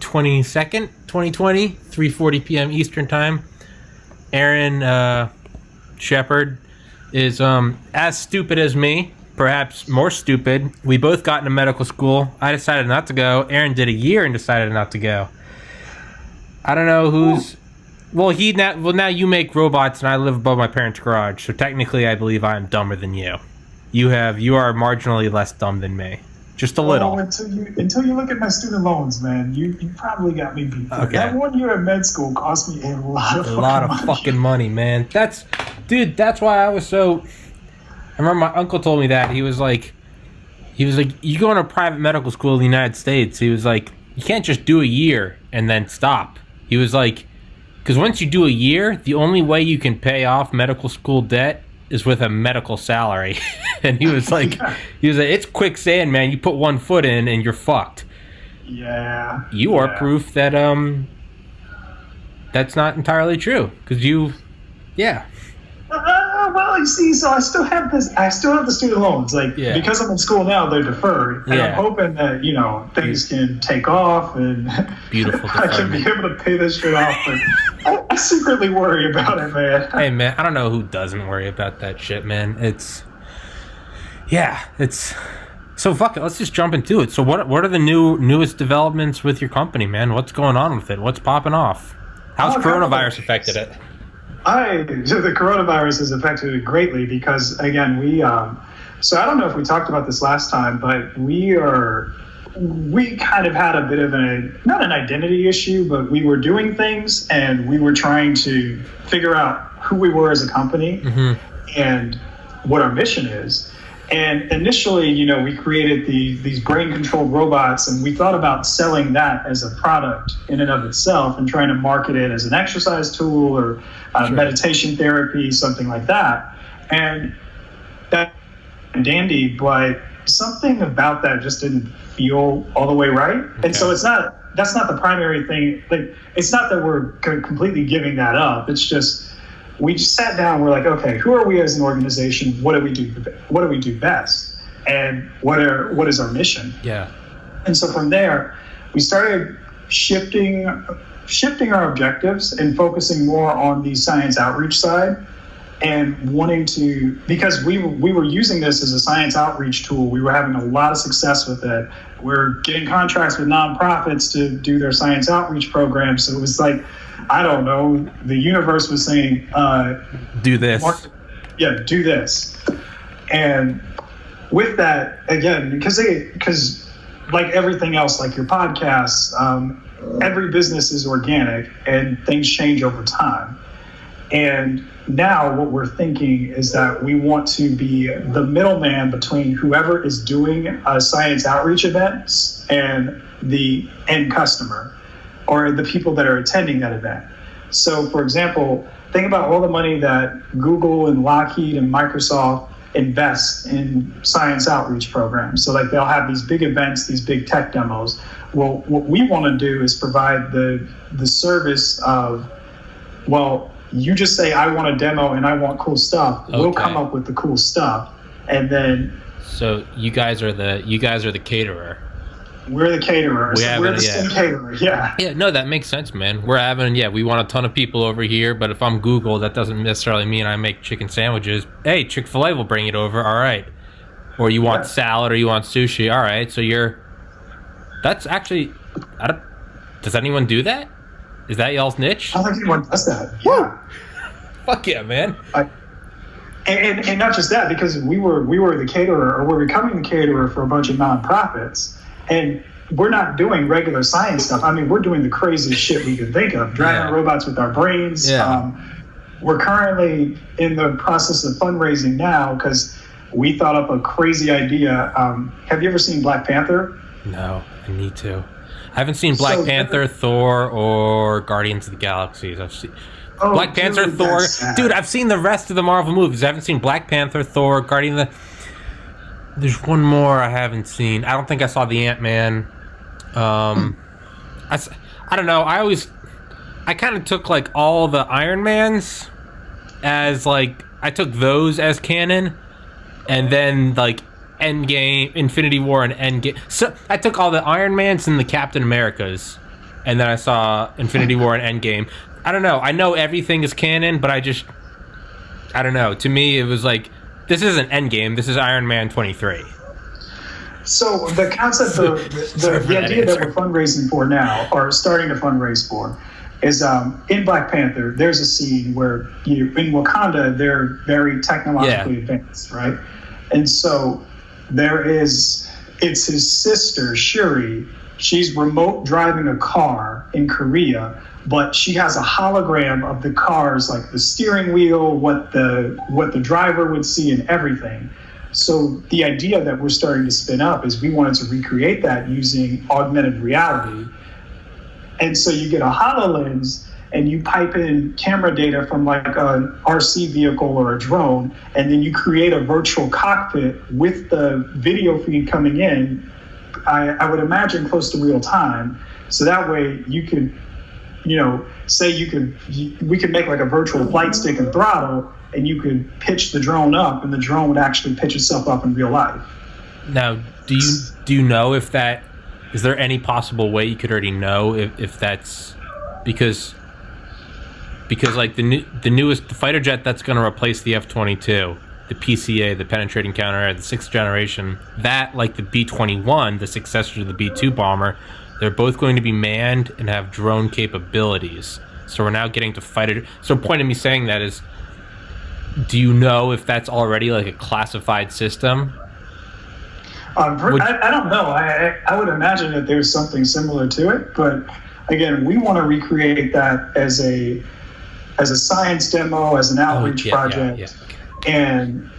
22nd, 2020, 3:40 p.m. Eastern Time. Aaron Shepard is as stupid as me, perhaps more stupid. We both got into medical school. I decided not to go. Aaron did a year and decided not to go. I don't know who's... Well, now you make robots and I live above my parents' garage, so technically I believe I am dumber than you. You are marginally less dumb than me. Just a little. Until you look at my student loans, man, you probably got me beat. Okay. That 1 year at med school cost me a lot of fucking money, man. That's why I was so... I remember my uncle told me that. He was like, you go into a private medical school in the United States. He was like, you can't just do a year and then stop. He was like, because once you do a year, the only way you can pay off medical school debt is with a medical salary. And he was like, it's quicksand, man. You put one foot in and you're fucked. Yeah. You are proof that that's not entirely true. Because well, you see, so I still have the student loans. Because I'm in school now, they're deferred. And I'm hoping that, things can take off and beautiful I can be able to pay this shit off. But I secretly worry about it, man. Hey, man, I don't know who doesn't worry about that shit, man. So fuck it, let's just jump into it. So what are the newest developments with your company, man? What's going on with it? What's popping off? How's coronavirus affected it? The coronavirus has affected it greatly because, again, so I don't know if we talked about this last time, but we kind of had a bit of not an identity issue, but we were doing things and we were trying to figure out who we were as a company and what our mission is. And initially, we created these brain-controlled robots, and we thought about selling that as a product in and of itself and trying to market it as an exercise tool or meditation therapy, something like that. And that dandy, but something about that just didn't feel all the way right. Okay. And so that's not the primary thing. It's not that we're completely giving that up. It's just... we just sat down. We're like, okay, who are we as an organization? What do we do? What do we do best? And what is our mission? Yeah. And so from there, we started shifting our objectives and focusing more on the science outreach side, and wanting to, because we were using this as a science outreach tool. We were having a lot of success with it. We're getting contracts with nonprofits to do their science outreach programs. So it was like, I don't know, the universe was saying, do this. Do this. And with that, again, because like everything else, like your podcasts, every business is organic and things change over time. And now what we're thinking is that we want to be the middleman between whoever is doing science outreach events and the end customer, or the people that are attending that event. So, for example, think about all the money that Google and Lockheed and Microsoft invest in science outreach programs. So, they'll have these big events, these big tech demos. Well, what we want to do is provide the service of, you just say, I want a demo and I want cool stuff. Okay. We'll come up with the cool stuff, and then. So you guys are the caterer. We're the caterer. We're the STEM caterer. Yeah. Yeah. No, that makes sense, man. We want a ton of people over here, but if I'm Google, that doesn't necessarily mean I make chicken sandwiches. Hey, Chick-fil-A will bring it over. All right. Or you want salad, or you want sushi. All right. So that's actually. Does anyone do that? Is that y'all's niche? I don't think anyone does that. Yeah. Fuck yeah, man. And not just that, because we were the caterer, or we're becoming the caterer for a bunch of nonprofits, and we're not doing regular science stuff. I mean, we're doing the craziest shit we can think of, driving robots with our brains. Yeah. We're currently in the process of fundraising now because we thought up a crazy idea. Have you ever seen Black Panther? No, I need to. I haven't seen Black Panther, Thor, or Guardians of the Galaxies. I've seen Black Panther, Thor. Dude, I've seen the rest of the Marvel movies. I haven't seen Black Panther, Thor, Guardian of the... There's one more I haven't seen. I don't think I saw the Ant-Man. I don't know. I kind of took like all the Iron Mans as like... I took those as canon. And then like Endgame, Infinity War, and Endgame. So I took all the Iron Mans and the Captain Americas and then I saw Infinity War and Endgame. I don't know. I know everything is canon, but I don't know. To me, it was like, this isn't Endgame. This is Iron Man 23. So the concept of the idea that we're fundraising for now, or starting to fundraise for, is in Black Panther, there's a scene where in Wakanda, they're very technologically advanced, right? And so it's his sister, Shuri. She's remote driving a car in Korea, but she has a hologram of the cars, like the steering wheel, what the driver would see, and everything. So the idea that we're starting to spin up is we wanted to recreate that using augmented reality. And so you get a HoloLens and you pipe in camera data from like an RC vehicle or a drone, and then you create a virtual cockpit with the video feed coming in, I would imagine close to real time. So that way you could, we could make like a virtual flight stick and throttle, and you could pitch the drone up, and the drone would actually pitch itself up in real life. Now, do you know if that, is there any possible way you could already know if that's because like the newest fighter jet that's going to replace the F-22, the PCA, the penetrating counter, the 6th generation, that, like the B-21, the successor to the B-2 bomber, they're both going to be manned and have drone capabilities. So we're now getting to fighter. So the point of me saying that is, do you know if that's already like a classified system? I don't know. I would imagine that there's something similar to it, but again, we want to recreate that as a science demo, as an outreach project. Okay. And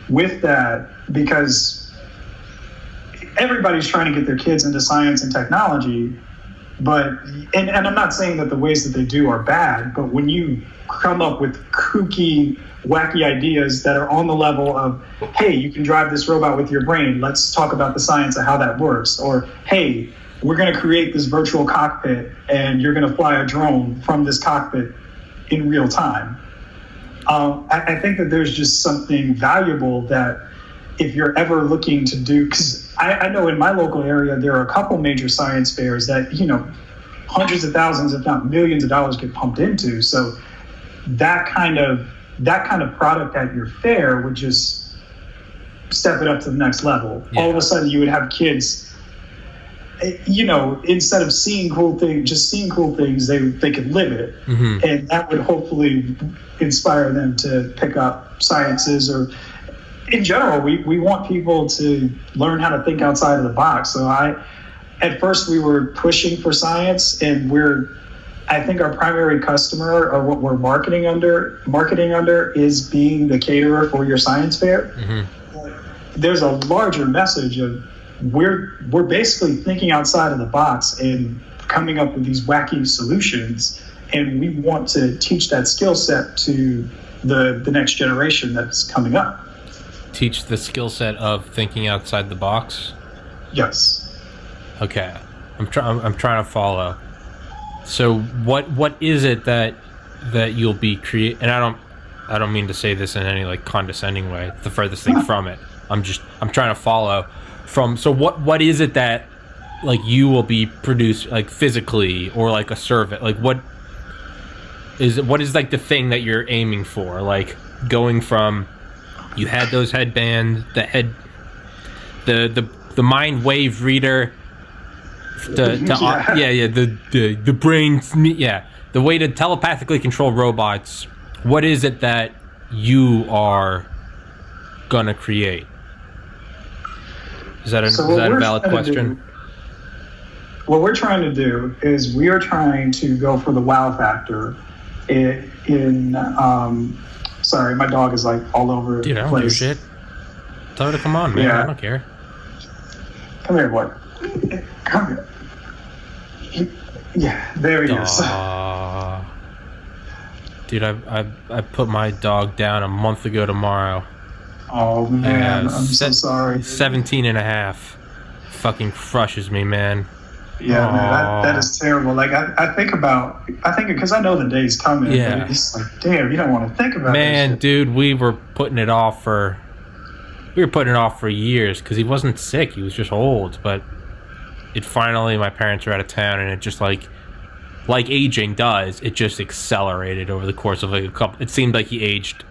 with that, because everybody's trying to get their kids into science and technology, and I'm not saying that the ways that they do are bad, but when you come up with kooky, wacky ideas that are on the level of, hey, you can drive this robot with your brain, let's talk about the science of how that works, or hey, we're going to create this virtual cockpit and you're going to fly a drone from this cockpit in real time. I think that there's just something valuable that if you're ever looking to do, because I know in my local area, there are a couple major science fairs that, hundreds of thousands, if not millions of dollars get pumped into. So that kind of product at your fair would just step it up to the next level. Yeah. All of a sudden you would have kids, instead of seeing cool things, they could live it. Mm-hmm. And that would hopefully inspire them to pick up sciences, or in general, we want people to learn how to think outside of the box. So at first we were pushing for science, and I think our primary customer, or what we're marketing under is being the caterer for your science fair. Mm-hmm. There's a larger message of we're basically thinking outside of the box and coming up with these wacky solutions, and we want to teach that skill set to the next generation that's coming up. Teach the skill set of thinking outside the box? Yes. Okay. I'm trying to follow. So what is it that you'll be create? And I don't mean to say this in any like condescending way. It's the furthest thing from it. I'm trying to follow from. So what is it that like you will be produced like physically, or like a service? Like what is like the thing that you're aiming for? Like going from, you had those headbands, the mind wave reader, the brain, the way to telepathically control robots. What is it that you are gonna create? Is that a valid question? What we're trying to do is we are trying to go for the wow factor sorry, my dog is like all over the place. Dude, I don't do shit. Tell her to come on, man. Yeah. I don't care. Come here, boy. Come here. Yeah, there he is. Dude, I put my dog down a month ago tomorrow. Oh, man. I'm so sorry. 17 and a half. Fucking crushes me, man. Yeah, man, that is terrible. Like I think because I know the day's coming. Yeah. But it's like, damn, you don't want to think about it. Man, dude, we were putting it off for years because he wasn't sick. He was just old. But it finally, my parents were out of town, and it just like aging does, it just accelerated over the course of like a couple. It seemed like he aged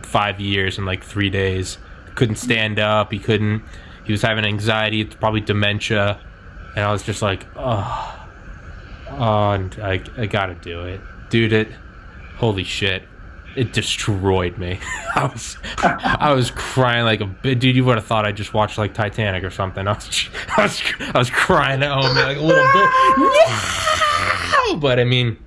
5 years in like 3 days. Couldn't stand up. He was having anxiety. It's probably dementia, and I was just like, and I gotta do it, dude. Holy shit. It destroyed me. I was crying like a bit, dude. You would have thought I just watched like Titanic or something. I was crying at home like a little bit. No! But I mean,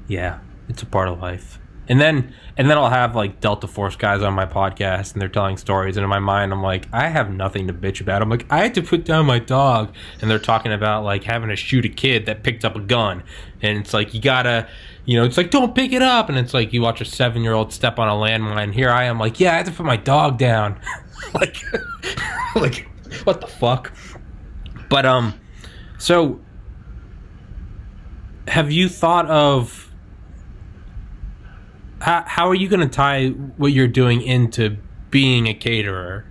yeah, it's a part of life. And then I'll have like Delta Force guys on my podcast, and they're telling stories, and in my mind I'm like, I have nothing to bitch about. I'm like, I had to put down my dog, and they're talking about like having to shoot a kid that picked up a gun, and it's like, you gotta, it's like, don't pick it up, and it's like, you watch a 7-year-old step on a landmine. Here I am like, yeah, I had to put my dog down. like what the fuck. But so have you thought of how are you going to tie what you're doing into being a caterer?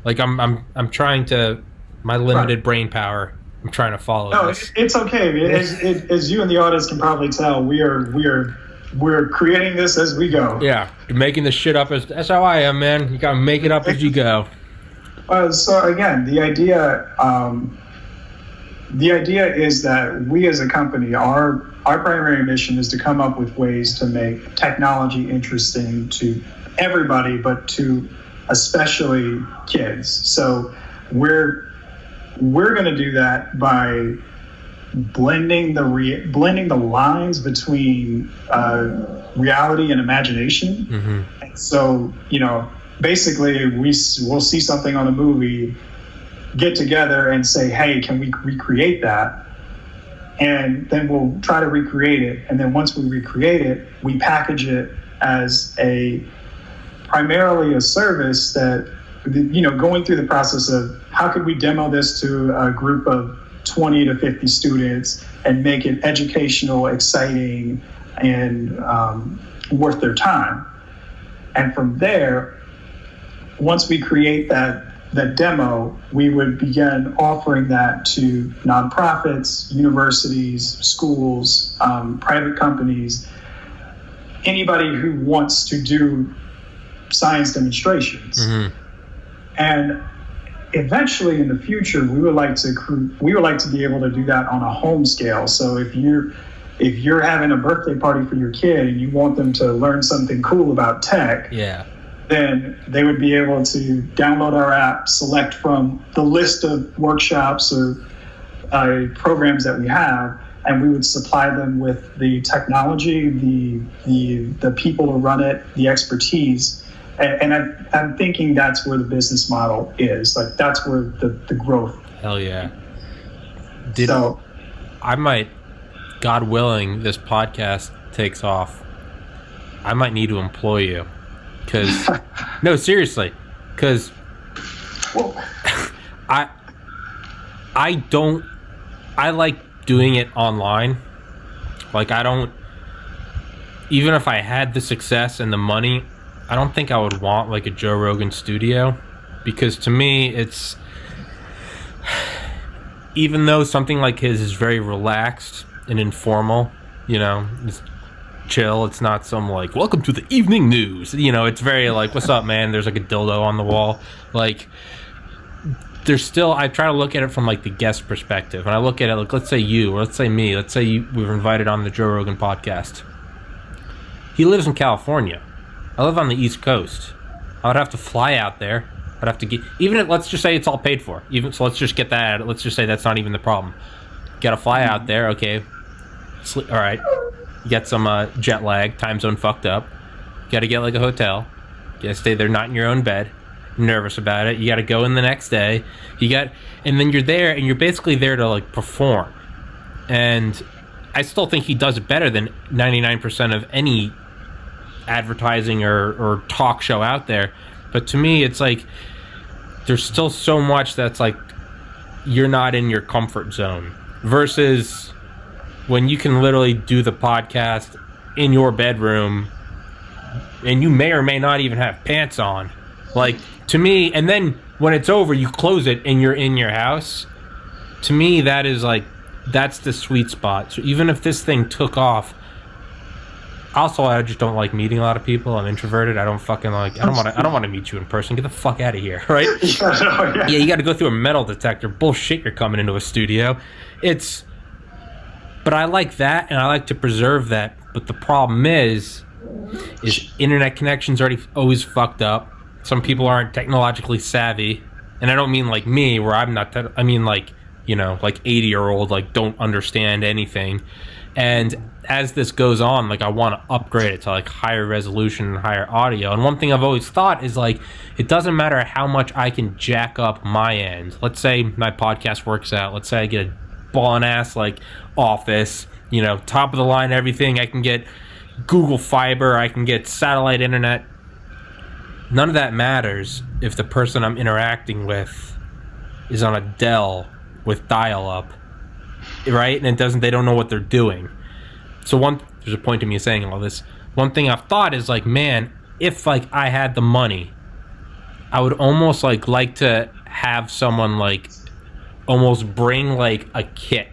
Like I'm trying to, my limited brain power, I'm trying to follow this. It's okay. As you and the audience can probably tell, we're creating this as we go. Yeah, you're making this shit up. That's how I am, man. You got to make it up as you go. So again, the idea is that we as a company, our primary mission is to come up with ways to make technology interesting to everybody, but to especially kids. So we're going to do that by blending the lines between reality and imagination. Mm-hmm. And so, basically we'll see something on a movie, get together and say, hey, can we recreate that? And then we'll try to recreate it. And then once we recreate it, we package it as primarily a service that, going through the process of how could we demo this to a group of 20 to 50 students and make it educational, exciting, and worth their time. And from there, once we create that demo, we would begin offering that to nonprofits, universities, schools, private companies, anybody who wants to do science demonstrations. Mm-hmm. And eventually in the future, we would like to be able to do that on a home scale. So if you're having a birthday party for your kid and you want them to learn something cool about tech, yeah, then they would be able to download our app, select from the list of workshops or programs that we have, and we would supply them with the technology, the people to run it, the expertise. And I'm thinking that's where the business model is. Like, that's where the growth. Hell yeah. I might, God willing, this podcast takes off, I might need to employ you. Because, no, seriously, because I like doing it online. Like, even if I had the success and the money, I don't think I would want like a Joe Rogan studio, because to me, it's, even though something like his is very relaxed and informal, it's chill. It's not some like, welcome to the evening news. It's very like, what's up, man? There's like a dildo on the wall. Like, there's still, I try to look at it from like the guest perspective. And I look at it like, let's say you, or let's say me, let's say we were invited on the Joe Rogan podcast. He lives in California. I live on the East Coast. I would have to fly out there. I'd have to get, let's just say it's all paid for. So let's just get that out. Let's just say that's not even the problem. Got to fly out there. Okay. All right. You get some jet lag, time zone fucked up. You got to get like a hotel. You got to stay there, not in your own bed. Nervous about it. You got to go in the next day. And then you're there, and you're basically there to like perform. And I still think he does it better than 99% of any advertising or talk show out there. But to me, it's like there's still so much that's like you're not in your comfort zone, versus when you can literally do the podcast in your bedroom and you may or may not even have pants on. Like, to me, and then when it's over, you close it and you're in your house. to me, that is like, that's the sweet spot. So even if this thing took off, also I just don't like meeting a lot of people. I'm introverted. I don't fucking like. I don't want to meet you in person. Get the fuck out of here, right? Yeah, you got to go through a metal detector. Bullshit. You're coming into a studio. But I like that, and I like to preserve that. But the problem is internet connections always fucked up. Some people aren't technologically savvy, and I don't mean like me, where I'm not. I mean like, you know, like 80-year-old, like don't understand anything. And as this goes on, like I want to upgrade it to like higher resolution and higher audio. And one thing I've always thought is like, it doesn't matter how much I can jack up my end. Let's say my podcast works out. Let's say I get a ballin' ass like office, you know, top of the line everything. I can get Google Fiber. I can get satellite internet. None of that matters if the person I'm interacting with is on a Dell with dial-up, right? And they don't know what they're doing. So there's a point to me saying all this. One thing I've thought is like, man, if like I had the money, I would almost like to have someone like almost bring like a kit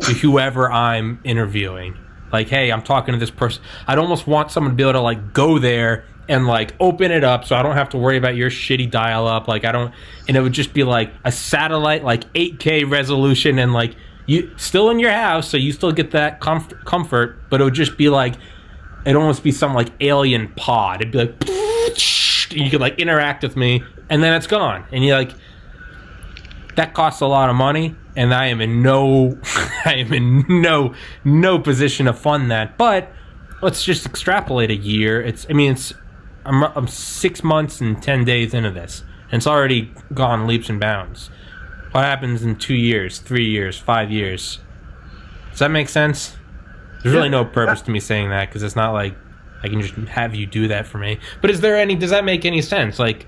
to whoever I'm interviewing. Like, hey, I'm talking to this person. I'd almost want someone to be able to like go there and like open it up so I don't have to worry about your shitty dial-up. Like and it would just be like a satellite, like 8K resolution, and like you still in your house, so you still get that comfort, but it would just be like, it'd almost be some like alien pod. It'd be like, and you could like interact with me, and then it's gone. And you're like, that costs a lot of money, and I am in no position to fund that. But let's just extrapolate a year. I'm 6 months and 10 days into this, and it's already gone leaps and bounds. What happens in 2 years, 3 years, 5 years? Does that make sense? There's really no purpose to me saying that, because it's not like I can just have you do that for me. But does that make any sense? Like,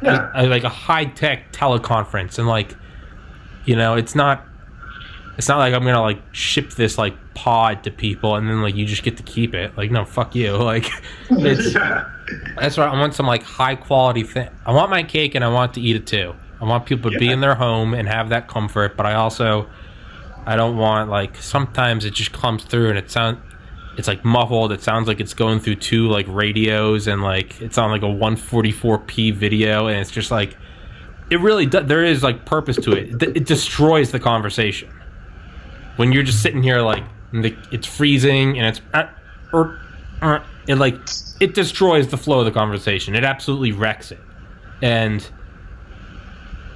like a high-tech teleconference, and like, you know, it's not like I'm gonna like ship this like pod to people and then like you just get to keep it. Like, no, fuck you. Like, that's why I want some like high quality thing. I want my cake and I want to eat it too. I want people to be in their home and have that comfort, but I don't want like, sometimes it just comes through and it's like muffled. It sounds like it's going through two like radios, and like it's on like a 144p video, and it's just like, it really does. There is like purpose to it. It destroys the conversation when you're just sitting here like it's freezing and it destroys the flow of the conversation. It absolutely wrecks it. And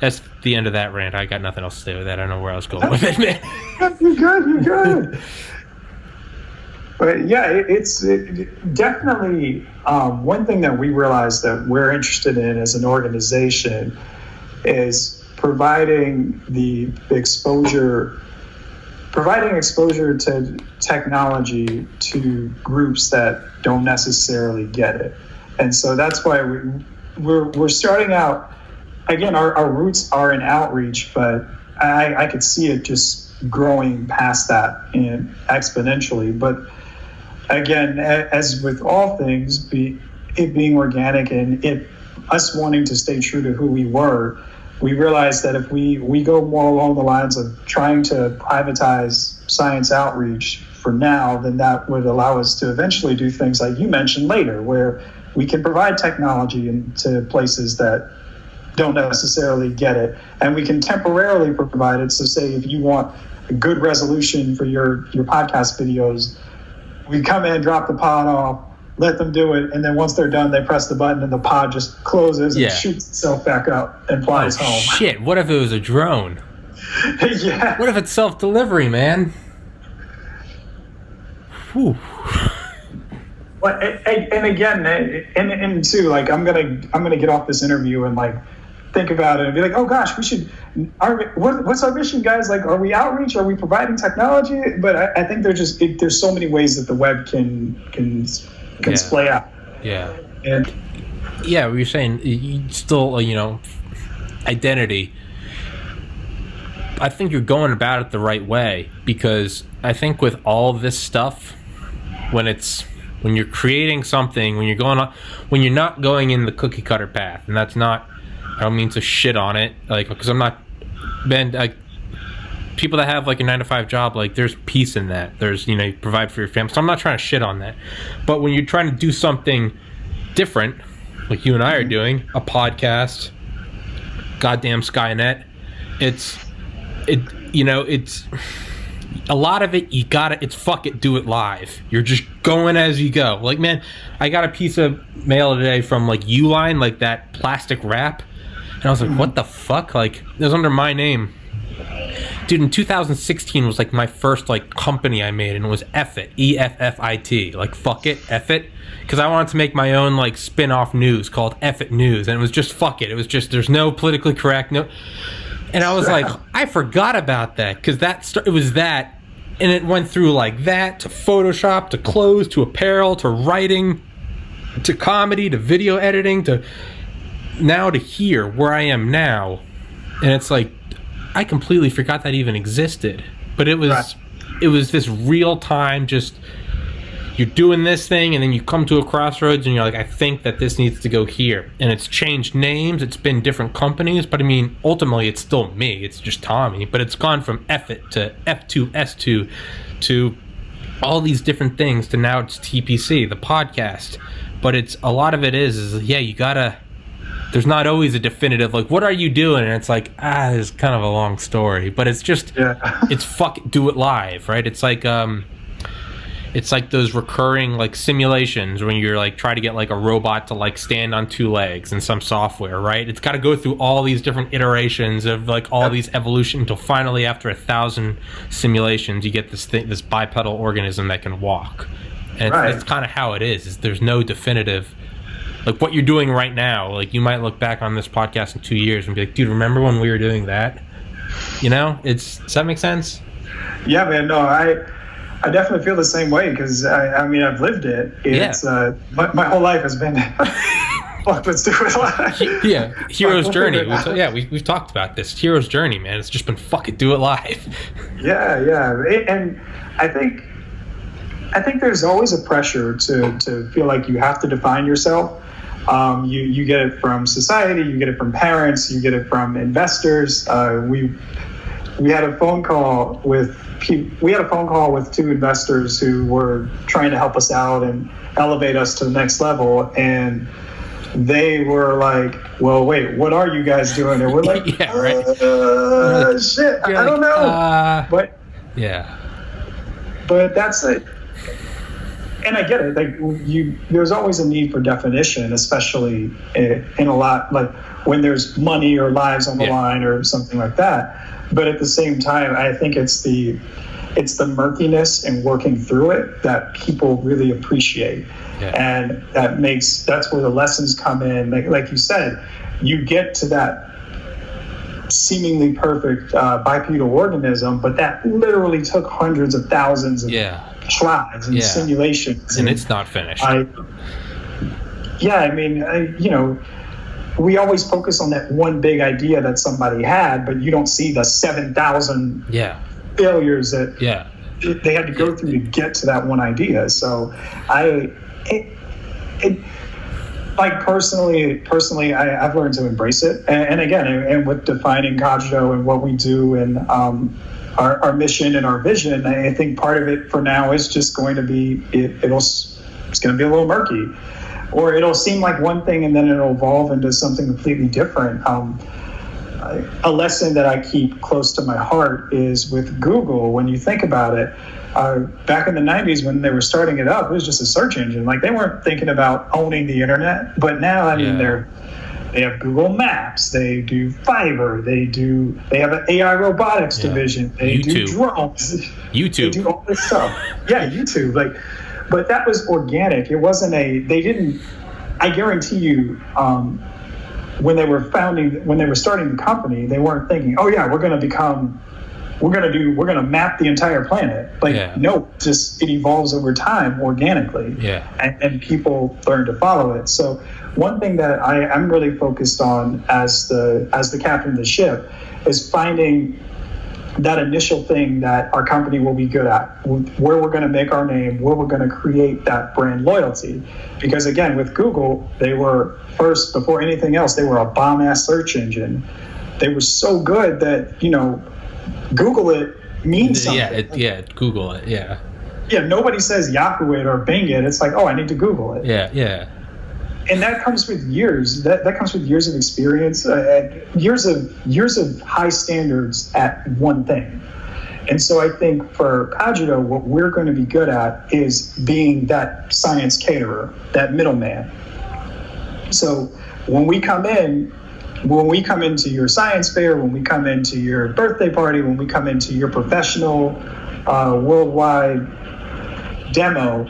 that's the end of that rant. I got nothing else to say with that. I don't know where I was going with it, man. You're good. But yeah, it's definitely one thing that we realized that we're interested in as an organization is providing exposure to technology to groups that don't necessarily get it. And so that's why we're starting out. Again, our roots are in outreach, but I could see it just growing past that and exponentially. But again, as with all things, it being organic and us wanting to stay true to who we were, we realized that if we go more along the lines of trying to privatize science outreach for now, then that would allow us to eventually do things like you mentioned later, where we can provide technology into places that don't necessarily get it, and we can temporarily provide it. So say if you want a good resolution for your podcast videos, we come in, drop the pod off, let them do it, and then once they're done, they press the button and the pod just closes and shoots itself back up and flies home. Shit, what if it was a drone? Yeah. What if it's self-delivery, man? Whew. Well, and again, and too, like I'm gonna get off this interview and like think about it and be like, oh gosh, we should. What's our mission, guys? Like, are we outreach? Are we providing technology? But I think there's so many ways that the web can splay out. Yeah. And yeah, we were saying you still, identity. I think you're going about it the right way, because I think with all this stuff, when you're creating something, when you're not going in the cookie cutter path, and that's not, I don't mean to shit on it, like, because I'm not, man, people that have like a 9-to-5 job, like there's peace in that. There's, you know, you provide for your family. So I'm not trying to shit on that. But when you're trying to do something different, like you and I are doing, a podcast, goddamn Skynet, it's a lot of it, it's fuck it, do it live. You're just going as you go. Like, man, I got a piece of mail today from like Uline, like that plastic wrap. And I was like, what the fuck? Like, it was under my name. Dude, in 2016 was like my first like company I made, and it was Effit, EFFIT, like fuck it, Effit, because I wanted to make my own like spin-off news called Effit News, and it was just fuck it. It was just, there's no politically correct, no. And I was like, I forgot about that, because it was that, and it went through like that to Photoshop to clothes to apparel to writing to comedy to video editing to now to here where I am now, and it's like, I completely forgot that even existed. But it was this real time, just you're doing this thing and then you come to a crossroads and you're like, I think that this needs to go here. And it's changed names, it's been different companies, but I mean, ultimately it's still me, it's just Tommy, but it's gone from Effit to F2S2 to all these different things to now it's TPC, the podcast. But it's, a lot of it is yeah, you gotta, there's not always a definitive, like, what are you doing? And it's like, it's kind of a long story, but it's just, it's fuck it, do it live, right? It's like those recurring like simulations when you're like try to get like a robot to like stand on 2 legs in some software, right? It's got to go through all these different iterations of like all these evolution until finally after 1,000 simulations you get this thing, this bipedal organism that can walk. And it's kind of how it is there's no definitive. Like what you're doing right now, like you might look back on this podcast in 2 years and be like, dude, remember when we were doing that? You know, does that make sense? Yeah, man. No, I definitely feel the same way, because I mean, I've lived it. It's my whole life has been fuck, let's do it live. Yeah, hero's journey. We've talked about this. Hero's journey, man. It's just been fuck it, do it live. Yeah. And I think there's always a pressure to feel like you have to define yourself. You get it from society, you get it from parents, you get it from investors. We had a phone call with 2 investors who were trying to help us out and elevate us to the next level, and they were like, well, wait, what are you guys doing? And we're like, shit, I don't know. But that's it. And I get it. Like there's always a need for definition, especially in a lot, like when there's money or lives on the line or something like that. But at the same time, I think it's the murkiness and working through it that people really appreciate, and that's where the lessons come in. Like you said, you get to that seemingly perfect bipedal organism, but that literally took hundreds of thousands of tries and simulations, and it's not finished. We always focus on that one big idea that somebody had, but you don't see the 7,000 failures that they had to go through to get to that one idea. So personally, I've learned to embrace it. And again, and with defining Cogito and what we do and our mission and our vision, I think part of it for now is just going to be, it's going to be a little murky. Or it'll seem like one thing and then it'll evolve into something completely different. A lesson that I keep close to my heart is with Google. When you think about it, back in the 90s when they were starting it up, it was just a search engine. Like they weren't thinking about owning the internet. But now, I mean, they have Google Maps, they do Fiverr, they have an AI robotics division, they do drones, YouTube, they do all this stuff. YouTube, but that was organic. It wasn't I guarantee you, when they were starting the company, they weren't thinking, oh yeah, we're going to map the entire planet. No, just it evolves over time organically. And people learn to follow it. So one thing that I'm really focused on as the captain of the ship is finding that initial thing that our company will be good at, where we're going to make our name, where we're going to create that brand loyalty. Because again, with Google, they were first, before anything else, they were a bomb-ass search engine. They were so good that, Google it means something. Google it. Yeah. Yeah, nobody says Yahoo it or Bing it. It's like, oh, I need to Google it. Yeah. And that comes with years. That comes with years of experience, years of high standards at one thing. And so I think for Cogito, what we're going to be good at is being that science caterer, that middleman. So when we come into your science fair, when we come into your birthday party, when we come into your professional worldwide demo,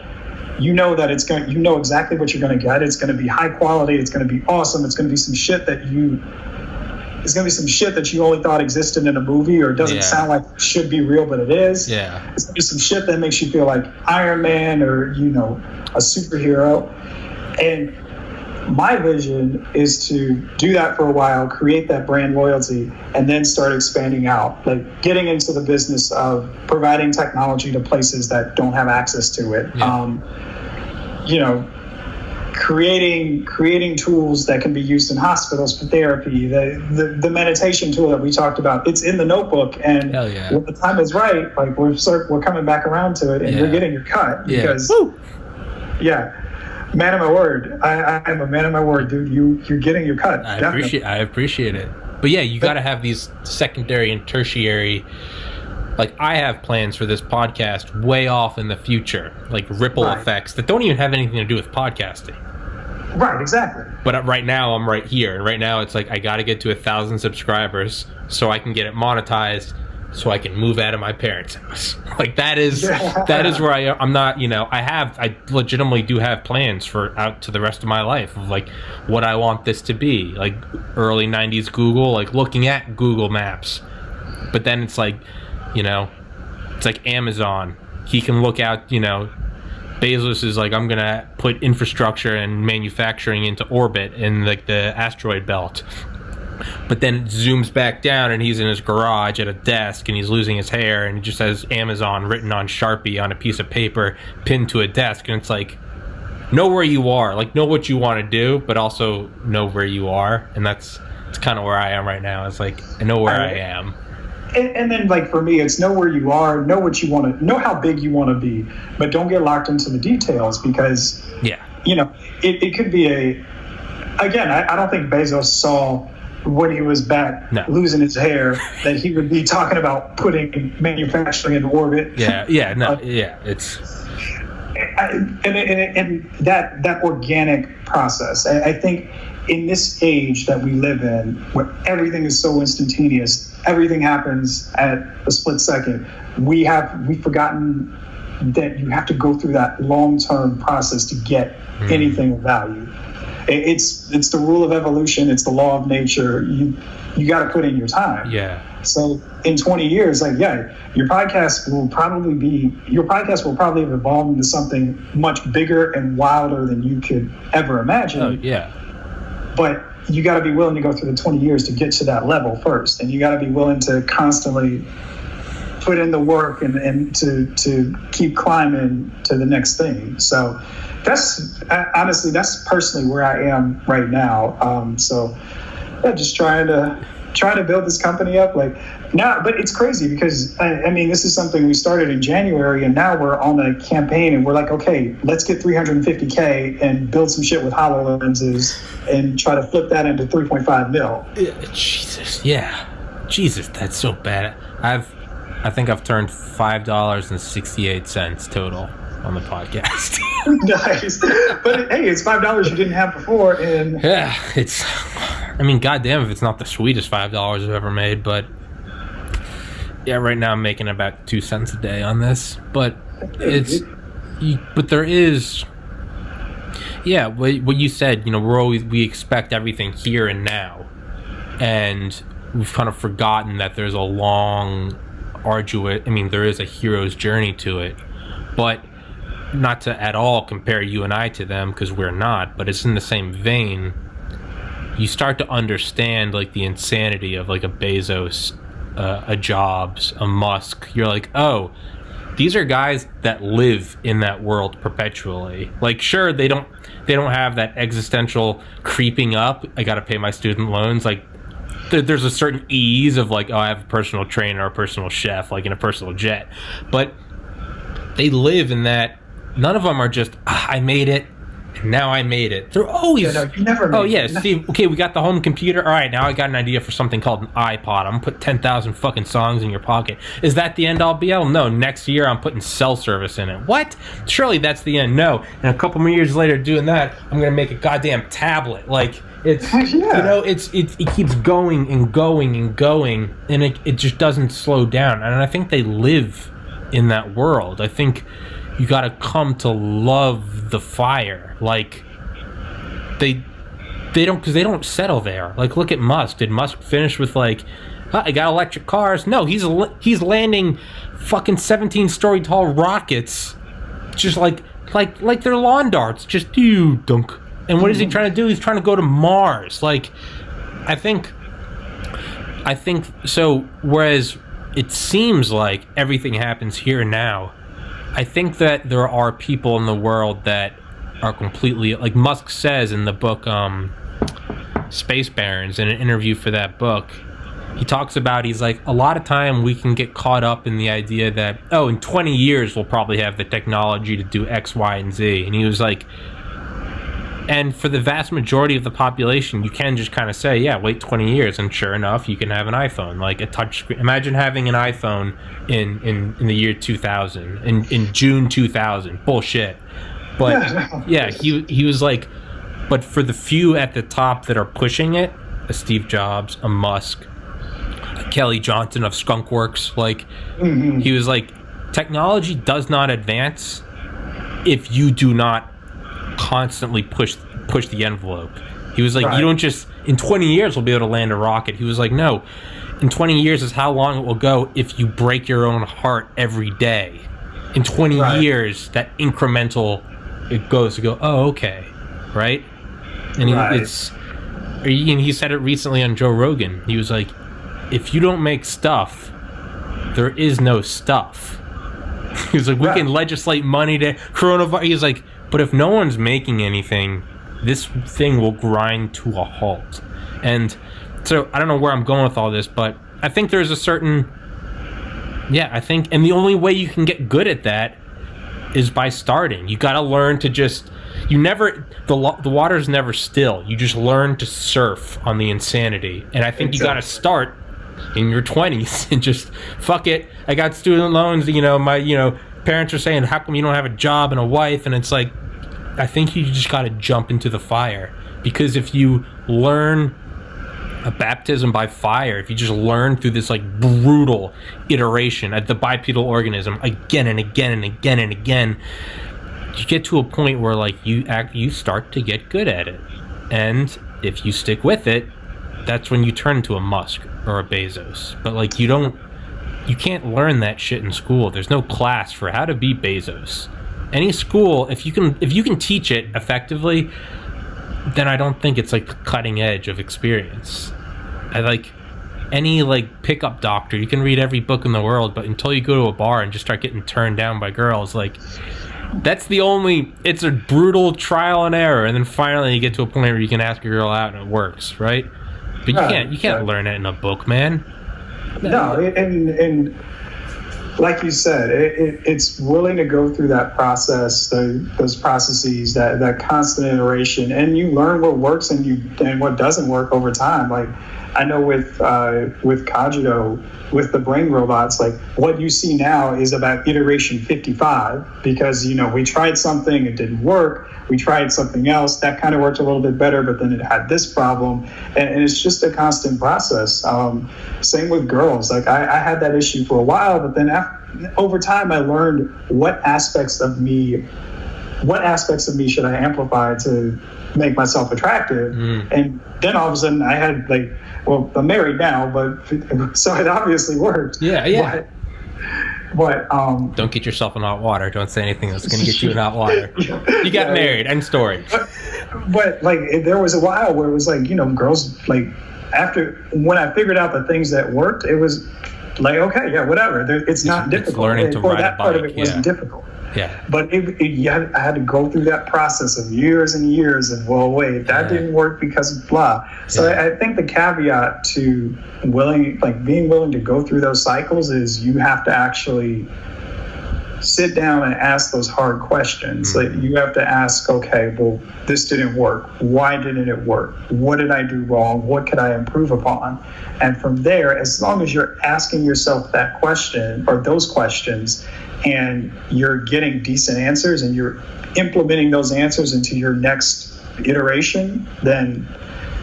you know that you know exactly what you're going to get. It's going to be high quality. It's going to be awesome. It's going to be some shit that you only thought existed in a movie or doesn't sound like it should be real, but it is. Yeah. It's going to be some shit that makes you feel like Iron Man or, a superhero. And my vision is to do that for a while, create that brand loyalty, and then start expanding out, like getting into the business of providing technology to places that don't have access to it. Creating tools that can be used in hospitals for therapy. The meditation tool that we talked about, it's in the notebook, and when the time is right, like we're coming back around to it, and you're getting your cut because man of my word. I am a man of my word, dude. You're getting your cut. I appreciate it. But yeah, you got to have these secondary and tertiary. Like, I have plans for this podcast way off in the future, like ripple effects that don't even have anything to do with podcasting. Right, exactly. But right now, I'm right here, and right now it's like I got to get to 1,000 subscribers so I can get it monetized, so I can move out of my parents' house. Like, that is where I'm not, I legitimately do have plans for out to the rest of my life of like what I want this to be, like early 90s Google, like looking at Google Maps. But then it's like, it's like Amazon. He can look out, Bezos is like, I'm going to put infrastructure and manufacturing into orbit in like the asteroid belt. But then it zooms back down and he's in his garage at a desk and he's losing his hair and it just says Amazon written on Sharpie on a piece of paper pinned to a desk. And it's like, know where you are, like know what you want to do, but also know where you are. And it's kind of where I am right now. It's like, I know where I am. And then, like, for me, it's know where you are, know what you want to, know how big you want to be, but don't get locked into the details because, it could be I don't think Bezos saw when he was back losing his hair that he would be talking about putting manufacturing in orbit. It's and that organic process. I think in this age that we live in, where everything is so instantaneous, everything happens at a split second. We've forgotten that you have to go through that long-term process to get anything of value. It's the rule of evolution. It's the law of nature. You got to put in your time. Yeah. So in 20 years, your podcast will probably have evolved into something much bigger and wilder than you could ever imagine. Oh, yeah. But you got to be willing to go through the 20 years to get to that level first, and you got to be willing to constantly put in the work and to keep climbing to the next thing. So that's personally where I am right now. Just trying to build this company up but it's crazy because this is something we started in January and now we're on a campaign and we're like, okay, let's get 350K and build some shit with HoloLenses and try to flip that into 3.5 mil. Jesus, that's so bad. I think I've turned $5.68 total on the podcast. Nice. But hey, it's $5 you didn't have before, and it's goddamn if it's not the sweetest $5 I've ever made, but right now I'm making about 2 cents a day on this. But there is what you said, we expect everything here and now. And we've kind of forgotten that there's a long arduous, there is a hero's journey to it, but not to at all compare you and I to them because we're not, but it's in the same vein. You start to understand like the insanity of like a Bezos, a Jobs, a Musk. You're like, oh, these are guys that live in that world perpetually. Like, sure, they don't have that existential creeping up, I gotta pay my student loans, like there's a certain ease of like, oh, I have a personal trainer or a personal chef, like in a personal jet. But they live in that. None of them are just, I made it. Now I made it. They're always. You never made oh yeah, it. Steve. Okay, we got the home computer. All right, now I got an idea for something called an iPod. I'm gonna put 10,000 fucking songs in your pocket. Is that the end all be all? No. Next year I'm putting cell service in it. What? Surely that's the end. No. And a couple more years later, doing that, I'm gonna make a goddamn tablet. Like it's, it keeps going and going and going, and it just doesn't slow down. And I think they live in that world. I think you got to come to love the fire. Like they don't, because they don't settle there. Like look at Musk. Did Musk finish with like, I got electric cars? No, he's landing fucking 17-story tall rockets, just like they're lawn darts. Just dunk. And what is he trying to do? He's trying to go to Mars. Like I think so. Whereas it seems like everything happens here and now, I think that there are people in the world that are completely, like Musk says in the book Space Barons, in an interview for that book, he talks about, he's like, a lot of time we can get caught up in the idea that, oh, in 20 years we'll probably have the technology to do X, Y, and Z. And he was like, and for the vast majority of the population, you can just kind of say, yeah, wait 20 years, and sure enough, you can have an iPhone, like a touch screen. Imagine having an iPhone in the year 2000, in June 2000. Bullshit. But yeah, he was like, but for the few at the top that are pushing it, a Steve Jobs, a Musk, a Kelly Johnson of Skunkworks, like, he was like, technology does not advance if you do not constantly push the envelope. He was like, right. You don't just, in 20 years we'll be able to land a rocket. He was like, no, in 20 years is how long it will go if you break your own heart every day. In 20 right. years, that incremental, it goes to go, oh, okay, right? And right. He said it recently on Joe Rogan. He was like, if you don't make stuff, there is no stuff. He was like, we can legislate money to coronavirus. He was like, but if no one's making anything, this thing will grind to a halt. And so I don't know where I'm going with all this, but I think there's a certain, and the only way you can get good at that is by starting. You got to learn to just, the water's never still. You just learn to surf on the insanity. And I think you got to start in your 20s and just, fuck it. I got student loans, my, parents are saying, how come you don't have a job and a wife? And it's like, I think you just got to jump into the fire. Because if you learn a baptism by fire, if you just learn through this like brutal iteration at the bipedal organism again and again and again and again, you get to a point where like you start to get good at it. And if you stick with it, that's when you turn into a Musk or a Bezos. But like you can't learn that shit in school. There's no class for how to be Bezos. Any school, if you can teach it effectively, then I don't think it's like the cutting edge of experience. I like any like pickup doctor, you can read every book in the world, but until you go to a bar and just start getting turned down by girls, like that's it's a brutal trial and error, and then finally you get to a point where you can ask a girl out and it works, right? But you can't learn it in a book, man. No, and like you said, it's willing to go through that process, those processes, that constant iteration, and you learn what works and what doesn't work over time. Like I know with Cogito, with the brain robots, like what you see now is about iteration 55, because we tried something, it didn't work. We tried something else that kind of worked a little bit better, but then it had this problem, and it's just a constant process. Same with girls. Like I had that issue for a while, but then over time I learned what aspects of me should I amplify to make myself attractive. And then all of a sudden I had I'm married now, but so it obviously worked. Yeah. But don't get yourself in hot water. Don't say anything that's going to get you in hot water. You got married. End story. But there was a while where it was girls after when I figured out the things that worked, it was like, okay, yeah, whatever. It's not difficult. Learning to ride that a part bike, of it wasn't difficult. Yeah. But I had to go through that process of years and years of, well, wait, that didn't work because of blah. So I think the caveat to being willing to go through those cycles is you have to actually sit down and ask those hard questions. Like you have to ask, okay, well, this didn't work. Why didn't it work? What did I do wrong? What could I improve upon? And from there, as long as you're asking yourself that question or those questions and you're getting decent answers and you're implementing those answers into your next iteration, then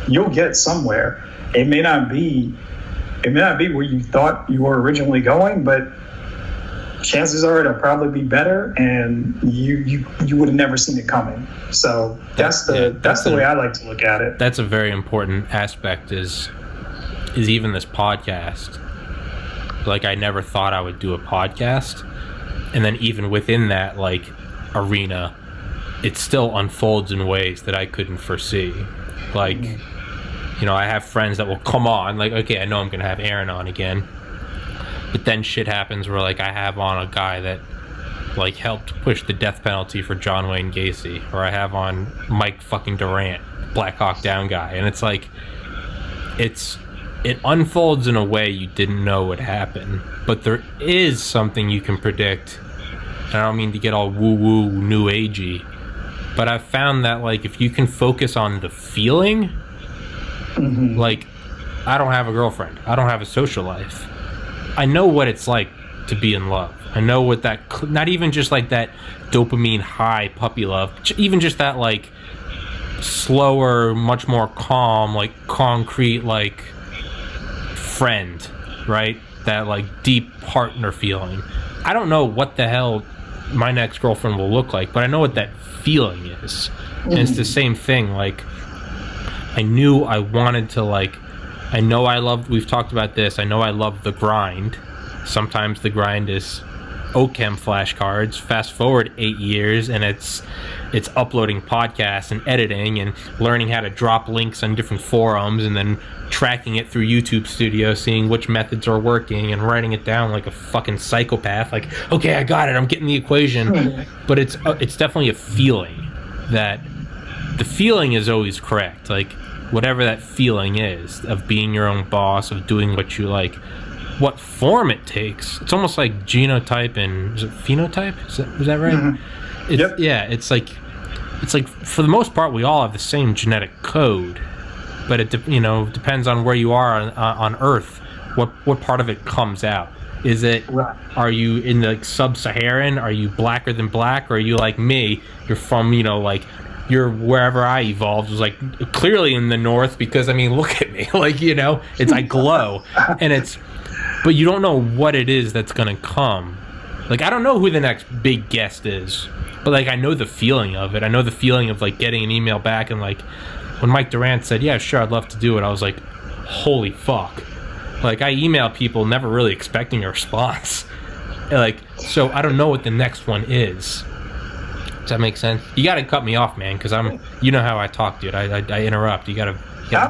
you'll get somewhere. It may not be where you thought you were originally going, but chances are it'll probably be better, and you would have never seen it coming. So that's the way I like to look at it. That's a very important aspect. Is even this podcast. Like, I never thought I would do a podcast, and then even within that arena, it still unfolds in ways that I couldn't foresee. Like, I have friends that will come on. Like, okay, I know I'm gonna have Aaron on again. But then shit happens where, I have on a guy that, helped push the death penalty for John Wayne Gacy. Or I have on Mike fucking Durant, Black Hawk Down guy. And it's it unfolds in a way you didn't know would happen. But there is something you can predict. And I don't mean to get all woo-woo, new agey. But I've found that, if you can focus on the feeling, I don't have a girlfriend. I don't have a social life. I know what it's like to be in love. I know what that, not even just that dopamine high puppy love, even just that slower, much more calm, concrete, friend, right? That deep partner feeling. I don't know what the hell my next girlfriend will look like, but I know what that feeling is. And it's the same thing. I knew I wanted to I know I loved, we've talked about this, I know I love the grind. Sometimes the grind is OChem flashcards. Fast forward 8 years and it's uploading podcasts and editing and learning how to drop links on different forums and then tracking it through YouTube Studio, seeing which methods are working and writing it down like a fucking psychopath. Okay, I got it, I'm getting the equation. But it's definitely a feeling that the feeling is always correct. Whatever that feeling is of being your own boss, of doing what you like, what form it takes. It's almost like genotype and is it phenotype? Is that right? Mm-hmm. Yep. Yeah, it's like for the most part we all have the same genetic code, but it depends on where you are on Earth. What part of it comes out? Is it right. Are you in the sub-Saharan? Are you blacker than black? Or are you like me? You're from you're wherever I evolved was clearly in the north because look at me, it's I glow, and but you don't know what it is that's gonna come. I don't know who the next big guest is, but I know the feeling of it. I know the feeling of getting an email back and when Mike Durant said, yeah, sure, I'd love to do it. I was like, holy fuck. I email people never really expecting a response. So I don't know what the next one is. Does that make sense? You gotta cut me off, man, because you know how I talk, dude. I interrupt. You gotta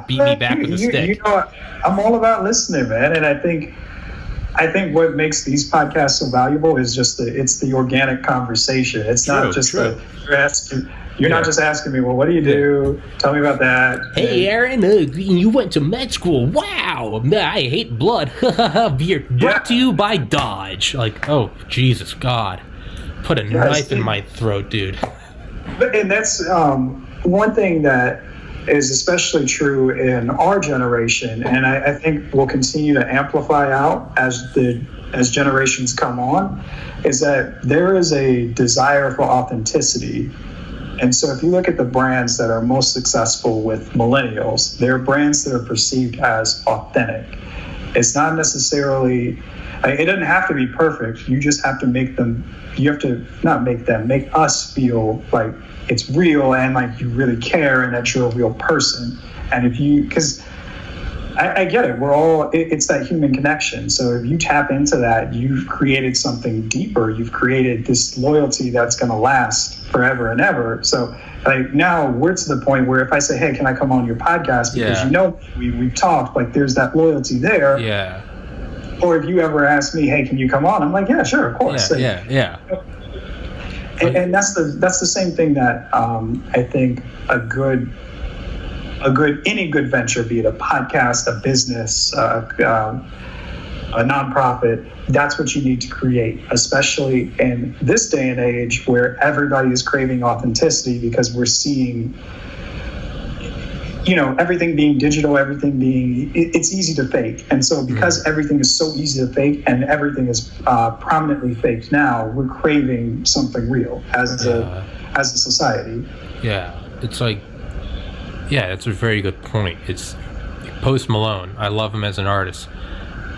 beat me back with a stick. I'm all about listening, man, and I think what makes these podcasts so valuable is just it's the organic conversation. It's not just you're not just asking me, well, what do you do? Tell me about that. Hey, Aaron, you went to med school. Wow, I hate blood. Brought to you by Dodge. Oh, Jesus, God. Put a knife in my throat, dude. And that's one thing that is especially true in our generation, and I think will continue to amplify out as generations come on, is that there is a desire for authenticity. And so if you look at the brands that are most successful with millennials, they're brands that are perceived as authentic. It's not necessarily, it doesn't have to be perfect. You just have to make us feel like it's real and you really care and that you're a real person. And because I get it, it's that human connection. So if you tap into that, you've created something deeper. You've created this loyalty that's going to last forever and ever. So now we're to the point where if I say, hey, can I come on your podcast? Because we've talked, there's that loyalty there. Yeah. Or if you ever ask me, hey, can you come on? I'm like, yeah, sure, of course. Yeah. And that's the same thing that I think any good venture, be it a podcast, a business, a nonprofit, that's what you need to create, especially in this day and age where everybody is craving authenticity, because we're seeing, everything being digital, it's easy to fake. And so because everything is so easy to fake and everything is prominently faked now, we're craving something real as a society. Yeah, it's like, it's a very good point. It's Post Malone. I love him as an artist.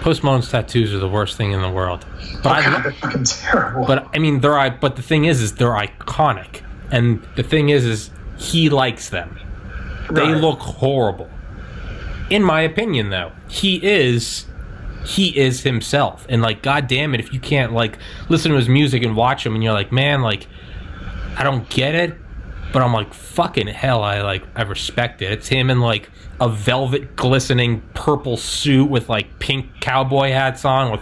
Post Malone's tattoos are the worst thing in the world. But they're fucking terrible. But I mean, but the thing is they're iconic. And the thing is he likes them. They look horrible. In my opinion, though, he is himself. And like, God damn it, if you can't like listen to his music and watch him, and you're like, man, like, I don't get it, but I'm like, fucking hell, I respect it. It's him in like a velvet glistening purple suit with like pink cowboy hats on, with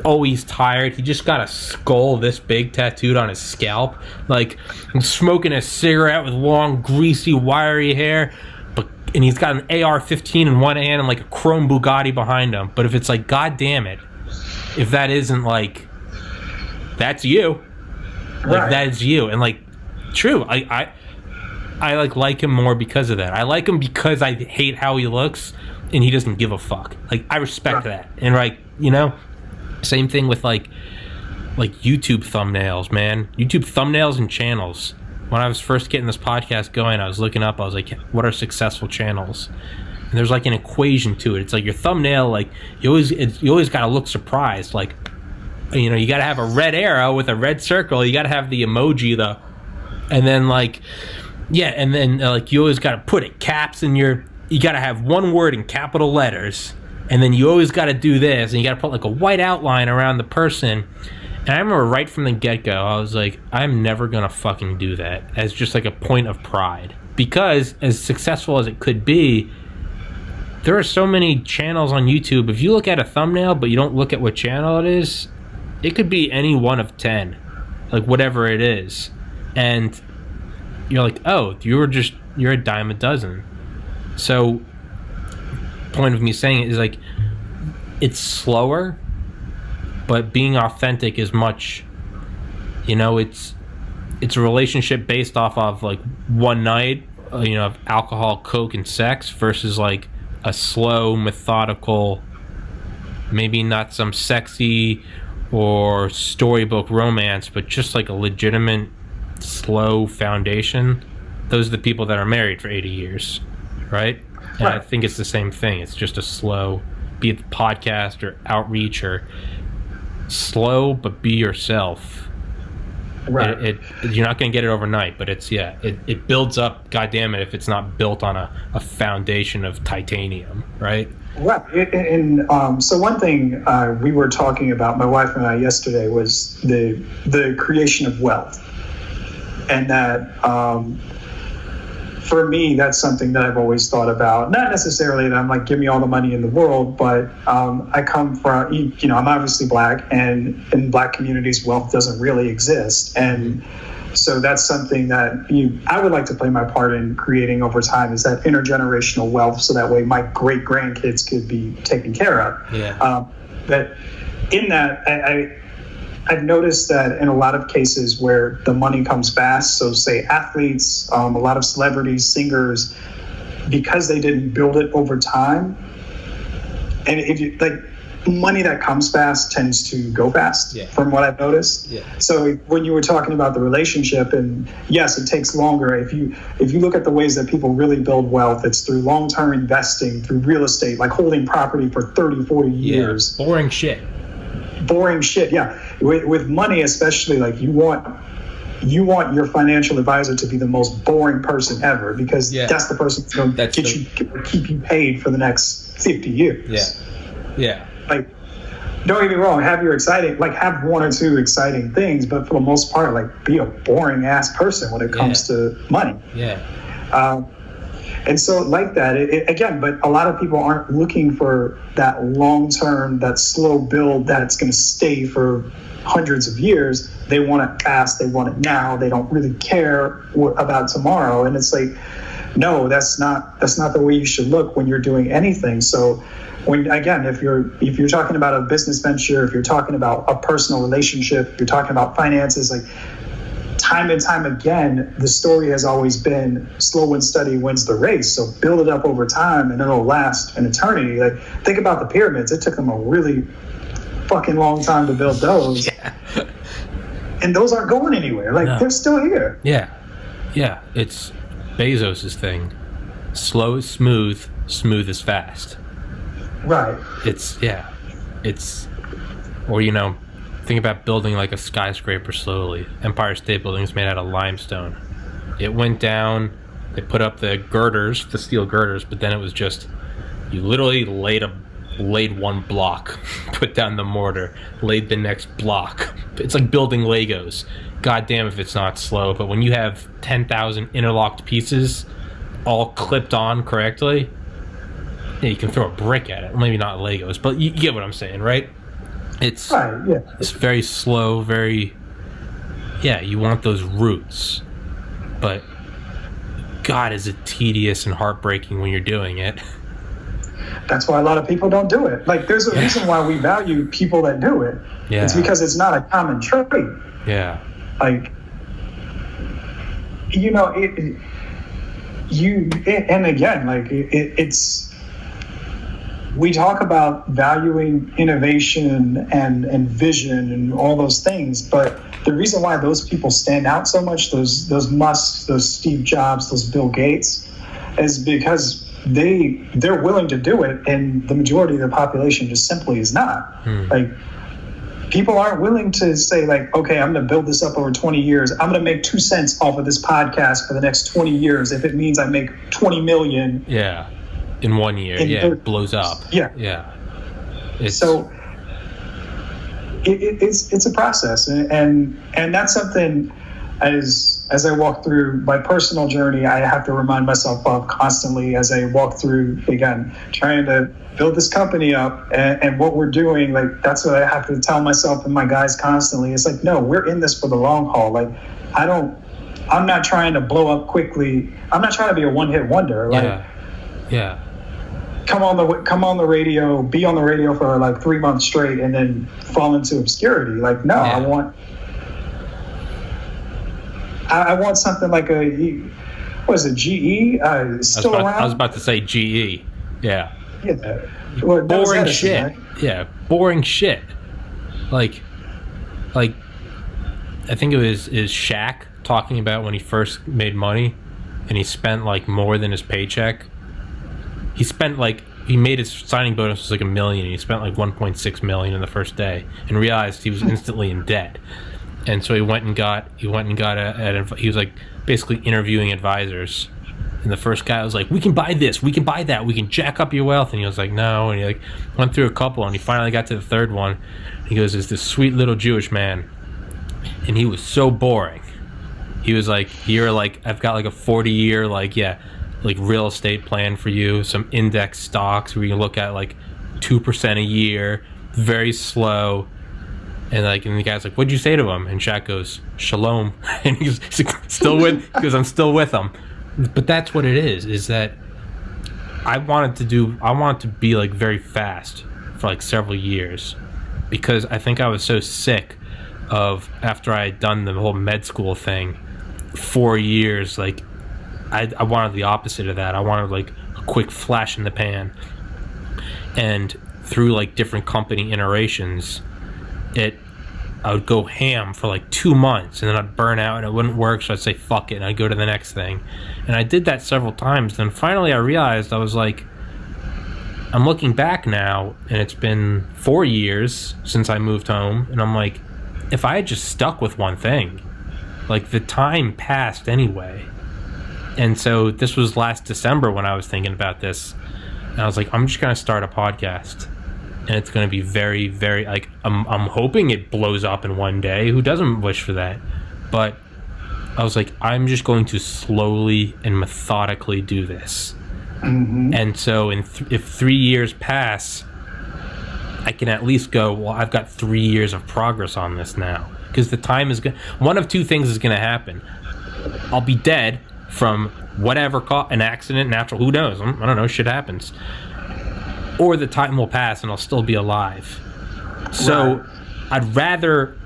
always tired. He just got a skull this big tattooed on his scalp, like smoking a cigarette with long, greasy, wiry hair. And he's got an AR-15 in one hand and like a chrome Bugatti behind him. But if it's like, God damn it, if that isn't like, that's you, like that is you. And like, true, I like him more because of that. I like him because I hate how he looks and he doesn't give a fuck. Like, I respect that. And like, same thing with like YouTube thumbnails, man. YouTube thumbnails and channels. When I was first getting this podcast going, I was looking up, I was like, what are successful channels? And there's like an equation to it. It's like your thumbnail, like you always got to look surprised. Like, you got to have a red arrow with a red circle. You got to have the emoji, and then like, and then like you always got to put it caps in you got to have one word in capital letters. And then you always got to do this, and you got to put like a white outline around the person. And I remember right from the get-go, I was like, I'm never going to fucking do that as just like a point of pride. Because as successful as it could be, there are so many channels on YouTube. If you look at a thumbnail, but you don't look at what channel it is, it could be any one of 10, like whatever it is. And you're like, oh, you're a dime a dozen. So, point of me saying it is like, it's slower, but being authentic is much, it's a relationship based off of like one night, of alcohol, coke, and sex versus like a slow, methodical, maybe not some sexy or storybook romance, but just like a legitimate, slow foundation. Those are the people that are married for 80 years, right? And I think it's the same thing. It's just a slow, be it podcast or outreach or slow, but be yourself. Right. You're not going to get it overnight, but it builds up. God damn it, if it's not built on a foundation of titanium, right? Right. And so one thing we were talking about, my wife and I, yesterday, was the creation of wealth, and that for me, that's something that I've always thought about. Not necessarily that I'm like, give me all the money in the world, but I come from, I'm obviously Black, and in Black communities, wealth doesn't really exist. And so that's something that I would like to play my part in creating over time, is that intergenerational wealth, so that way my great grandkids could be taken care of. Yeah. But in that, I've noticed that in a lot of cases where the money comes fast, so say athletes, a lot of celebrities, singers, because they didn't build it over time, and if you like, money that comes fast tends to go fast, from what I've noticed. Yeah. So when you were talking about the relationship, and yes, it takes longer. If you look at the ways that people really build wealth, it's through long-term investing, through real estate, like holding property for 30, 40 years. Boring shit, yeah. With money, especially, like you want your financial advisor to be the most boring person ever, because that's the person who's going to keep you paid for the next 50 years. Yeah. Like, don't get me wrong, have one or two exciting things, but for the most part, like, be a boring ass person when it comes to money. Yeah. And so like that, again, but a lot of people aren't looking for that long-term, that slow build that's going to stay for hundreds of years. They want it fast. They want it now. They don't really care about tomorrow. And it's like, no, that's not the way you should look when you're doing anything. So when, again, if you're talking about a business venture, if you're talking about a personal relationship, if you're talking about finances, like time and time again, the story has always been slow and steady wins the race. So build it up over time and it'll last an eternity. Like, think about the pyramids. It took them a really fucking long time to build those. Yeah. And those aren't going anywhere. Like, they're still here. Yeah. Yeah. It's Bezos' thing. Slow is smooth, smooth is fast. Right. Or, think about building like a skyscraper slowly. Empire State Building is made out of limestone. It went down, they put up the girders, the steel girders, but then it was just, you literally laid one block, put down the mortar, laid the next block. It's like building Legos. God damn if it's not slow, but when you have 10,000 interlocked pieces all clipped on correctly, yeah, you can throw a brick at it. Maybe not Legos, but you get what I'm saying, right? It's right, yeah. It's very slow, you want those roots. But God, is it tedious and heartbreaking when you're doing it. That's why a lot of people don't do it. Like, there's a reason why we value people that do it. Yeah. It's because it's not a common trait. Yeah. Like, it's, we talk about valuing innovation and vision and all those things, but the reason why those people stand out so much, those Musks, those Steve Jobs, those Bill Gates, is because they're willing to do it, and the majority of the population just simply is not. Like, people aren't willing to say, like, okay, I'm going to build this up over 20 years. I'm going to make 2 cents off of this podcast for the next 20 years if it means I make 20 million. Yeah. In 1 year. It blows up. Yeah. Yeah. So it's a process. And that's something, as I walk through my personal journey, I have to remind myself of constantly as I walk through, again, trying to build this company up and what we're doing. Like, that's what I have to tell myself and my guys constantly. It's like, no, we're in this for the long haul. Like, I'm not trying to blow up quickly. I'm not trying to be a one-hit wonder. Like, yeah. Come on the radio, be on the radio for like 3 months straight, and then fall into obscurity. Like, no, I want something like what is it, GE? Still around? I was about to say GE. Yeah. Yeah. Boring Edison, shit. right? Yeah, boring shit. Like, I think it was Shaq talking about when he first made money, and he spent like more than his paycheck. He made his signing bonus was like $1 million, and he spent like 1.6 million in the first day, and realized he was instantly in debt. And so he went and got he was like basically interviewing advisors. And the first guy was like, we can buy this, we can buy that, we can jack up your wealth. And he was like, no. And he like went through a couple, and he finally got to the third one. He goes, there's this sweet little Jewish man, and he was so boring. He was like, I've got like a 40-year like real estate plan for you, some index stocks where you can look at like 2% a year, very slow. And the guy's like, what'd you say to him? And Shaq goes, shalom. And he's like, still with, because I'm still with him. But that's what it is that I wanted to be like very fast for like several years, because I think I was so sick of, after I had done the whole med school thing, 4 years, like I wanted the opposite of that. I wanted like a quick flash in the pan. And through like different company iterations, I would go ham for like 2 months, and then I'd burn out and it wouldn't work, so I'd say fuck it and I'd go to the next thing. And I did that several times. Then finally I realized, I was like, I'm looking back now, and it's been 4 years since I moved home, and I'm like, if I had just stuck with one thing, like, the time passed anyway. And so this was last December when I was thinking about this, and I was like, I'm just going to start a podcast, and it's going to be very, very, like, I'm hoping it blows up in one day. Who doesn't wish for that? But I was like, I'm just going to slowly and methodically do this. And so if 3 years pass, I can at least go, well, I've got 3 years of progress on this now. Because the time is going to... One of two things is going to happen. I'll be dead from whatever, an accident, natural, who knows? I don't know, shit happens. Or the time will pass and I'll still be alive. So right. I'd rather...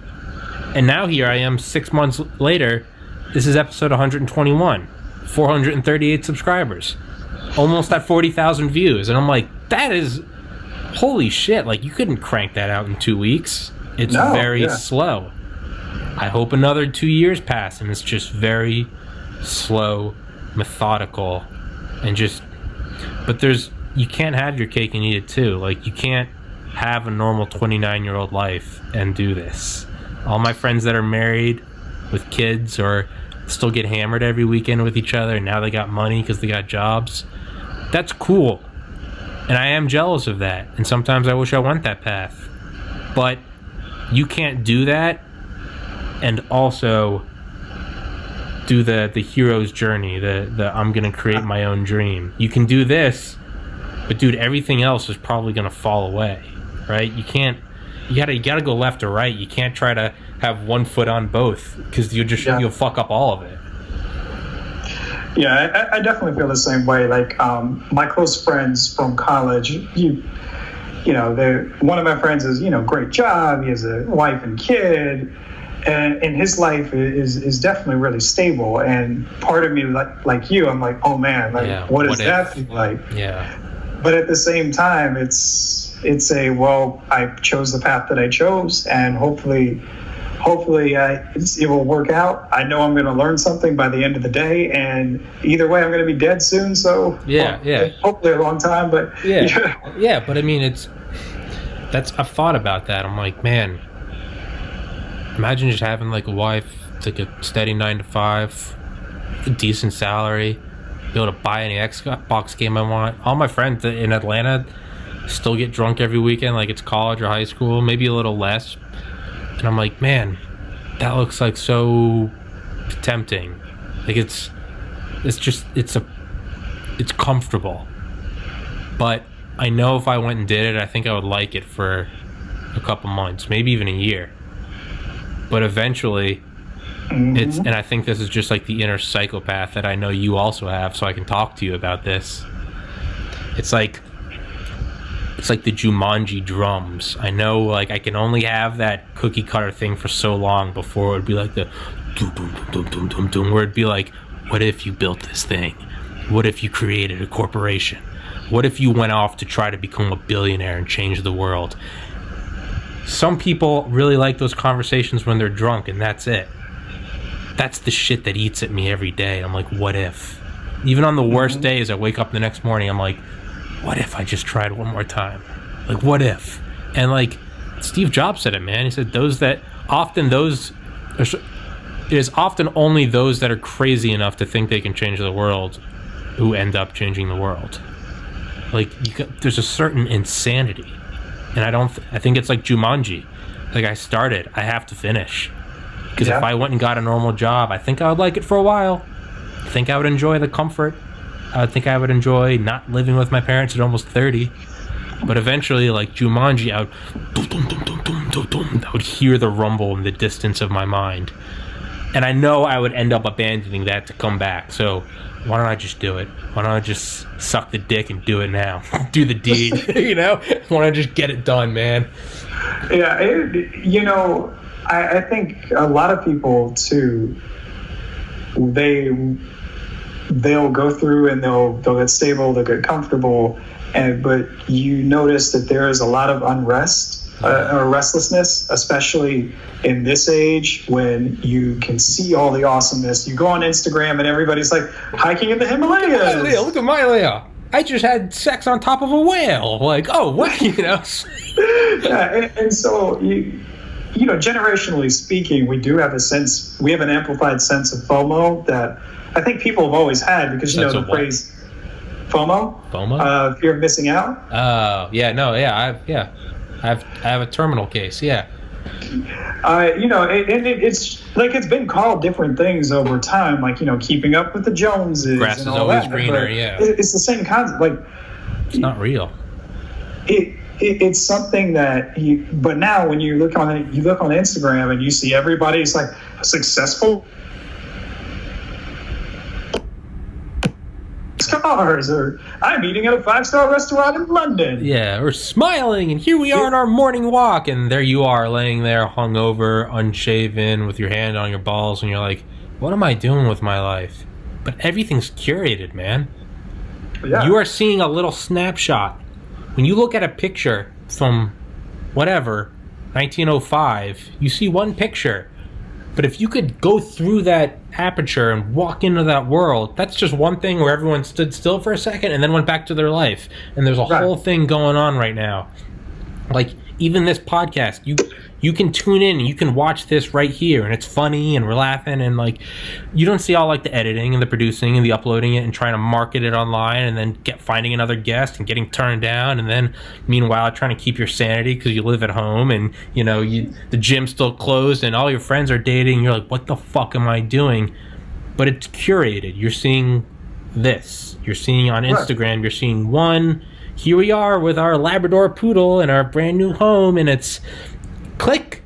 And now here I am 6 months later. This is episode 121. 438 subscribers. Almost at 40,000 views. And I'm like, that is... Holy shit, like you couldn't crank that out in 2 weeks. It's very slow. I hope another 2 years pass and it's just very slow, methodical, and just... But you can't have your cake and eat it too. Like you can't have a normal 29-year-old life and do this. All my friends that are married with kids or still get hammered every weekend with each other and now they got money because they got jobs. That's cool. And I am jealous of that. And sometimes I wish I went that path. But you can't do that and also do the hero's journey, the I'm going to create my own dream. You can do this, but dude, everything else is probably going to fall away, right? You gotta go left or right. You can't try to have one foot on both because you'll fuck up all of it. Yeah, I definitely feel the same way. Like my close friends from college, you know, one of my friends is, great job. He has a wife and kid, and his life is definitely really stable. And part of me, like you, I'm like, oh man, like what does that feel like? Yeah. But at the same time, it's I chose the path that I chose, and hopefully it will work out. I know I'm going to learn something by the end of the day, and either way, I'm going to be dead soon. So hopefully a long time. But But I mean, I've thought about that. I'm like, man, imagine just having like a wife, it's like a steady 9 to 5, a decent salary, be able to buy any Xbox game I want. All my friends in Atlanta still get drunk every weekend, like it's college or high school, maybe a little less. And I'm like, man, that looks like so tempting. Like it's comfortable. But I know if I went and did it, I think I would like it for a couple months, maybe even a year. But eventually, and I think this is just like the inner psychopath that I know you also have, so I can talk to you about this. It's like the Jumanji drums. I know, like, I can only have that cookie cutter thing for so long before it would be like the doom, doom, doom, doom, doom, doom, where it'd be like, what if you built this thing? What if you created a corporation? What if you went off to try to become a billionaire and change the world? Some people really like those conversations when they're drunk, and that's it. That's the shit that eats at me every day. I'm like, what if? Even on the worst days, I wake up the next morning, I'm like, what if I just tried one more time? Like, what if? And like Steve Jobs said it, man. He said it is often only those that are crazy enough to think they can change the world who end up changing the world. Like, there's a certain insanity. And I think it's like Jumanji. Like, I have to finish. Because if I went and got a normal job, I think I would like it for a while. I think I would enjoy the comfort. I think I would enjoy not living with my parents at almost 30. But eventually, like Jumanji, I would hear the rumble in the distance of my mind. And I know I would end up abandoning that to come back. So why don't I just do it? Why don't I just suck the dick and do it now? Do the deed, Why don't I just get it done, man? Yeah, I think a lot of people, too, they'll go through and they'll get stable, they'll get comfortable, but you notice that there is a lot of unrest or restlessness, especially in this age when you can see all the awesomeness. You go on Instagram and everybody's like hiking in the Himalayas. Look at my Leah. I just had sex on top of a whale. Like, oh, what? Yeah, and so generationally speaking, we have an amplified sense of FOMO that I think people have always had, because the phrase FOMO, fear of missing out. Oh, yeah, no, yeah, I have a terminal case, yeah. It's like it's been called different things over time, like keeping up with the Joneses. Grass and is all always that. greener. But Yeah, it's the same concept. Like it's not real. It's something that but now when you look on Instagram and you see everybody's like successful cars, or I'm eating at a 5-star restaurant in London. Yeah, we're smiling, and here we are on our morning walk, and there you are laying there hungover, unshaven, with your hand on your balls, and you're like, what am I doing with my life? But everything's curated, man. Yeah. You are seeing a little snapshot. When you look at a picture from whatever, 1905, you see one picture. But if you could go through that aperture and walk into that world, that's just one thing where everyone stood still for a second and then went back to their life. And there's a whole thing going on right now. Like, even this podcast, you can tune in and you can watch this right here, and it's funny and we're laughing, and like, you don't see all like the editing and the producing and the uploading it and trying to market it online and then finding another guest and getting turned down, and then meanwhile trying to keep your sanity because you live at home and the gym's still closed and all your friends are dating. You're like, what the fuck am I doing? But it's curated. You're seeing this. You're seeing on Instagram. You're seeing one. Here we are with our Labrador poodle in our brand new home, and it's click,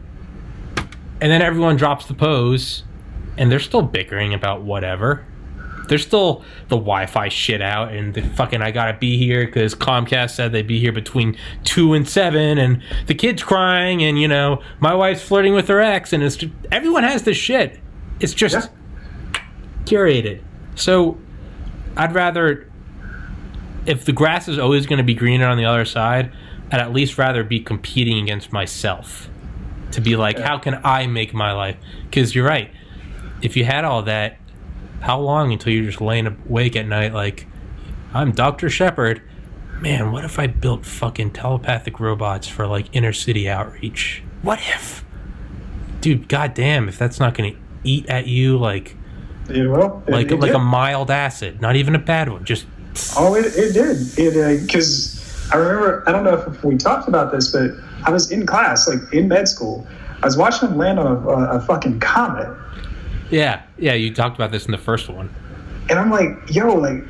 and then everyone drops the pose, and they're still bickering about whatever. There's still the Wi-Fi shit out, and the fucking I gotta be here because Comcast said they'd be here between 2 and 7, and the kid's crying, and my wife's flirting with her ex, and it's just, everyone has this shit. It's just curated. So I'd rather, if the grass is always going to be greener on the other side, I'd at least rather be competing against myself to be like, how can I make my life? Because you're right. If you had all that, how long until you're just laying awake at night like, I'm Dr. Shepard. Man, what if I built fucking telepathic robots for like inner city outreach? What if? Dude, goddamn, if that's not going to eat at you like like a mild acid, not even a bad one, just... Oh, it did. Because I remember, I don't know if we talked about this, but I was in class, like in med school. I was watching them land on a fucking comet. Yeah, you talked about this in the first one. And I'm like, yo, like,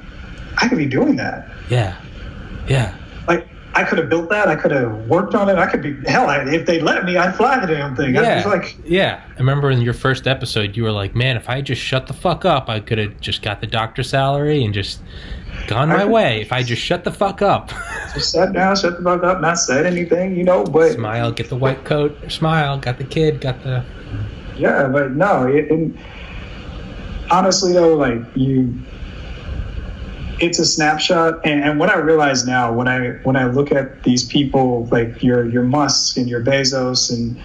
I could be doing that. Yeah. Like, I could have built that. I could have worked on it. I could be, hell, if they let me, I'd fly the damn thing. Yeah. I remember in your first episode, you were like, man, if I just shut the fuck up, I could have just got the doctor salary and just gone my way. If I just shut the fuck up. Just sat down, shut the fuck up, not said anything, but... Smile, get the white coat, smile, got the kid, got the... Yeah, but no, honestly though, like, it's a snapshot, and what I realize now when I look at these people like your Musk and your Bezos, and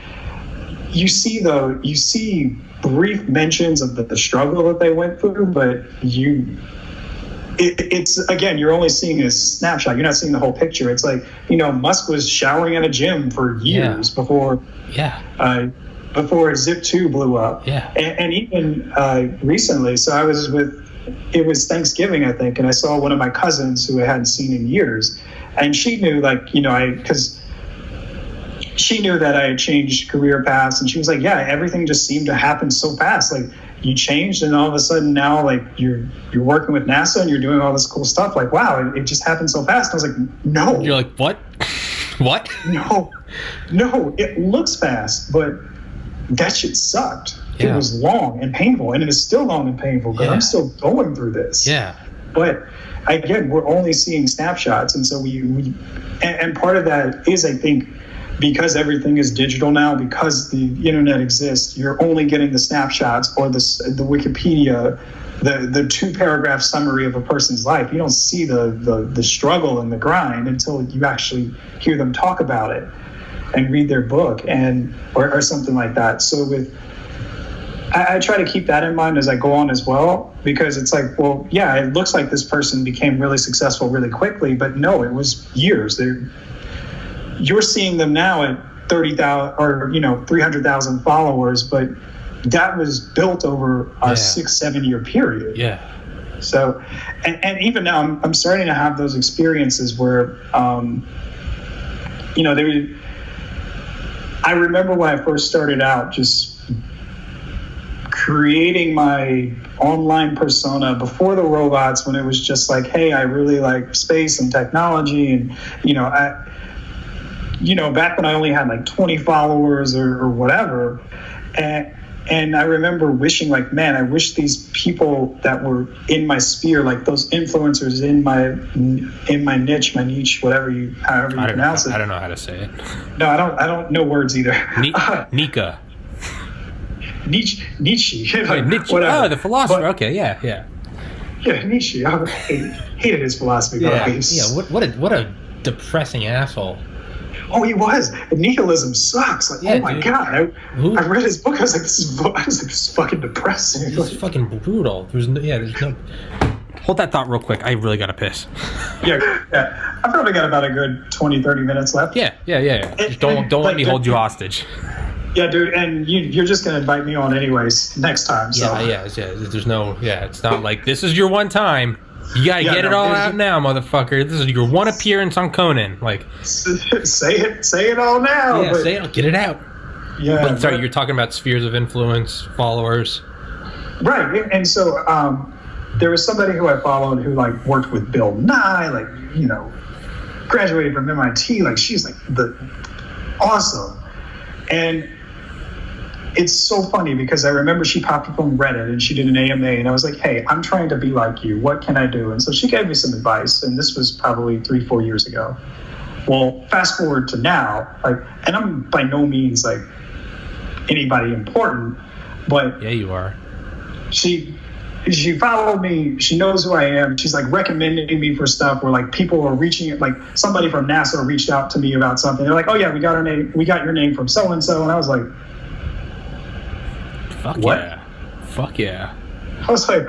you see brief mentions of the struggle that they went through, but it's again, you're only seeing a snapshot. You're not seeing the whole picture. It's like, Musk was showering at a gym for years before Zip 2 blew up. Yeah. And even recently, so it was Thanksgiving, I think, and I saw one of my cousins who I hadn't seen in years, and she knew, like, because she knew that I had changed career paths, and she was like, yeah, everything just seemed to happen so fast. Like, you changed, and all of a sudden now, like, you're working with NASA and you're doing all this cool stuff. Like, wow, it just happened so fast. And I was like, no. You're like, what? What? No, it looks fast, but that shit sucked. Yeah. It was long and painful, and it is still long and painful, because I'm still going through this. Yeah. But again, we're only seeing snapshots, and so and part of that is, I think, because everything is digital now, because the internet exists, you're only getting the snapshots or the Wikipedia, the 2-paragraph summary of a person's life. You don't see the struggle and the grind until you actually hear them talk about it and read their book or something like that. So I try to keep that in mind as I go on as well, because it's like, well, yeah, it looks like this person became really successful really quickly, but no, it was years. You're seeing them now at 30,000 or 300,000 followers, but that was built over a 6-7 year period. Yeah. So, and even now, I'm starting to have those experiences where, I remember when I first started out, just creating my online persona before the robots, when it was just like, hey, I really like space and technology, and back when I only had like 20 followers or whatever, and I remember wishing, like, man, I wish these people that were in my sphere, like those influencers in my niche, however you pronounce it. I don't know how to say it. No, I don't know words either. Nika. Nietzsche. Nietzsche. Whatever. Oh, the philosopher. Okay, yeah. Yeah, Nietzsche. I hated his philosophy. Yeah. What a depressing asshole. Oh, he was. Nihilism sucks. Like, oh my dude. God. I read his book. I was like, this is fucking depressing. It's fucking brutal. There's no. Hold that thought real quick. I really gotta piss. Yeah. I've probably got about a good 20, 30 minutes left. Yeah. Just don't let me hold you hostage. Yeah, dude, and you're just gonna invite me on anyways next time. So. Yeah. There's no. Yeah, it's not like this is your one time. You gotta get it all out now, motherfucker. This is your one appearance on Conan. Like, say it all now. Yeah, say it. Get it out. Yeah. But, sorry, you're talking about spheres of influence, followers. Right, and so there was somebody who I followed who like worked with Bill Nye, like graduated from MIT. Like she's like awesome, and. It's so funny because I remember she popped up on Reddit and she did an AMA, and I was like, hey, I'm trying to be like you. What can I do? And so she gave me some advice, and this was probably 3-4 years ago. Well, fast forward to now, like, and I'm by no means like anybody important, but yeah, you are. She followed me. She knows who I am. She's like recommending me for stuff where like people are reaching, like somebody from NASA reached out to me about something. They're like, oh yeah, we got your name from so and so, and I was like. Fuck yeah. I was like,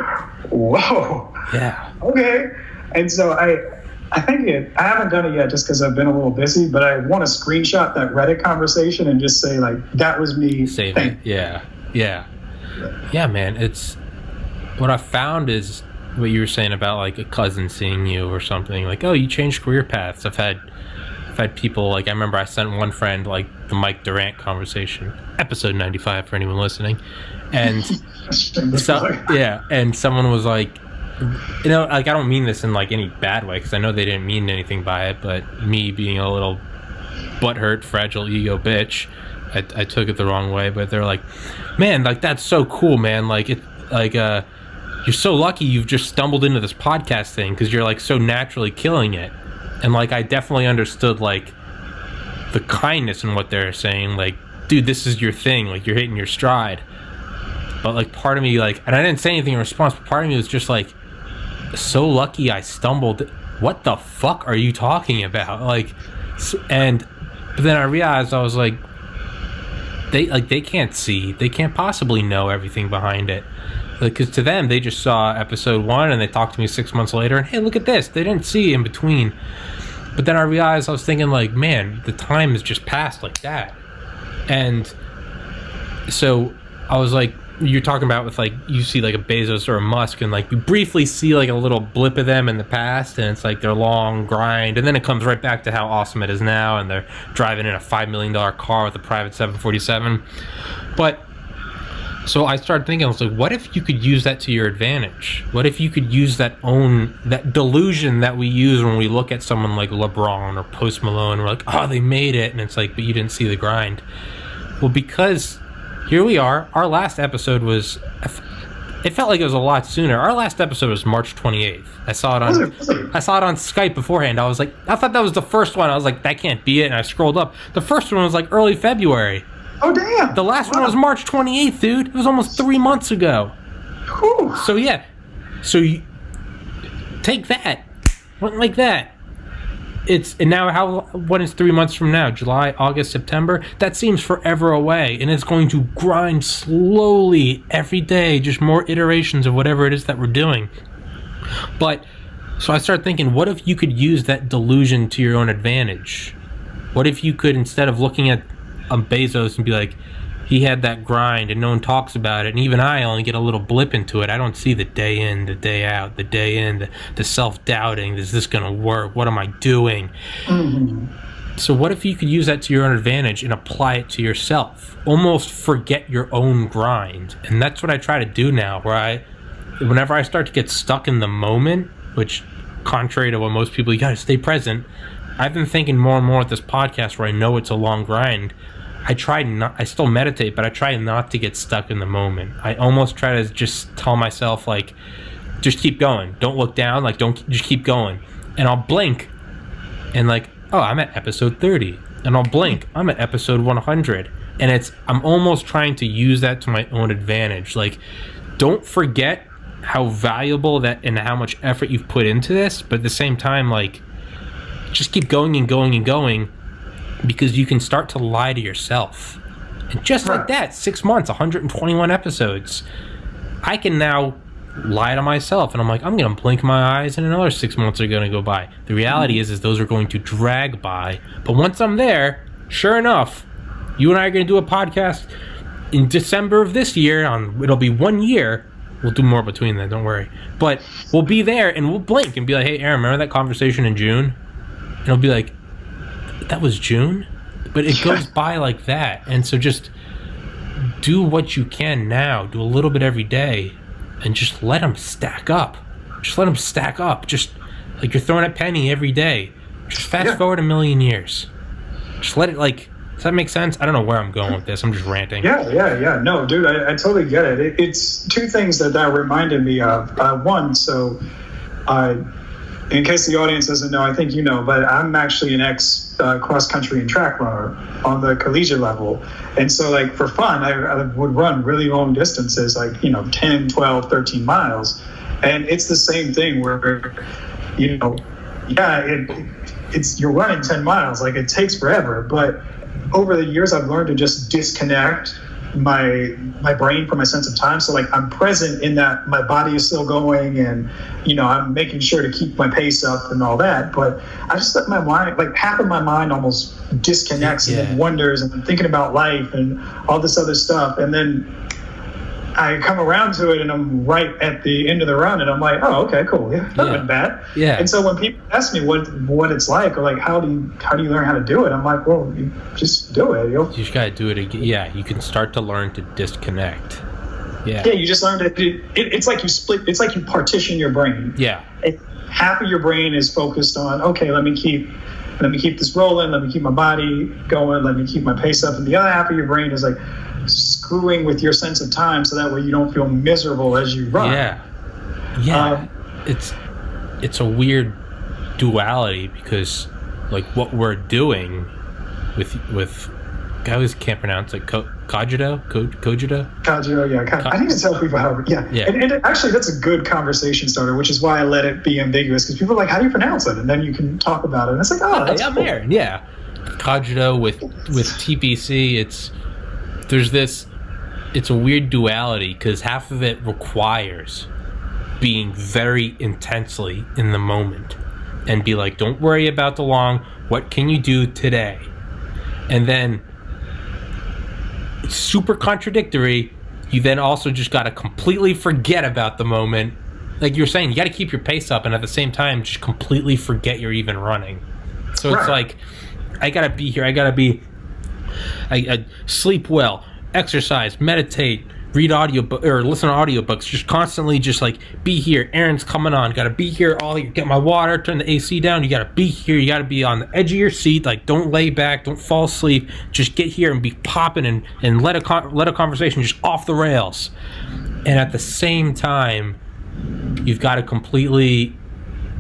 whoa. Yeah. Okay. And so I think I haven't done it yet just because I've been a little busy, but I want to screenshot that Reddit conversation and just say, like, that was me. Save it. Yeah, man. It's what I found is what you were saying about like a cousin seeing you or something. Like, oh, you changed career paths. I've had people, like, I remember I sent one friend like the Mike Durant conversation, episode 95 for anyone listening, and and someone was like, like, I don't mean this in like any bad way because I know they didn't mean anything by it, but me being a little butthurt, fragile ego bitch, I took it the wrong way. But they're like, man, like, that's so cool, man, like, it, like, you're so lucky you've just stumbled into this podcast thing because you're like so naturally killing it. And, like, I definitely understood, like, the kindness in what they're saying. Like, dude, this is your thing. Like, you're hitting your stride. But, like, part of me, like, and I didn't say anything in response, but part of me was just, like, so lucky I stumbled. What the fuck are you talking about? Like, but then I realized I was like, they can't see. They can't possibly know everything behind it. Because to them, they just saw episode 1 and they talked to me 6 months later and, hey, look at this. They didn't see in between. But then I realized, I was thinking, like, man, the time has just passed like that. And so I was like, you're talking about with, like, you see like a Bezos or a Musk and like you briefly see like a little blip of them in the past and it's like their long grind. And then it comes right back to how awesome it is now. And they're driving in a $5 million car with a private 747. But so I started thinking, I was like, what if you could use that to your advantage? What if you could use that delusion that we use when we look at someone like LeBron or Post Malone? We're like, oh, they made it. And it's like, but you didn't see the grind. Well, because here we are. Our last episode was, it felt like it was a lot sooner. Our last episode was March 28th. I saw it on Skype beforehand. I was like, I thought that was the first one. I was like, that can't be it. And I scrolled up. The first one was like early February. Oh, damn. The last one was March 28th, dude. It was almost 3 months ago. Whew. So, yeah. So, you take that. Went like that. And now, when is 3 months from now? July, August, September? That seems forever away. And it's going to grind slowly every day. Just more iterations of whatever it is that we're doing. But, so I started thinking, what if you could use that delusion to your own advantage? What if you could, instead of looking at Bezos and be like, he had that grind and no one talks about it, and even I only get a little blip into it. I don't see the day in, the day out, the day in, the self-doubting. Is this gonna work? What am I doing? Mm-hmm. So what if you could use that to your own advantage and apply it to yourself? Almost forget your own grind. And that's what I try to do now, where whenever I start to get stuck in the moment, which contrary to what most people, you gotta stay present. I've been thinking more and more with this podcast where I know it's a long grind. I still meditate, but I try not to get stuck in the moment. I almost try to just tell myself, like, just keep going. Don't look down. Like, just keep going. And I'll blink and like, oh, I'm at episode 30. And I'll blink, I'm at episode 100. And I'm almost trying to use that to my own advantage. Like, don't forget how valuable that and how much effort you've put into this, but at the same time, like, just keep going and going and going, because you can start to lie to yourself. And just like that, 6 months, 121 episodes, I can now lie to myself, and I'm like, I'm going to blink my eyes and another 6 months are going to go by. The reality is those are going to drag by. But once I'm there, sure enough, you and I are going to do a podcast in December of this year. It'll be 1 year. We'll do more between then, don't worry. But we'll be there, and we'll blink and be like, hey, Aaron, remember that conversation in June? And it'll be like, that was June? But it goes by like that. And so just do what you can now. Do a little bit every day. And just let them stack up. Just let them stack up. Just like you're throwing a penny every day. Just fast forward a million years. Just let it, like, does that make sense? I don't know where I'm going with this. I'm just ranting. Yeah. No, dude, I totally get it. It's two things that reminded me of. One, so in case the audience doesn't know, I think you know, but I'm actually an cross-country and track runner on the collegiate level. And so, like, for fun, I would run really long distances, like, 10, 12, 13 miles. And it's the same thing where, it's you're running 10 miles. Like, it takes forever. But over the years, I've learned to just disconnect my brain from my sense of time. So, like, I'm present in that my body is still going, and I'm making sure to keep my pace up and all that. But I just let my mind, like, half of my mind almost disconnects and then wonders, and I'm thinking about life and all this other stuff. And then I come around to it, and I'm right at the end of the run, and I'm like, oh, okay, cool, that wasn't bad. Yeah. And so when people ask me what it's like, or like how do you learn how to do it, I'm like, well, you just do it. You just gotta do it again. Yeah, you can start to learn to disconnect. Yeah, you just learn to. It's like you split. It's like you partition your brain. Yeah. Half of your brain is focused on, okay, let me keep this rolling. Let me keep my body going. Let me keep my pace up. And the other half of your brain is like screwing with your sense of time, so that way you don't feel miserable as you run. It's a weird duality, because like what we're doing with I always can't pronounce it, cogito, yeah. I need to tell people how. And actually, that's a good conversation starter, which is why I let it be ambiguous, because people are like, how do you pronounce it? And then you can talk about it, and it's like, oh, that's cool. Aaron, yeah. Cogito with TPC, it's a weird duality, because half of it requires being very intensely in the moment and be like, don't worry about the long, what can you do today? And then super contradictory, you then also just got to completely forget about the moment. Like you're saying, you got to keep your pace up, and at the same time just completely forget you're even running. So it's like, I got to be here, I sleep well, exercise, meditate, read audiobook or listen to audiobooks, just constantly just like be here. Aaron's coming on, gotta be here, get my water, turn the AC down, you gotta be here, you gotta be on the edge of your seat, like don't lay back, don't fall asleep, just get here and be popping and let a conversation just off the rails. And at the same time, you've got to completely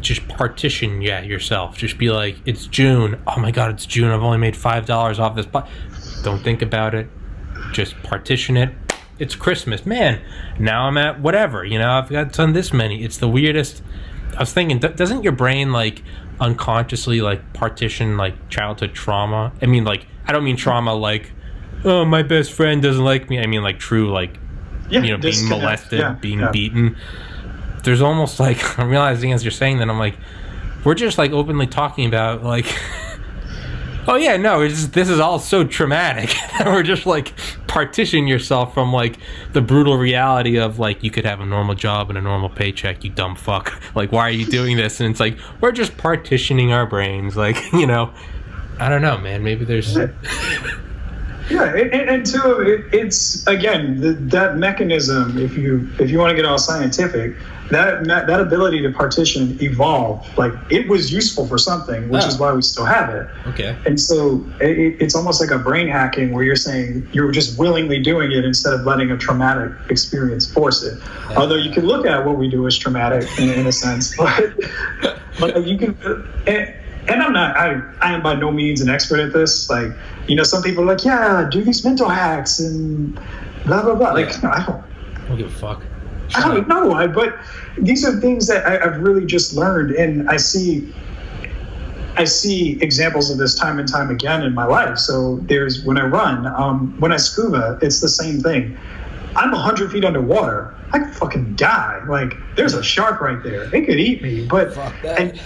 just partition yourself. Just be like, it's June, oh my god, it's June, I've only made $5 off this, don't think about it, just partition it. It's Christmas, man, now I'm at whatever, I've done this many. It's the weirdest. I was thinking, doesn't your brain like unconsciously like partition like childhood trauma? I mean, like, I don't mean trauma like, oh, my best friend doesn't like me. I mean like true, like, being molested, being beaten. There's almost like, I'm realizing as you're saying that, I'm like, we're just like openly talking about like oh yeah, no, this is all so traumatic. We're just like partition yourself from like the brutal reality of like, you could have a normal job and a normal paycheck, you dumb fuck. Like, why are you doing this? And it's like, we're just partitioning our brains, like, I don't know, man. Maybe there's. Yeah, and two, it's again that mechanism. If you want to get all scientific, that ability to partition evolved. Like it was useful for something, which is why we still have it. Okay. And so it's almost like a brain hacking where you're saying you're just willingly doing it instead of letting a traumatic experience force it. Yeah. Although you can look at what we do as traumatic in a sense, but you can. And I am by no means an expert at this. Like, some people are like, yeah, do these mental hacks and blah, blah, blah. Like, I don't give a fuck. I don't know. But these are things that I've really just learned. And I see examples of this time and time again in my life. So there's when I run, when I scuba, it's the same thing. I'm 100 feet underwater. I could fucking die. Like, there's a shark right there. It could eat me. But fuck that.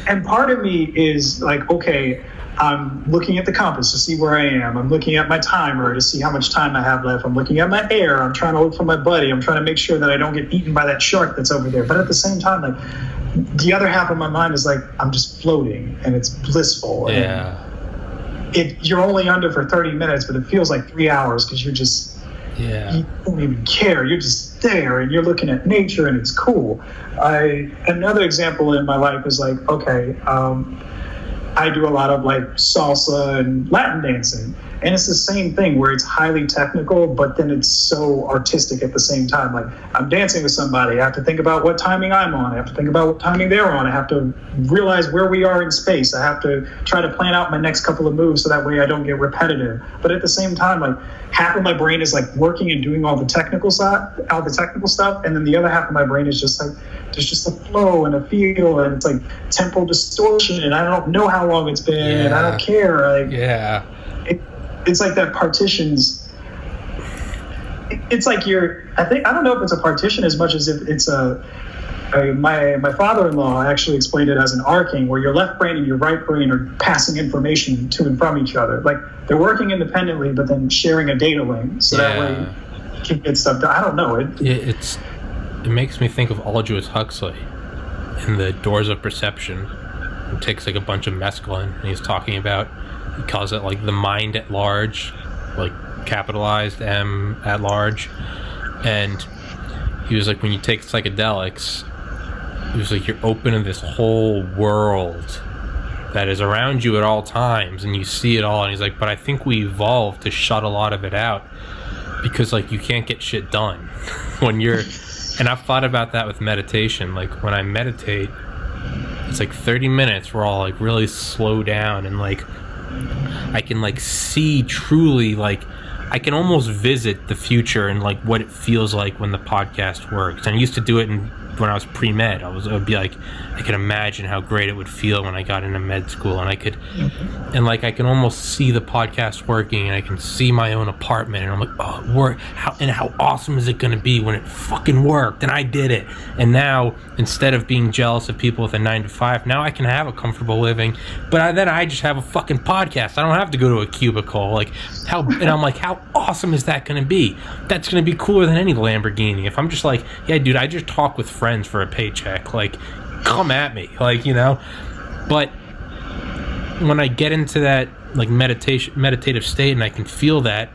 And part of me is like, okay, I'm looking at the compass to see where I am. I'm looking at my timer to see how much time I have left. I'm looking at my air. I'm trying to look for my buddy. I'm trying to make sure that I don't get eaten by that shark that's over there. But at the same time, like, the other half of my mind is like, I'm just floating and it's blissful. Yeah. And you're only under for 30 minutes, but it feels like 3 hours because you're just, you don't even care. You're just there and you're looking at nature and it's cool. Another example in my life is like, okay, I do a lot of like salsa and Latin dancing, and it's the same thing where it's highly technical, but then it's so artistic at the same time. Like, I'm dancing with somebody. I have to think about what timing I'm on. I have to think about what timing they're on. I have to realize where we are in space. I have to try to plan out my next couple of moves so that way I don't get repetitive. But at the same time, like, half of my brain is like working and doing all the technical stuff, and then the other half of my brain is just like, there's just a flow and a feel, and it's like temporal distortion, and I don't know how long it's been, and I don't care. Like, it's like that partitions. It's like I don't know if it's a partition as much as if it's my father-in-law actually explained it as an arcing, where your left brain and your right brain are passing information to and from each other. Like, they're working independently, but then sharing a data link, so that way you can get stuff done. I don't know. It makes me think of Aldous Huxley in The Doors of Perception. He takes like a bunch of mescaline, and he's talking about, he calls it like the mind at large, like capitalized M at large. And he was like, when you take psychedelics, he was like, you're open to this whole world that is around you at all times, and you see it all. And he's like, but I think we evolved to shut a lot of it out because like you can't get shit done when you're. And I've thought about that with meditation. Like, when I meditate, it's like 30 minutes where I'll like really slow down, and like I can like see truly, like I can almost visit the future and like what it feels like when the podcast works. And I used to do it when I was pre-med. It would be like, I could imagine how great it would feel when I got into med school, and I could, and like I can almost see the podcast working, and I can see my own apartment, and I'm like, oh, it worked. How awesome is it going to be when it fucking worked and I did it? And now, instead of being jealous of people with a 9-to-5, now I can have a comfortable living, but then I just have a fucking podcast. I don't have to go to a cubicle. Like, and I'm like, how awesome is that going to be? That's going to be cooler than any Lamborghini. If I'm just like, yeah, dude, I just talk with friends for a paycheck, like, come at me, like, but when I get into that like meditative state and I can feel that,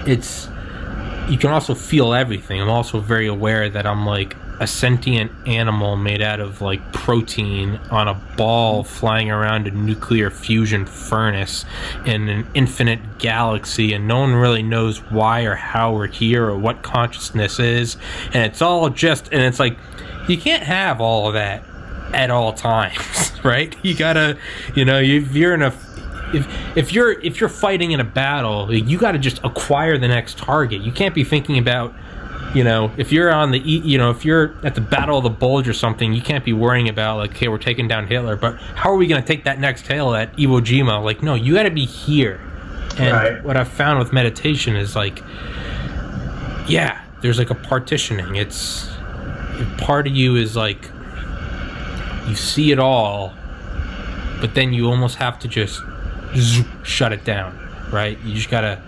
you can also feel everything. I'm also very aware that I'm like a sentient animal made out of like protein on a ball flying around a nuclear fusion furnace in an infinite galaxy, and no one really knows why or how we're here or what consciousness is, and it's all just, and it's like, you can't have all of that at all times, right? You gotta, if you're fighting in a battle, you gotta just acquire the next target. You can't be thinking about, if you're on the, if you're at the Battle of the Bulge or something, you can't be worrying about like, okay, we're taking down Hitler, but how are we gonna take that next hill at Iwo Jima? Like, no, you gotta be here. And what I've found with meditation is like, there's like a partitioning. It's part of you is like, you see it all, but then you almost have to just shut it down, right? You just gotta,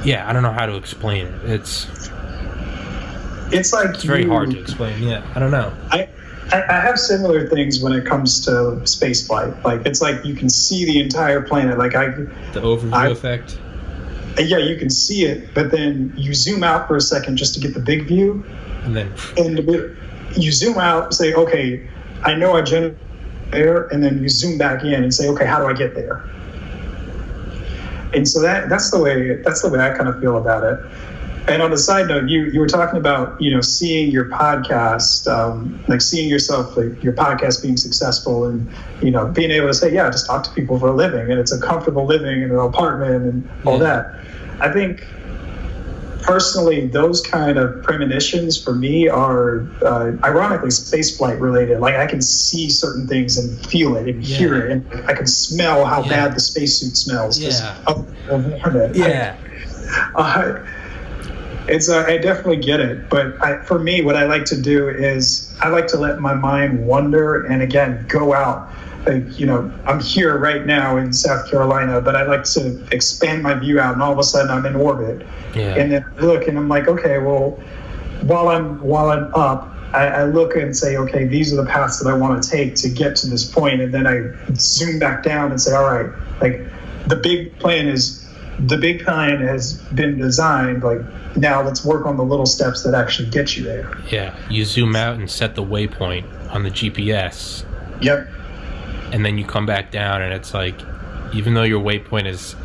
I don't know how to explain it. It's like, it's very hard to explain. I don't know. I I have similar things when it comes to space flight. Like, it's like you can see the entire planet. Like the overview effect. Yeah, you can see it, but then you zoom out for a second just to get the big view, and you zoom out, say, okay, I know I generated there, and then you zoom back in and say, okay, how do I get there? And so that's the way I kind of feel about it. And on the side note, you were talking about, seeing your podcast, like seeing yourself, like your podcast being successful, and being able to say, yeah, just talk to people for a living, and it's a comfortable living in an apartment and all that. I think personally, those kind of premonitions for me are ironically spaceflight related. Like, I can see certain things and feel it and hear it, and I can smell how bad the spacesuit smells. I definitely get it, but for me, what I like to do is I like to let my mind wander and again go out. Like, I'm here right now in South Carolina, but I like to expand my view out, and all of a sudden I'm in orbit. Yeah. And then I look, and I'm like, okay, well, while I'm up, I look and say, okay, these are the paths that I want to take to get to this point, and then I zoom back down and say, all right, like the big plan has been designed. Like, now let's work on the little steps that actually get you there. Yeah, you zoom out and set the waypoint on the GPS. Yep. And then you come back down, and it's like, even though your waypoint is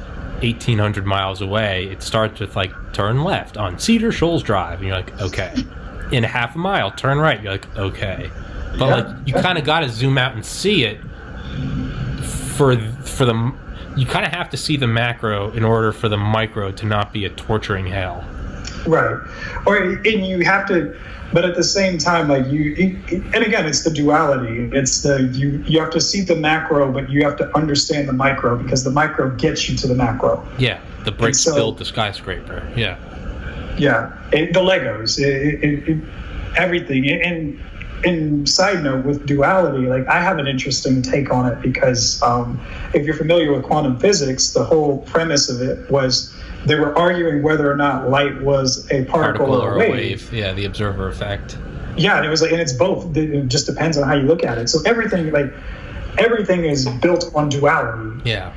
1,800 miles away, it starts with like, turn left on Cedar Shoals Drive, and you're like, okay. In half a mile, turn right. You're like, okay. But like, you kind of got to zoom out and see it for the. You kind of have to see the macro in order for the micro to not be a torturing hell. Right. And you have to, but at the same time, like and again, it's the duality. It's you have to see the macro, but you have to understand the micro, because the micro gets you to the macro. Yeah. The bricks build the skyscraper. Yeah. Yeah. The Legos, everything. And side note, with duality, like, I have an interesting take on it, because if you're familiar with quantum physics, the whole premise of it was they were arguing whether or not light was a particle or a wave. Yeah, the observer effect. Yeah, and it was like, and it's both. It just depends on how you look at it. So everything is built on duality. Yeah.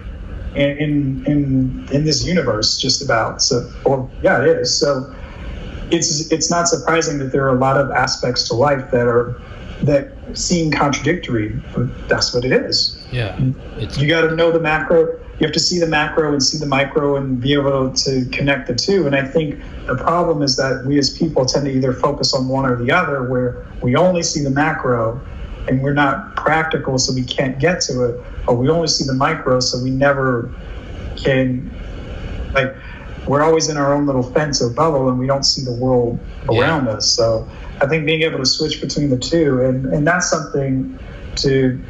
In this universe, just about. It is. So it's not surprising that there are a lot of aspects to life that seem contradictory, but that's what it is. Yeah. You got to know the macro. You have to see the macro and see the micro and be able to connect the two. And I think the problem is that we as people tend to either focus on one or the other, where we only see the macro and we're not practical, so we can't get to it, or we only see the micro, so we never can, like, we're always in our own little fence or bubble, and we don't see the world around us. So I think being able to switch between the two, and that's something to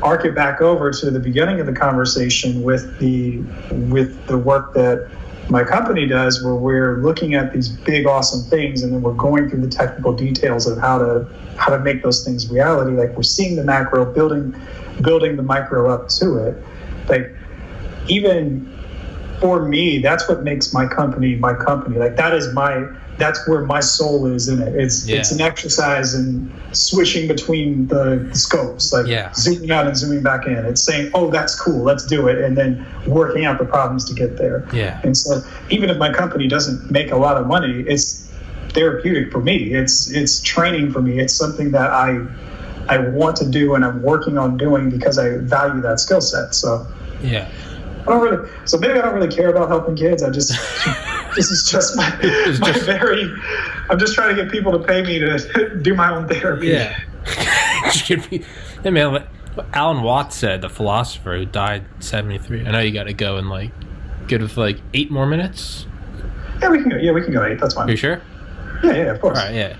arc it back over to the beginning of the conversation with the work that my company does, where we're looking at these big, awesome things, and then we're going through the technical details of how to make those things reality. Like, we're seeing the macro, building the micro up to it. Like, even for me, that's what makes my company. Like, that's where my soul is in it. It's an exercise in switching between the scopes, like zooming out and zooming back in. It's saying, oh, that's cool, let's do it, and then working out the problems to get there. Yeah. And so even if my company doesn't make a lot of money, it's therapeutic for me. It's training for me. It's something that I want to do, and I'm working on doing because I value that skill set. So yeah. Maybe I don't really care about helping kids. This is just I'm just trying to get people to pay me to do my own therapy. Yeah. Hey man, Alan Watts said, the philosopher who died in 1973. I know you got to go and get with 8 more minutes. Yeah, we can go 8. That's fine. Are you sure? Yeah, of course. All right, yeah.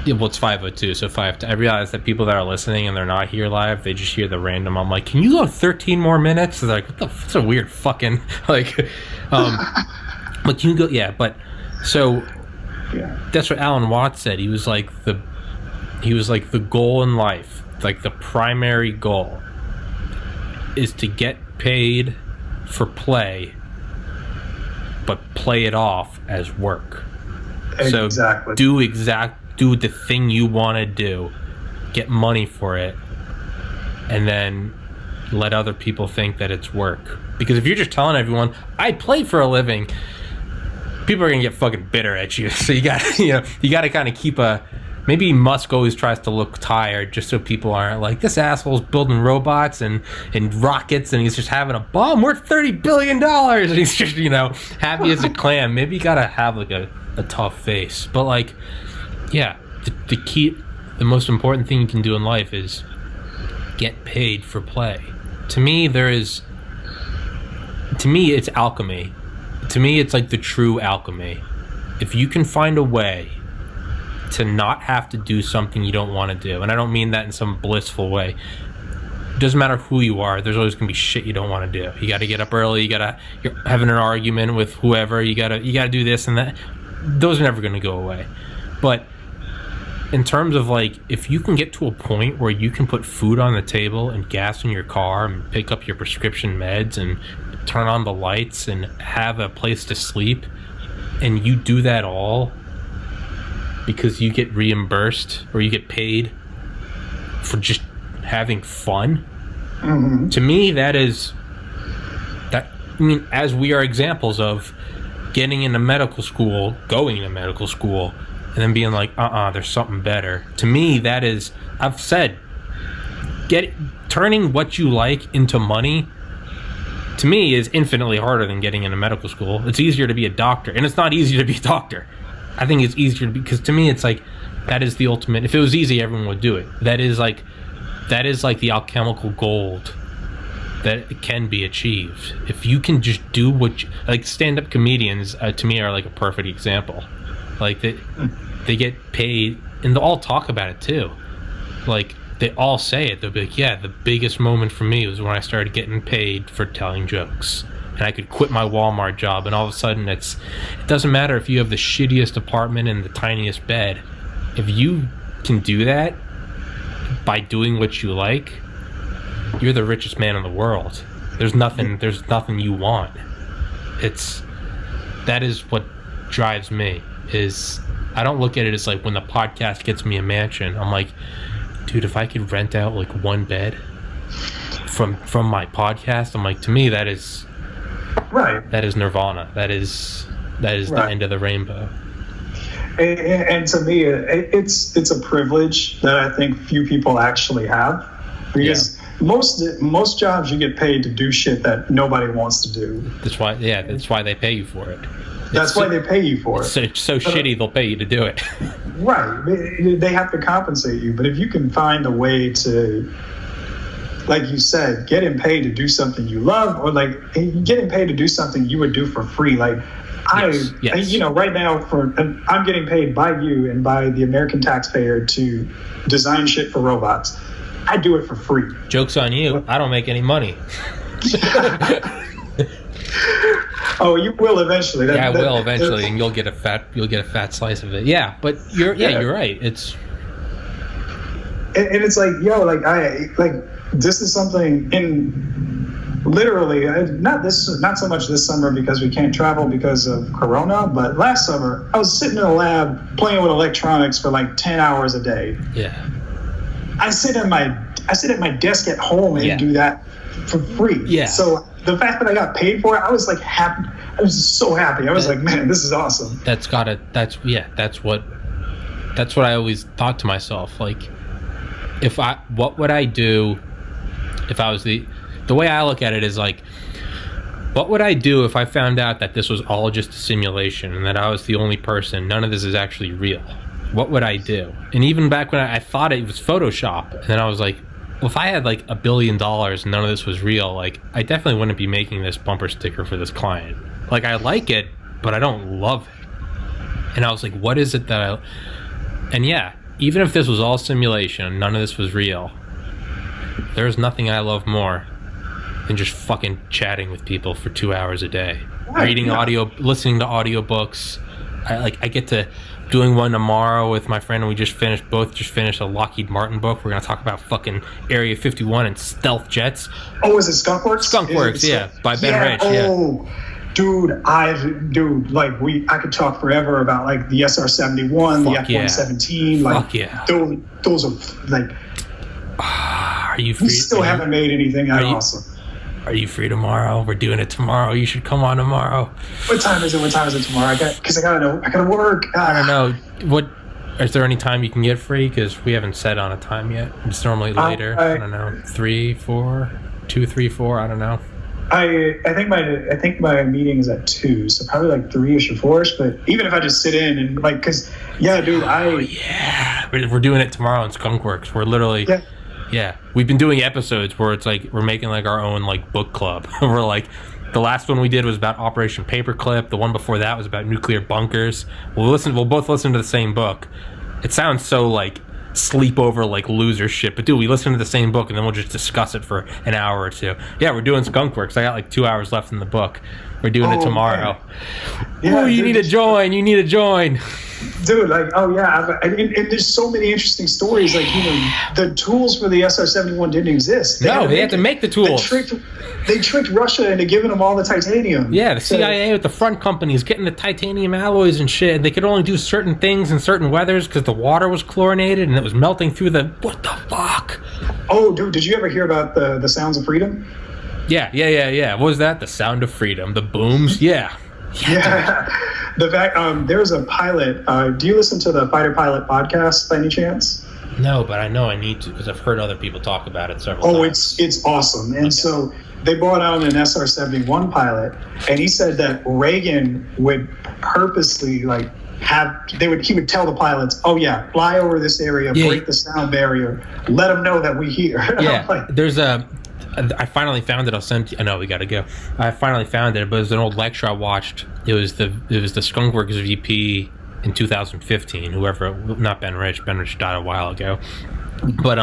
Yeah, well, it's 5:02, so 5. I realize that people that are listening and they're not here live, they just hear the random. I'm like, can you go 13 more minutes? They're like, what the? That's a weird fucking but you can go. Yeah, but so that's what Alan Watts said. He was like the goal in life, like the primary goal, is to get paid for play, but play it off as work. Exactly. So do the thing you want to do, get money for it, and then let other people think that it's work. Because if you're just telling everyone, I play for a living, people are gonna get fucking bitter at you. So you got to kind of keep a. Maybe Musk always tries to look tired just so people aren't like, this asshole's building robots and rockets and he's just having a bomb worth $30 billion and he's just, happy as a clam. Maybe you gotta have like a tough face. But like, yeah, the most important thing you can do in life is get paid for play. To me, it's alchemy. To me, it's like the true alchemy. If you can find a way to not have to do something you don't want to do, and I don't mean that in some blissful way. It doesn't matter who you are. There's always gonna be shit you don't want to do. You got to get up early. You're having an argument with whoever. You gotta do this and that. Those are never gonna go away. But in terms of like, if you can get to a point where you can put food on the table and gas in your car and pick up your prescription meds and turn on the lights and have a place to sleep, and you do that all because you get reimbursed or you get paid for just having fun. Mm-hmm. To me, as we are examples of getting into medical school, going to medical school, and then being like, there's something better. To me, that is, I've said, turning what you like into money, to me, is infinitely harder than getting into medical school. It's easier to be a doctor, and it's not easy to be a doctor. I think it's easier because to me, it's like, that is the ultimate. If it was easy, everyone would do it. That is like the alchemical gold that can be achieved. If you can just do like stand-up comedians, to me, are like a perfect example. Like they get paid, and they'll all talk about it too. Like they all say it. They'll be like, yeah, the biggest moment for me was when I started getting paid for telling jokes. And I could quit my Walmart job, and all of a sudden it doesn't matter if you have the shittiest apartment and the tiniest bed. If you can do that by doing what you like, you're the richest man in the world. There's nothing you want. That is what drives me. Is I don't look at it as like when the podcast gets me a mansion, I'm like, dude, if I could rent out like one bed from my podcast, I'm like, to me that is right. That is nirvana. That is right. The end of the rainbow. And to me, it's a privilege that I think few people actually have, because most jobs you get paid to do shit that nobody wants to do. That's why they pay you for it. That's why they pay you for it. It's so shitty they'll pay you to do it. Right. They have to compensate you, but if you can find a way to, like you said, getting paid to do something you love, or like getting paid to do something you would do for free. Like yes. Right now I'm getting paid by you and by the American taxpayer to design shit for robots. I do it for free. Joke's on you. I don't make any money. Oh, you will eventually. I will eventually, and you'll get a fat slice of it. Yeah, but you're right. It's and it's like, this is something literally not so much this summer because we can't travel because of Corona, but last summer I was sitting in a lab playing with electronics for like 10 hours a day. Yeah. I sit at my desk at home and do that for free. Yeah. So the fact that I got paid for it, I was like happy. I was just so happy. I was like, man, this is awesome. That's what I always thought to myself. Like, what would I do if I was the way I look at it is like, what would I do if I found out that this was all just a simulation and that I was the only person? None of this is actually real. What would I do? And even back when I thought it was Photoshop, and then I was like, well, if I had like $1 billion and none of this was real, like I definitely wouldn't be making this bumper sticker for this client. Like I like it, but I don't love it. And I was like, what is it that and yeah, even if this was all simulation, none of this was real, there's nothing I love more than just fucking chatting with people for 2 hours a day. Reading audio, listening to audiobooks. I get to doing one tomorrow with my friend, and we just finished a Lockheed Martin book. We're gonna talk about fucking Area 51 and stealth jets. Oh, is it Skunk Works? Skunk Works, by Ben Rich. Oh, Dude, I could talk forever about like the SR-71, the F-117, like those are like. Are you free? We still haven't made anything that awesome. Are you free tomorrow? We're doing it tomorrow. You should come on tomorrow. What time is it tomorrow? I gotta work. I don't know. Is there any time you can get free? Because we haven't set on a time yet. It's normally later. I don't know. 3, 4, 2, 3, 4. I don't know. I think my meeting is at 2, so probably like 3ish or 4ish. But even if I just sit in and like, cause dude, we're doing it tomorrow in Skunkworks. We're literally. Yeah, we've been doing episodes where it's like we're making like our own like book club. We're like, the last one we did was about Operation Paperclip. The one before that was about nuclear bunkers. We'll both listen to the same book. It sounds so like sleepover like loser shit, but dude, we listen to the same book and then we'll just discuss it for an hour or two. Yeah, we're doing Skunkworks. I got like 2 hours left in the book. We're doing it tomorrow. Yeah, you need to join. You need to join. Dude, like, and there's so many interesting stories. Like, the tools for the SR-71 didn't exist. They had to make the tools. They tricked Russia into giving them all the titanium. Yeah, the CIA with the front companies getting the titanium alloys and shit. They could only do certain things in certain weathers because the water was chlorinated and it was melting through the... What the fuck? Oh, dude, did you ever hear about the Sounds of Freedom? Yeah. What was that? The Sound of Freedom. The booms? Yeah. The fact, there's a pilot. Do you listen to the Fighter Pilot podcast by any chance? No, but I know I need to because I've heard other people talk about it several times. It's awesome. And so they brought out an SR-71 pilot, and he said that Reagan would purposely like he would tell the pilots, "Oh yeah, fly over this area, break the sound barrier, let them know that we here." Yeah, there's I finally found it. I'll send you. I know we got to go. I finally found it, but it was an old lecture I watched. It was the Skunkworks VP in 2015. Whoever, not Ben Rich. Ben Rich died a while ago. But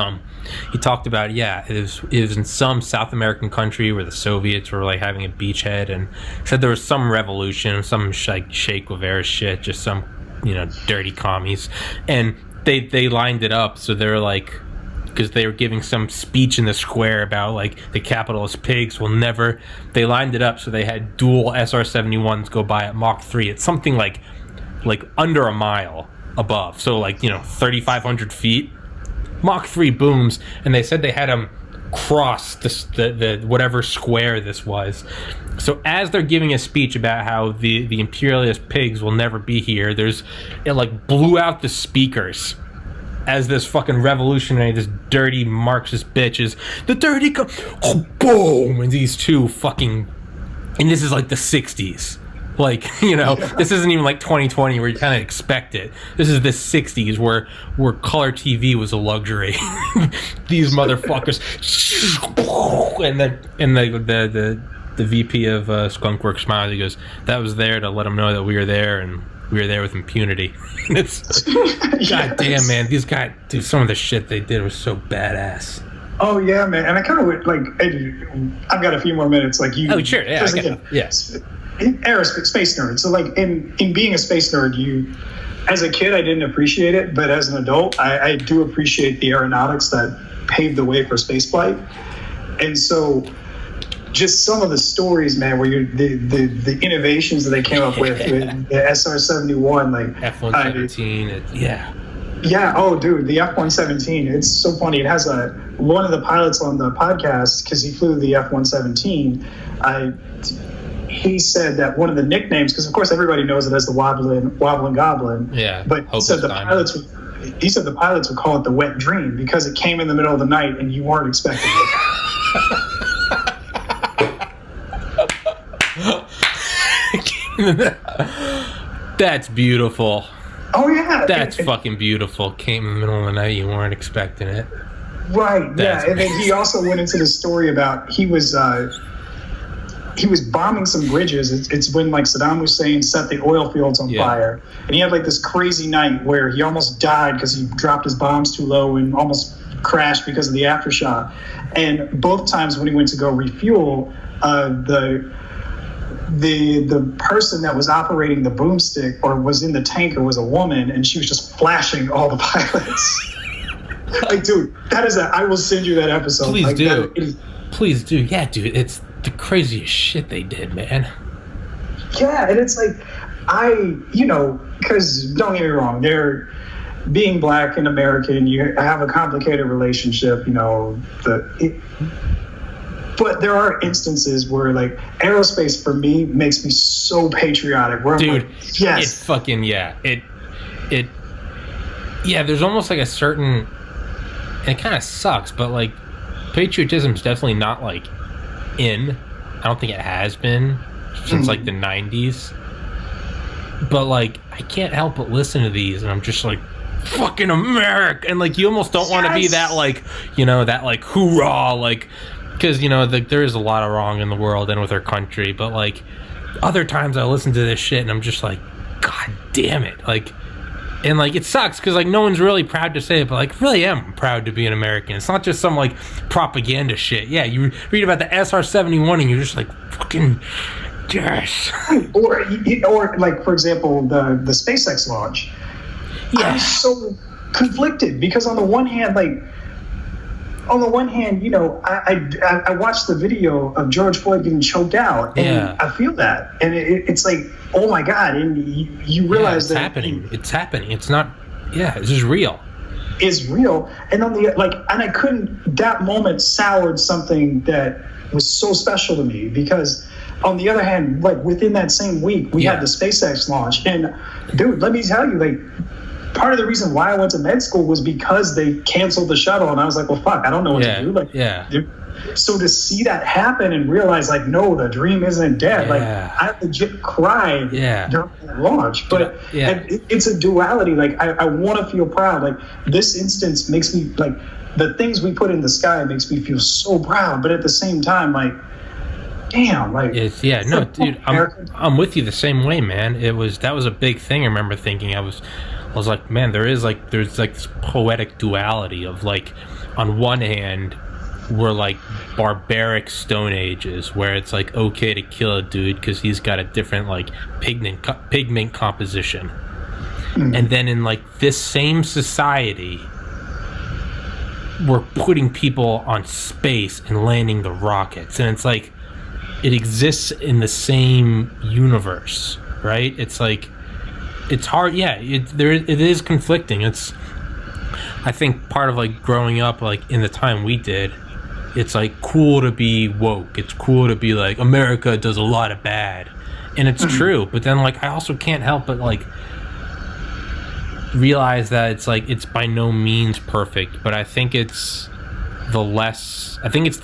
he talked about it was in some South American country where the Soviets were like having a beachhead, and said there was some revolution, some like Che Guevara shit, just some dirty commies, and they lined it up so they're like. Because they were giving some speech in the square about like the capitalist pigs will never. They lined it up so they had dual SR-71s go by at Mach 3. It's something like under a mile above, so like 3,500 feet. Mach 3 booms, and they said they had them cross the whatever square this was. So as they're giving a speech about how the imperialist pigs will never be here, it like blew out the speakers. As this fucking revolutionary, this dirty Marxist bitch is the dirty boom, and these two fucking, and this is like the 60s, like this isn't even like 2020 where you kind of expect it. This is the 60s where color TV was a luxury. These motherfuckers, and the VP of Skunkworks smiles. He goes, "That was there to let them know that we were there and." We were there with impunity." It's God damn, man. These guys, dude, some of the shit they did was so badass. Oh yeah, man. And I kind of like. I've got a few more minutes. Like you. Oh sure, yeah. Yes. Aerospace, space nerd. So like in being a space nerd, as a kid I didn't appreciate it, but as an adult I do appreciate the aeronautics that paved the way for spaceflight. And so. Just some of the stories, man, where the innovations that they came up with the SR-71, like F-117, yeah. Oh, dude, the F-117. It's so funny. It has one of the pilots on the podcast because he flew the F-117. He said that one of the nicknames, because of course everybody knows it as the wobbling goblin. Yeah. But he said the pilots would call it the wet dream because it came in the middle of the night and you weren't expecting it. That's beautiful. Oh yeah, that's fucking beautiful. Came in the middle of the night, you weren't expecting it. Right. That's and then he also went into the story about he was bombing some bridges. It's when like Saddam Hussein set the oil fields on fire, and he had like this crazy night where he almost died because he dropped his bombs too low and almost crashed because of the aftershock. And both times when he went to go refuel, the person that was operating the boomstick or was in the tanker was a woman, and she was just flashing all the pilots. Like, dude, I will send you that episode. Please like, do. Please do. Yeah, dude, it's the craziest shit they did, man. Yeah, and it's like, because don't get me wrong, being black and American, you have a complicated relationship, but there are instances where, like, aerospace for me makes me so patriotic. Where Dude, I'm like, yes. There's almost like a certain, and it kind of sucks, but like, patriotism is definitely not like in. I don't think it has been since like the 90s. But like, I can't help but listen to these, and I'm just like, fucking America, and like, you almost don't want to be that, like, that like hoorah, like, because there is a lot of wrong in the world and with our country, but like, other times I listen to this shit and I'm just like, god damn it, like, and like, it sucks because like, no one's really proud to say it, but like, really am proud to be an American. It's not just some like propaganda shit. Yeah, you read about the SR-71 and you're just like, fucking yes. Or like, for example, the SpaceX launch. Yeah, I'm so conflicted because on the one hand, I watched the video of George Floyd getting choked out, and I feel that, and it's like, oh my god, and you realize that it's happening. It's not. Yeah, this is real. Is real, and on the and I couldn't. That moment soured something that was so special to me because. On the other hand, like within that same week, we had the SpaceX launch, and dude, let me tell you, like, part of the reason why I went to med school was because they canceled the shuttle, and I was like, well, fuck, I don't know what to do. Like, so to see that happen and realize, like, no, the dream isn't dead. Like, I legit cried during the launch. But it's a duality. Like, I want to feel proud. Like, this instance makes me, like, the things we put in the sky makes me feel so proud. But at the same time, like, damn, like, dude, I'm with you the same way, man. That was a big thing. I remember thinking, I was like, man, there's like this poetic duality of, like, on one hand, we're like barbaric Stone Ages where it's like okay to kill a dude because he's got a different like pigment composition, and then in like this same society, we're putting people on space and landing the rockets, and it's like. It exists in the same universe, right? It's like, it's hard. Yeah, it is conflicting. It's, I think part of like growing up, like in the time we did, it's like cool to be woke. It's cool to be like, America does a lot of bad, and it's true. But then like, I also can't help but like realize that it's like, it's by no means perfect, but I think it's the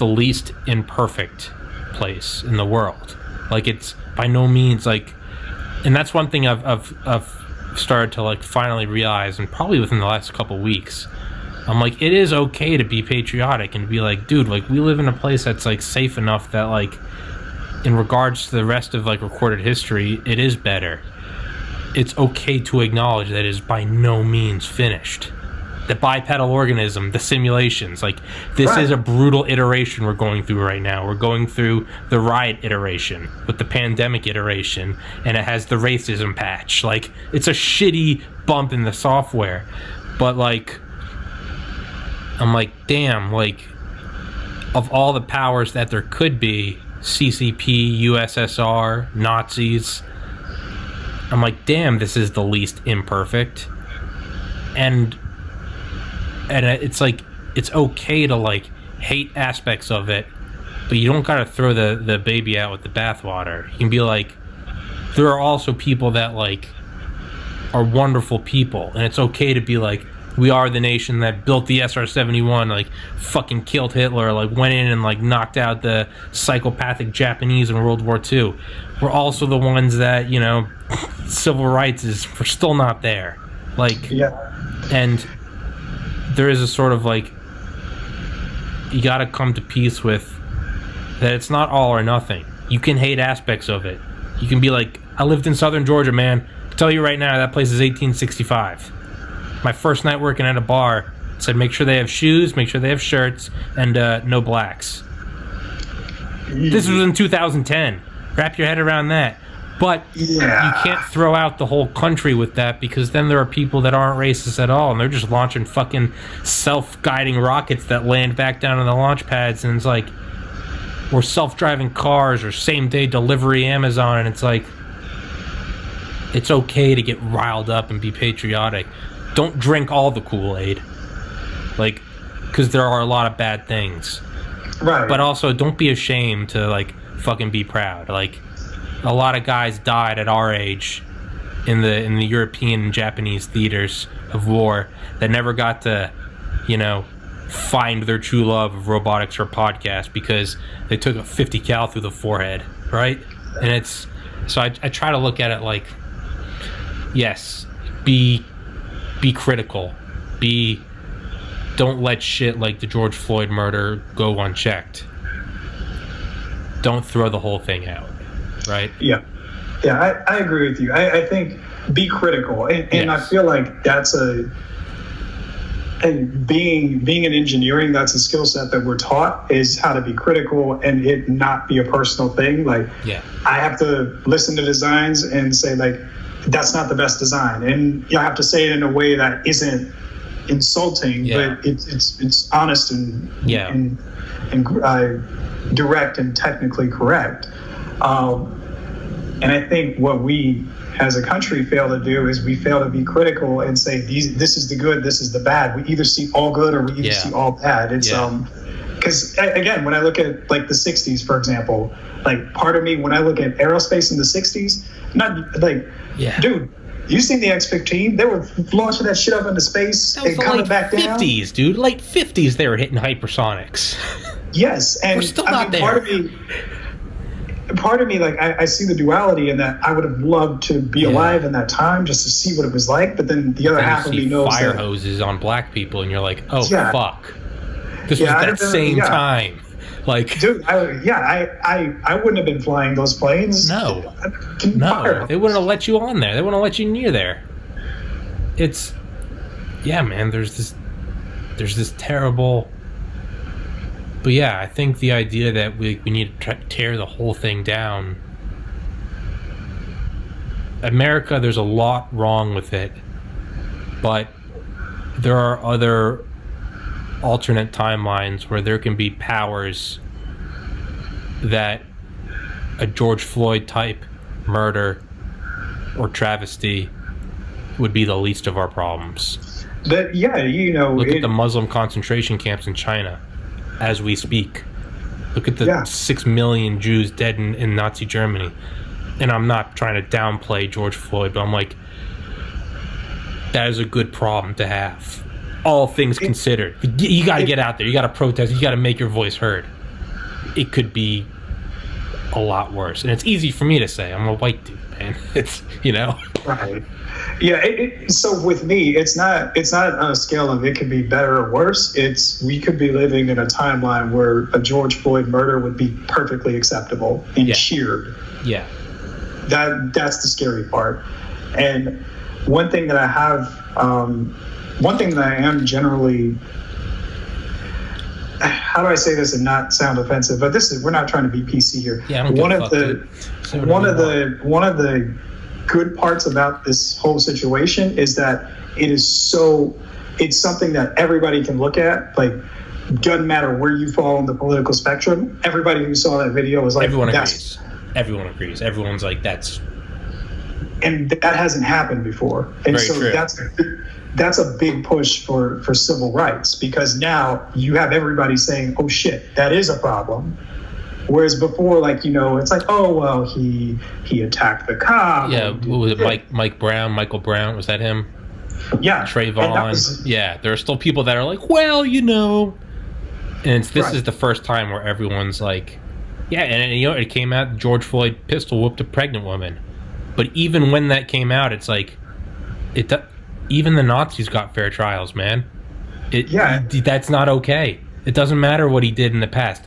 least imperfect place in the world. Like, it's by no means like, and that's one thing I've started to like finally realize, and probably within the last couple weeks, I'm like, it is okay to be patriotic and be like, dude, like, we live in a place that's like safe enough that like, in regards to the rest of like recorded history, it is better. It's okay to acknowledge that it is by no means finished. The bipedal organism, the simulations, like, this is a brutal iteration we're going through right now. We're going through the riot iteration with the pandemic iteration, and it has the racism patch. Like, it's a shitty bump in the software. But, like, I'm like, damn, like, of all the powers that there could be, CCP, USSR, Nazis, I'm like, damn, this is the least imperfect. And it's like, it's okay to like hate aspects of it, but you don't gotta throw the baby out with the bathwater. You can be like, there are also people that like are wonderful people, and it's okay to be like, we are the nation that built the SR-71, like fucking killed Hitler, like went in and like knocked out the psychopathic Japanese in World War II. We're also the ones that, civil rights we're still not there. Like, and there is a sort of like, you gotta come to peace with that it's not all or nothing. You can hate aspects of it. You can be like, I lived in southern Georgia, man. I tell you right now, that place is 1865. My first night working at a bar said, make sure they have shoes, make sure they have shirts, and no blacks. This was in 2010. Wrap your head around that. But you can't throw out the whole country with that, because then there are people that aren't racist at all, and they're just launching fucking self-guiding rockets that land back down on the launch pads, and it's like, or self-driving cars, or same-day delivery Amazon, and it's like, It's okay to get riled up and be patriotic. Don't drink all the Kool-Aid. Like, because there are a lot of bad things. Right. But also, don't be ashamed to, like, fucking be proud. Like, a lot of guys died at our age in the European and Japanese theaters of war that never got to, you know, find their true love of robotics or podcast because they took a 50 cal through the forehead, right? And it's... So I try to look at it like, yes, be critical. Don't let shit like the George Floyd murder go unchecked. Don't throw the whole thing out, right? Yeah, I agree with you. I think be critical, and yes. I feel like that's and being in engineering, that's a skill set that we're taught, is how to be critical and it not be a personal thing. Like, yeah. I have to listen to designs and say, like, that's not the best design, and I have to say it in a way that isn't insulting, but it's honest and direct and technically correct. And I think what we as a country fail to do is we fail to be critical and say this is the good, this is the bad. We either see all good or we either see all bad. It's because again, when I look at like the 60s, for example, like part of me, when I look at aerospace in the 60s, not like, dude, you seen the X-15? They were launching that shit up into space and coming back down. 50s, dude. Late 50s, they were hitting hypersonics. Yes, and we're still not there. Part of me, like, I see the duality in that I would have loved to be alive in that time just to see what it was like. But then the other half of me knows fire hoses on black people, and you're like, oh fuck, this was that same time. Like, dude, I wouldn't have been flying those planes. No, they wouldn't have let you on there. They wouldn't have let you near there. It's, man. There's this terrible. But I think the idea that we need to tear the whole thing down. America, there's a lot wrong with it, but there are other alternate timelines where there can be powers that a George Floyd type murder or travesty would be the least of our problems. But look at the Muslim concentration camps in China as we speak. Look at the 6 million Jews dead in Nazi Germany. And I'm not trying to downplay George Floyd, but I'm like, that is a good problem to have. All things considered. You got to get out there. You got to protest. You got to make your voice heard. It could be a lot worse. And it's easy for me to say. I'm a white dude, man. It's, Right. Yeah, so with me, it's not on a scale of it could be better or worse. It's we could be living in a timeline where a George Floyd murder would be perfectly acceptable and cheered. Yeah. That's the scary part. And one thing that I am generally, how do I say this and not sound offensive? But we're not trying to be PC here. Yeah, one of the good parts about this whole situation is that it's something that everybody can look at. Like, doesn't matter where you fall on the political spectrum. Everybody who saw that video was like, everyone agrees. Everyone's like, that's, and that hasn't happened before. And very so true. That's a big push for civil rights, because now you have everybody saying, oh shit, that is a problem. Whereas before, like, it's like, oh, well, he attacked the cop. Yeah, what was it, Michael Brown? Was that him? Yeah. Trayvon. There are still people that are like, well, And this is the first time where everyone's like, and it came out, George Floyd pistol whooped a pregnant woman. But even when that came out, it's like, even the Nazis got fair trials, man. That's not okay. It doesn't matter what he did in the past.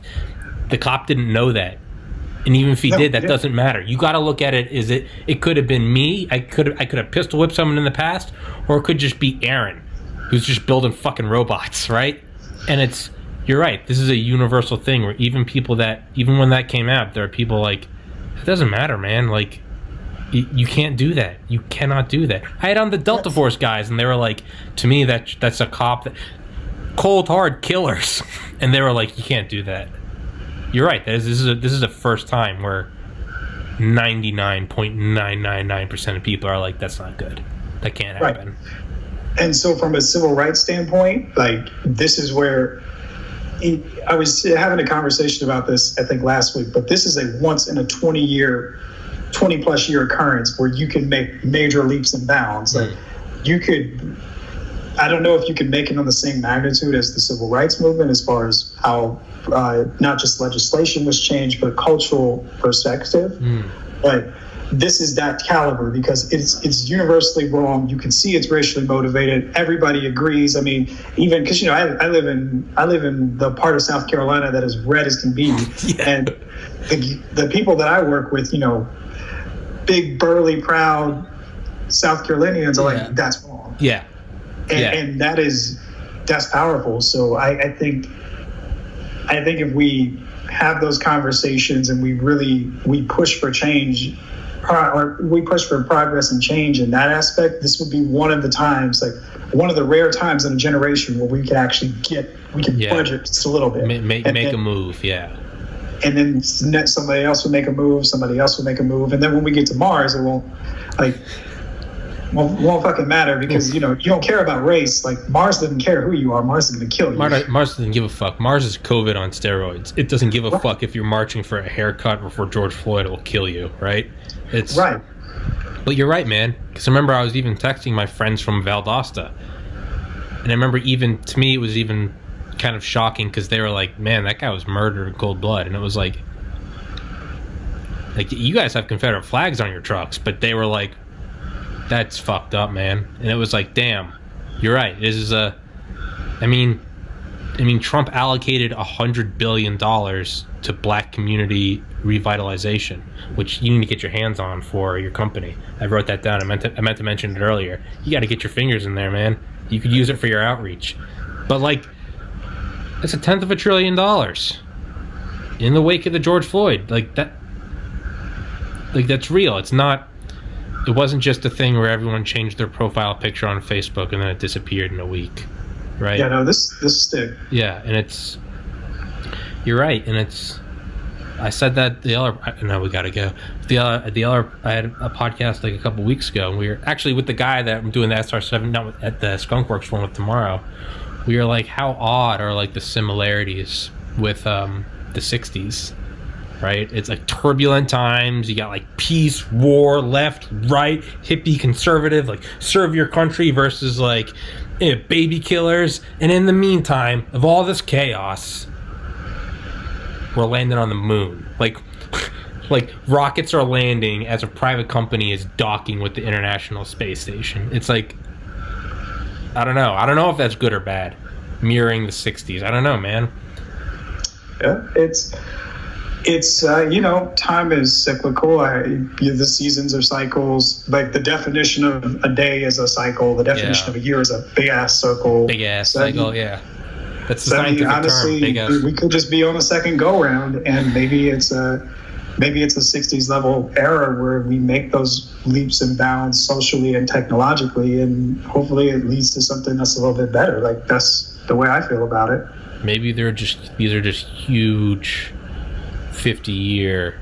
The cop didn't know that, and even if he did, that doesn't matter. You got to look at it. It could have been me. I could have pistol whipped someone in the past, or it could just be Aaron, who's just building fucking robots, right? And you're right. This is a universal thing where even when that came out, there are people like, it doesn't matter, man. Like, you can't do that. You cannot do that. I had on the Delta Force guys, and they were like, to me, that's a cop that cold hard killers, and they were like, you can't do that. You're right. This is the first time where 99.999% of people are like, that's not good. That can't happen. Right. And so from a civil rights standpoint, like, this is where I was having a conversation about this, I think last week, but this is a once in a 20 plus year occurrence where you can make major leaps and bounds. Like, you could, I don't know if you could make it on the same magnitude as the civil rights movement as far as how not just legislation was changed, but cultural perspective. But this is that caliber because it's universally wrong. You can see it's racially motivated. Everybody agrees. I mean, even because, I live in the part of South Carolina that is red as can be, and the people that I work with, big burly proud South Carolinians are like, that's wrong. And that's powerful. So I think if we have those conversations and we push for change, or we push for progress and change in that aspect, this would be one of the times, like one of the rare times in a generation where we can actually budget just a little bit. Make a move, And then somebody else would make a move, and then when we get to Mars, it won't fucking matter because, you don't care about race. Like, Mars doesn't care who you are. Mars is going to kill you. Mars doesn't give a fuck. Mars is COVID on steroids. It doesn't give a fuck if you're marching for a haircut or for George Floyd. It will kill you, right? It's right. But you're right, man. Because I remember I was even texting my friends from Valdosta. And I remember to me, it was even kind of shocking because they were like, man, that guy was murdered in cold blood. And it was like, you guys have Confederate flags on your trucks. But they were like, that's fucked up, man. And it was like, damn, you're right. This is I mean, Trump allocated $100 billion to black community revitalization, which you need to get your hands on for your company. I wrote that down. I meant to mention it earlier. You got to get your fingers in there, man. You could use it for your outreach. But that's $0.1 trillion in the wake of the George Floyd. That's real. It wasn't just a thing where everyone changed their profile picture on Facebook and then it disappeared in a week, right? Yeah, no, this stick. Yeah, and you're right, and I said that we gotta go. I had a podcast a couple weeks ago, and we were actually with the guy that I'm doing the SR7, not at the Skunkworks one with tomorrow. We were like, how odd are the similarities with the 60s, right? It's turbulent times. You got peace, war, left, right, hippie, conservative, serve your country versus baby killers. And in the meantime of all this chaos, we're landing on the moon. Rockets are landing as a private company is docking with the International Space Station. It's I don't know. I don't know if that's good or bad. Mirroring the 60s. I don't know, man. Yeah, it's time is cyclical. The seasons are cycles. The definition of a day is a cycle. The definition of a year is a big ass circle. Big ass cycle, yeah. That's the scientific honestly, term. Big ass. We could just be on the second go round, and maybe it's a 60s level era where we make those leaps and bounds socially and technologically, and hopefully it leads to something that's a little bit better. That's the way I feel about it. Maybe these are just huge 50-year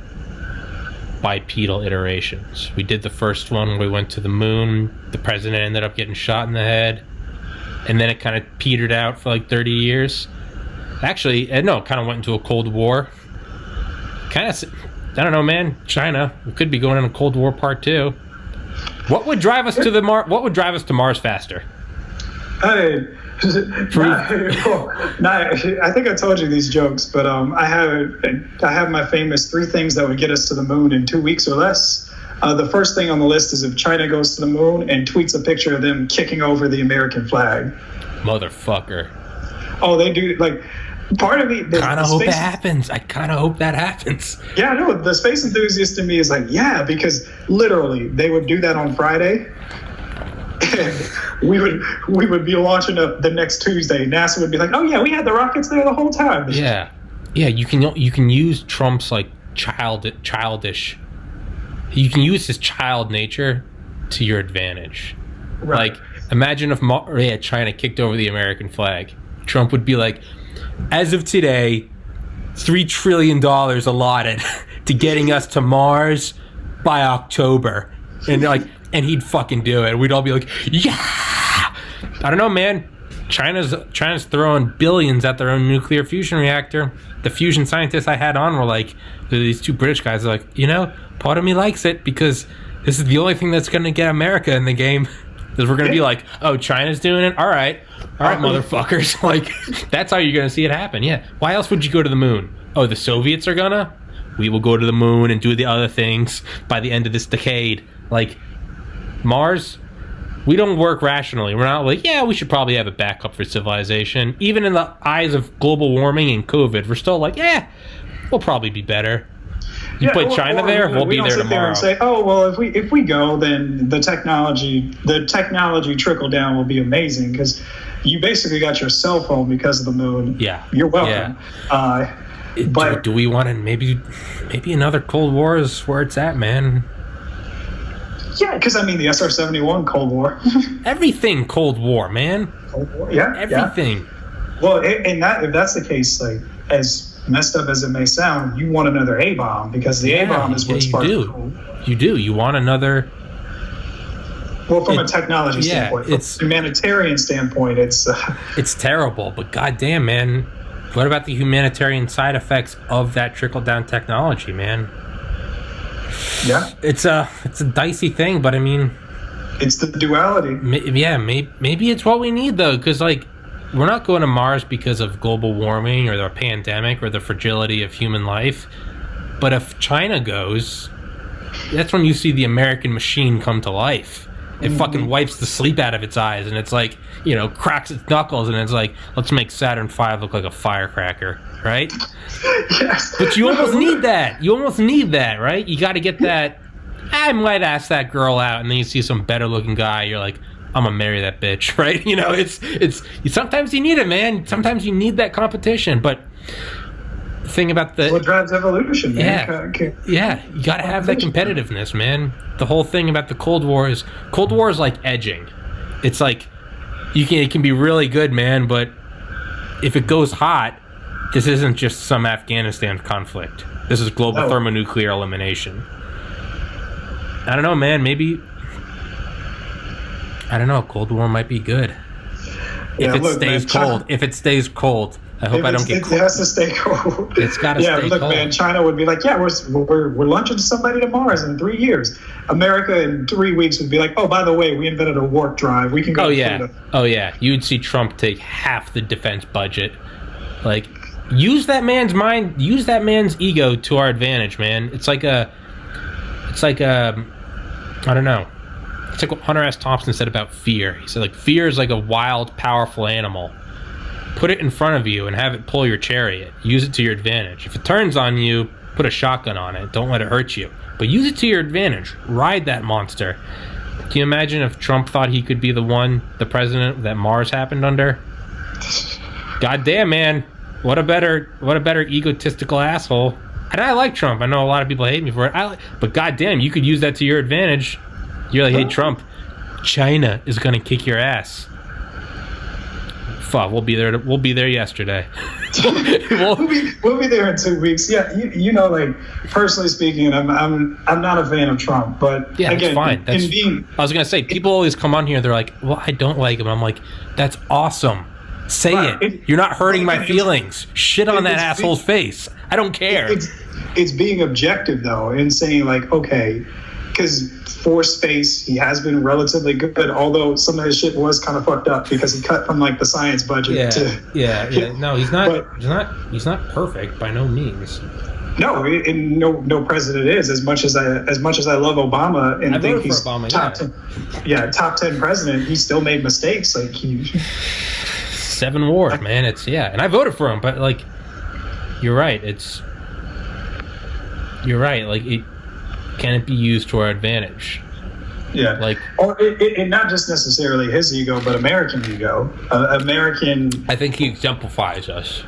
bipedal iterations. We did the first one where we went to the moon. The president ended up getting shot in the head, and then it kind of petered out for 30 years. Actually, no, it kind of went into a Cold War. I don't know, man. China, we could be going in a Cold War part 2. What would drive us to What would drive us to Mars faster? I think I told you these jokes, but I have my famous 3 things that would get us to the moon in 2 weeks or less. The first thing on the list is if China goes to the moon and tweets a picture of them kicking over the American flag. Motherfucker. Oh, they do. Part of me kind of hope that happens. I kind of hope that happens. Yeah, no, the space enthusiast in me is because literally they would do that on Friday. And we would be launching up the next Tuesday. NASA would be like, "Oh yeah, we had the rockets there the whole time." Yeah. You can use Trump's childish. You can use his child nature to your advantage. Right. Imagine if China kicked over the American flag. Trump would be like, as of today, $3 trillion allotted to getting us to Mars by October. And and he'd fucking do it. We'd all be like, yeah. I don't know, man. China's throwing billions at their own nuclear fusion reactor. The fusion scientists I had on were like, these two British guys are like, part of me likes it because this is the only thing that's going to get America in the game. Because we're going to be like, oh, China's doing it? All right, motherfuckers. Like, that's how you're going to see it happen. Yeah. Why else would you go to the moon? Oh, the Soviets are gonna? We will go to the moon and do the other things by the end of this decade. Like, Mars, we don't work rationally. We're not like, yeah, we should probably have a backup for civilization. Even in the eyes of global warming and COVID, we're still like, yeah, we'll probably be better. You put China there, we'll be there tomorrow. There and say, oh, well, if we go, then the technology trickle down will be amazing because you basically got your cell phone because of the moon. Yeah, you're welcome. Yeah. But do we want to maybe another Cold War is where it's at, man? Yeah, because the SR-71 Cold War. Everything Cold War, man. Cold War, yeah. Everything. Yeah. Well, if that's the case, like as messed up as it may sound, you want another A-bomb because the A-bomb is what sparked the Cold War. You do. You want another. Well, from a technology standpoint, from a humanitarian standpoint, it's terrible. But goddamn, man, what about the humanitarian side effects of that trickle-down technology, man? Yeah, it's a dicey thing, but it's the duality. Maybe it's what we need though, because we're not going to Mars because of global warming or the pandemic or the fragility of human life. But if China goes, that's when you see the American machine come to life. It fucking wipes the sleep out of its eyes, and it's like, cracks its knuckles, and it's like, let's make Saturn V look like a firecracker, right? Yes. But you almost need that. You almost need that, right? You got to get that. I might ask that girl out, and then you see some better-looking guy. You're like, I'm gonna marry that bitch, right? It's sometimes you need it, man. Sometimes you need that competition, but the thing about what drives evolution, man. Yeah, you gotta have that competitiveness, man. The whole thing about the Cold War is like edging. It's like it can be really good, man, but if it goes hot, this isn't just some Afghanistan conflict. This is global thermonuclear elimination. I don't know, man. Maybe. I don't know. Cold War might be good. If it stays cold. If it stays cold. I hope I don't get cold. It has to stay cold. It's got to stay cold. Man, China would be like, yeah, we're launching somebody to Mars in 3 years. America in 3 weeks would be like, oh, by the way, we invented a warp drive. We can go. Oh yeah. You would see Trump take half the defense budget. Like, use that man's mind. Use that man's ego to our advantage, man. It's like I don't know. It's like what Hunter S. Thompson said about fear. He said, fear is like a wild, powerful animal. Put it in front of you and have it pull your chariot. Use it to your advantage. If it turns on you, put a shotgun on it. Don't let it hurt you. But use it to your advantage. Ride that monster. Can you imagine if Trump thought he could be the president that Mars happened under? God damn, man. What a better egotistical asshole. And I like Trump. I know a lot of people hate me for it. But goddamn, you could use that to your advantage. You're like, hey, Trump, China is going to kick your ass. Fuck, we'll be there. We'll be there yesterday. we'll be there in 2 weeks. Yeah, personally speaking, I'm not a fan of Trump, but yeah, again, that's fine. I was going to say, people always come on here. They're like, well, I don't like him. I'm like, that's awesome. Say it. You're not hurting my feelings. Shit on that asshole's face. I don't care. It's being objective though, and saying okay, because for space he has been relatively good, although some of his shit was kind of fucked up because he cut from the science budget. Yeah. No, he's not. He's not perfect by no means. No, and no president is. As much as I love Obama and think he's Obama, top 10 president, he still made mistakes. 7 wars, man. And I voted for him, but you're right. You're right. Can it be used to our advantage? Yeah. And not just necessarily his ego, but American ego. I think he exemplifies us.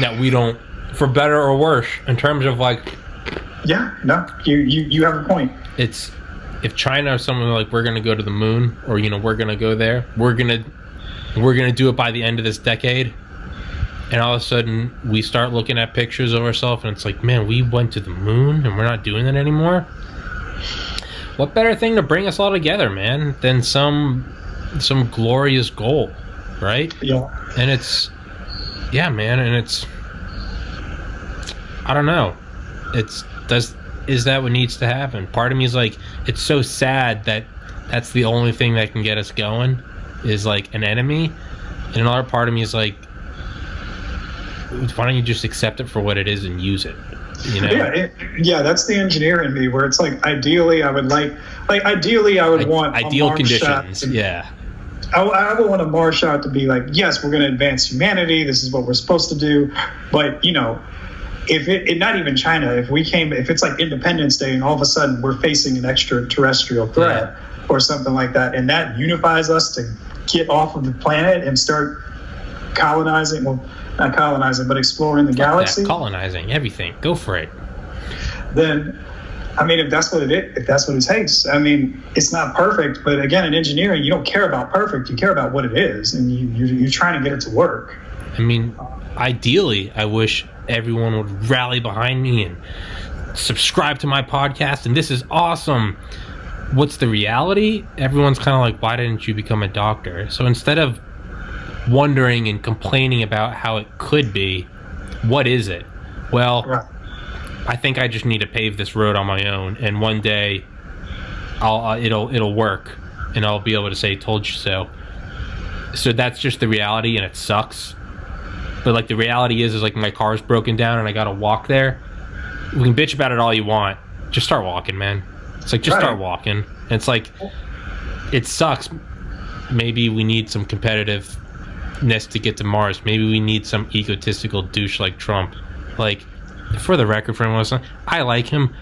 That we don't, for better or worse, in terms of Yeah. No. You have a point. It's if China or someone we're gonna go to the moon, or we're gonna go there. We're gonna do it by the end of this decade. and all of a sudden we start looking at pictures of ourselves and it's like, man, we went to the moon and we're not doing that anymore. What better thing to bring us all together, man, than some glorious goal, right? Yeah. And it's, yeah, man, and it's, I don't know, is that what needs to happen? Part of me is like, it's so sad that that's the only thing that can get us going, is like an enemy. And another part of me is like, why don't you just accept it for what it is and use it? You know? Yeah, that's the engineer in me, where it's like, ideally I would want ideal conditions. I would want a Mars shot to be like, yes, we're going to advance humanity, this is what we're supposed to do. But you know, if it not even China, if it's like Independence Day and all of a sudden we're facing an extraterrestrial threat or something like that, and that unifies us to get off of the planet and start colonizing, well, not colonizing, but exploring the galaxy. Colonizing everything. Go for it. Then, I mean, if that's what it takes. I mean, it's not perfect, but again, in engineering, you don't care about perfect. You care about what it is, and you're trying to get it to work. I mean, ideally, I wish everyone would rally behind me and subscribe to my podcast, and this is awesome. What's the reality? Everyone's kind of like, why didn't you become a doctor? So instead of wondering and complaining about how it could be, what is it? Well, right. I think I just need to pave this road on my own, and one day it'll work, and I'll be able to say, told you so. So that's just the reality, and it sucks. But like, the reality is like, my car's broken down and I gotta walk there. We can bitch about it all you want, just start walking, man. It's like, just start walking. And it's like, it sucks. Maybe we need some competitiveness to get to Mars. Maybe we need some egotistical douche like Trump. Like, for the record, for anyone listening, I like him.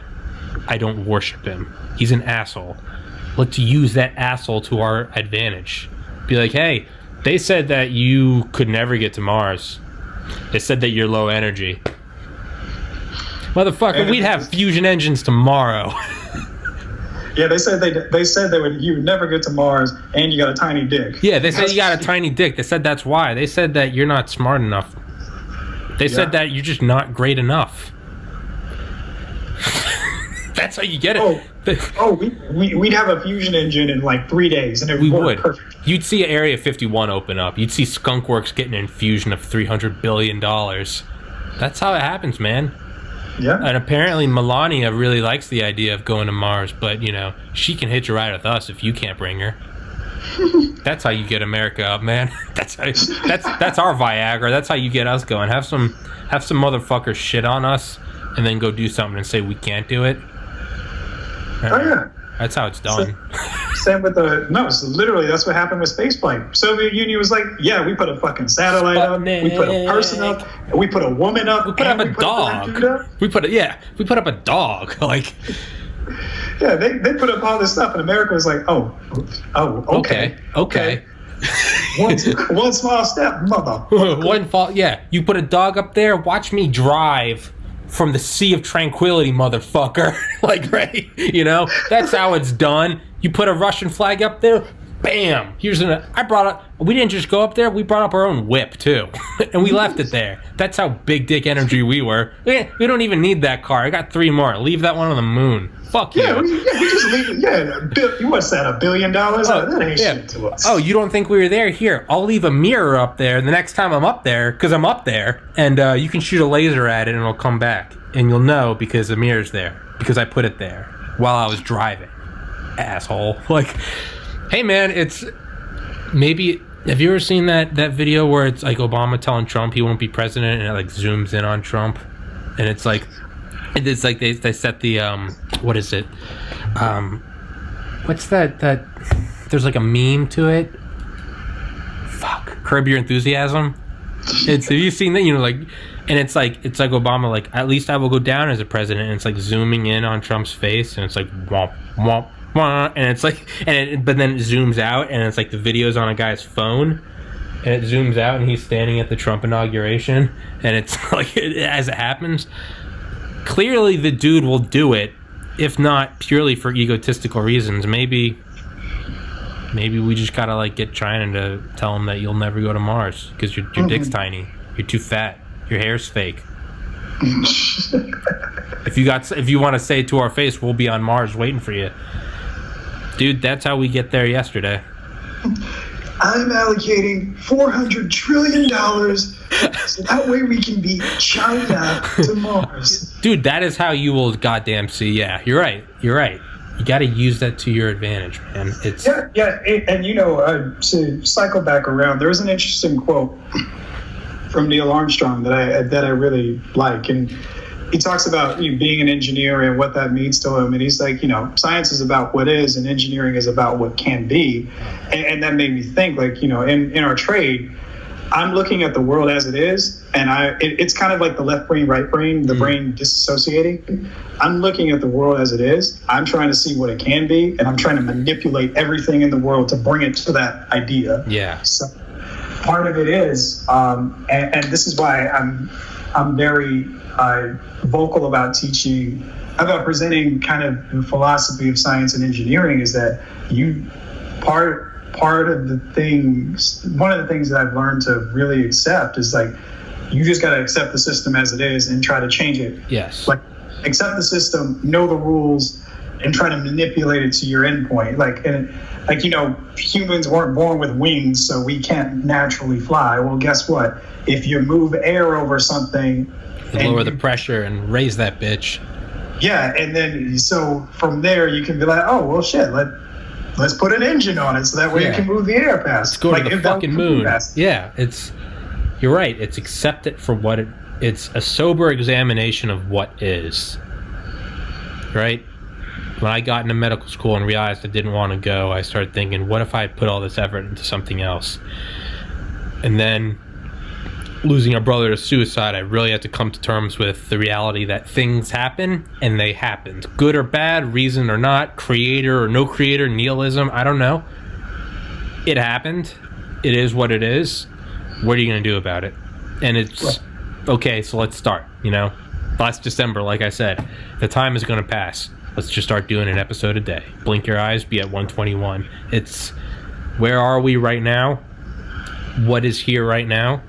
I don't worship him. He's an asshole. Let's use that asshole to our advantage. Be like, hey, they said that you could never get to Mars. They said that you're low energy. Motherfucker, we'd have fusion engines tomorrow. Yeah, they said you would never get to Mars, and you got a tiny dick. Yeah, they said you got a tiny dick. They said that's why. They said that you're not smart enough. They said that you're just not great enough. That's how you get it. We'd have a fusion engine in like 3 days, and it would. Perfect. You'd see Area 51 open up. You'd see Skunkworks getting an infusion of $300 billion. That's how it happens, man. Yeah. And apparently Melania really likes the idea of going to Mars, but, you know, she can hitch a ride with us if you can't bring her. That's how you get America up, man. That's our Viagra. That's how you get us going. Have some motherfuckers shit on us and then go do something and say we can't do it. Oh, yeah. That's how it's done. Same with literally that's what happened with spaceflight. Soviet Union was like, yeah, we put a fucking satellite up, we put a person up, we put a woman up, we put up a dog. We put up a dog. Like, yeah, they put up all this stuff, and America was like, okay. one small step, mother. One fall. Yeah, you put a dog up there. Watch me drive from the Sea of Tranquility, motherfucker. Like, right? You know, that's how it's done. You put a Russian flag up there, bam. We didn't just go up there, we brought up our own whip, too. And we left it there. That's how big dick energy we were. We don't even need that car. I got 3 more. Leave that one on the moon. Fuck you. Yeah, we just leave it. Yeah, what's that, $1 billion? That ain't shit to us. Oh, you don't think we were there? Here, I'll leave a mirror up there the next time I'm up there, because I'm up there, and you can shoot a laser at it and it'll come back. And you'll know because the mirror's there, because I put it there while I was driving. Asshole. Like, hey man, it's maybe, have you ever seen that video where it's like Obama telling Trump he won't be president, and it like zooms in on Trump, and it's like they set the what is it, what's that there's like a meme to it, Curb Your Enthusiasm. Have you seen that? You know, like, and it's like Obama, like, at least I will go down as a president, and it's like zooming in on Trump's face, and it's like womp womp womp, and it's like, but then it zooms out, and it's like the video's on a guy's phone, and it zooms out, and he's standing at the Trump inauguration, and it's like, as it happens, clearly the dude will do it, if not purely for egotistical reasons. Maybe we just gotta like get China to tell him that you'll never go to Mars because your dick's tiny. You're too fat. Your hair's fake. If you want to say it to our face, we'll be on Mars waiting for you. Dude, that's how we get there yesterday. I'm allocating $400 trillion so that way we can beat China to Mars. Dude, that is how you will goddamn see. Yeah, you're right. You got to use that to your advantage, man. And to cycle back around, there's an interesting quote from Neil Armstrong that I really like, and he talks about being an engineer and what that means to him. And he's like, science is about what is, and engineering is about what can be. And that made me think, like, in our trade, I'm looking at the world as it is, and it's kind of like the left brain, right brain, the brain disassociating. I'm looking at the world as it is. I'm trying to see what it can be, and I'm trying to manipulate everything in the world to bring it to that idea. Yeah. So part of it is, and this is why I'm very vocal about presenting kind of the philosophy of science and engineering, is that part of the things, one of the things that I've learned to really accept is, like, you just got to accept the system as it is and try to change it. Yes. Like, accept the system, know the rules, and try to manipulate it to your endpoint. Humans weren't born with wings, so we can't naturally fly. Well, guess what? If you move air over something, lower the pressure and raise that bitch. Yeah, and then so from there you can be like, oh well, shit, let's put an engine on it so that way you can move the air past. Let's go to the fucking moon. Yeah, you're right. It's accept it for what it's a sober examination of what is. Right? When I got into medical school and realized I didn't want to go, I started thinking, what if I put all this effort into something else? And then losing a brother to suicide, I really had to come to terms with the reality that things happen, and they happened. Good or bad, reason or not, creator or no creator, nihilism, I don't know. It happened. It is what it is. What are you going to do about it? And it's, okay, so let's start, Last December, like I said, the time is going to pass. Let's just start doing an episode a day. Blink your eyes, be at 121. It's, where are we right now? What is here right now?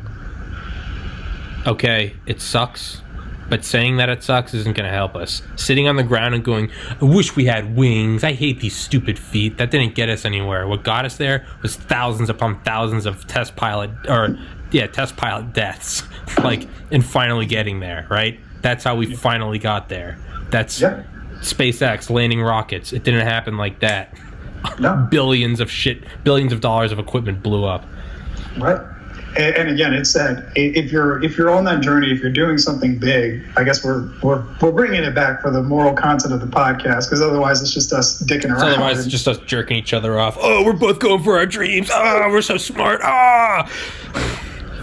Okay, it sucks, but saying that it sucks isn't going to help us. Sitting on the ground and going, I wish we had wings, I hate these stupid feet, that didn't get us anywhere. What got us there was thousands upon thousands of test pilot deaths, and finally getting there, right? That's how we finally got there. That's SpaceX landing rockets. It didn't happen like that. No. Billions of dollars of equipment blew up. Right. And again, it's that if you're on that journey, if you're doing something big, I guess we're bringing it back for the moral content of the podcast, because otherwise it's just us dicking around. Otherwise it's just us jerking each other off. Oh, we're both going for our dreams. Oh, we're so smart.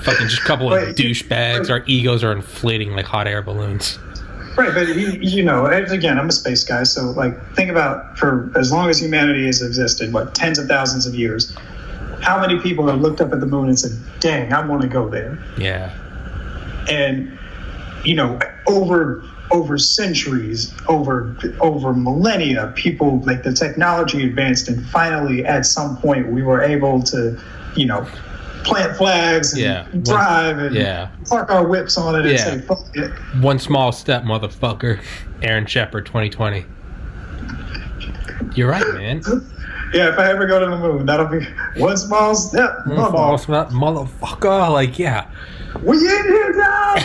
Fucking just a couple of douchebags. Our egos are inflating like hot air balloons. Right, but again, I'm a space guy, so think about, for as long as humanity has existed, tens of thousands of years, how many people have looked up at the moon and said, dang, I want to go there? Yeah. And, over centuries, over millennia, people, the technology advanced, and finally at some point we were able to, plant flags and drive and park our whips on it and say, fuck it. One small step, motherfucker. Aaron Shepard, 2020. You're right, man. Yeah, if I ever go to the moon, that'll be one small step, motherfucker. We in here now.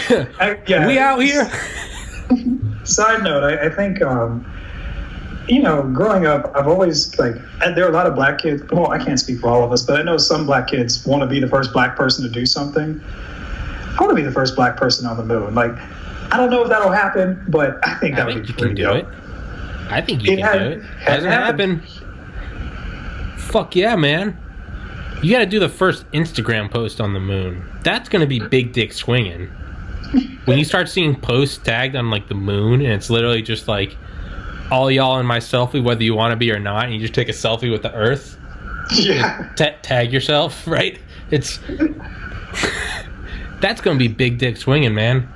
We out here. Side note, I think, growing up, I've always, there are a lot of black kids. Well, I can't speak for all of us, but I know some black kids want to be the first black person to do something. I want to be the first black person on the moon. I don't know if that'll happen, but I think that would be pretty dope. I think you can do it. Hasn't happened. Fuck yeah, man. You gotta do the first Instagram post on the moon. That's gonna be big dick swinging. When you start seeing posts tagged on the moon, and it's literally just all y'all in my selfie, whether you want to be or not, and you just take a selfie with the Earth. Yeah. Tag yourself, right? That's gonna be big dick swinging, man.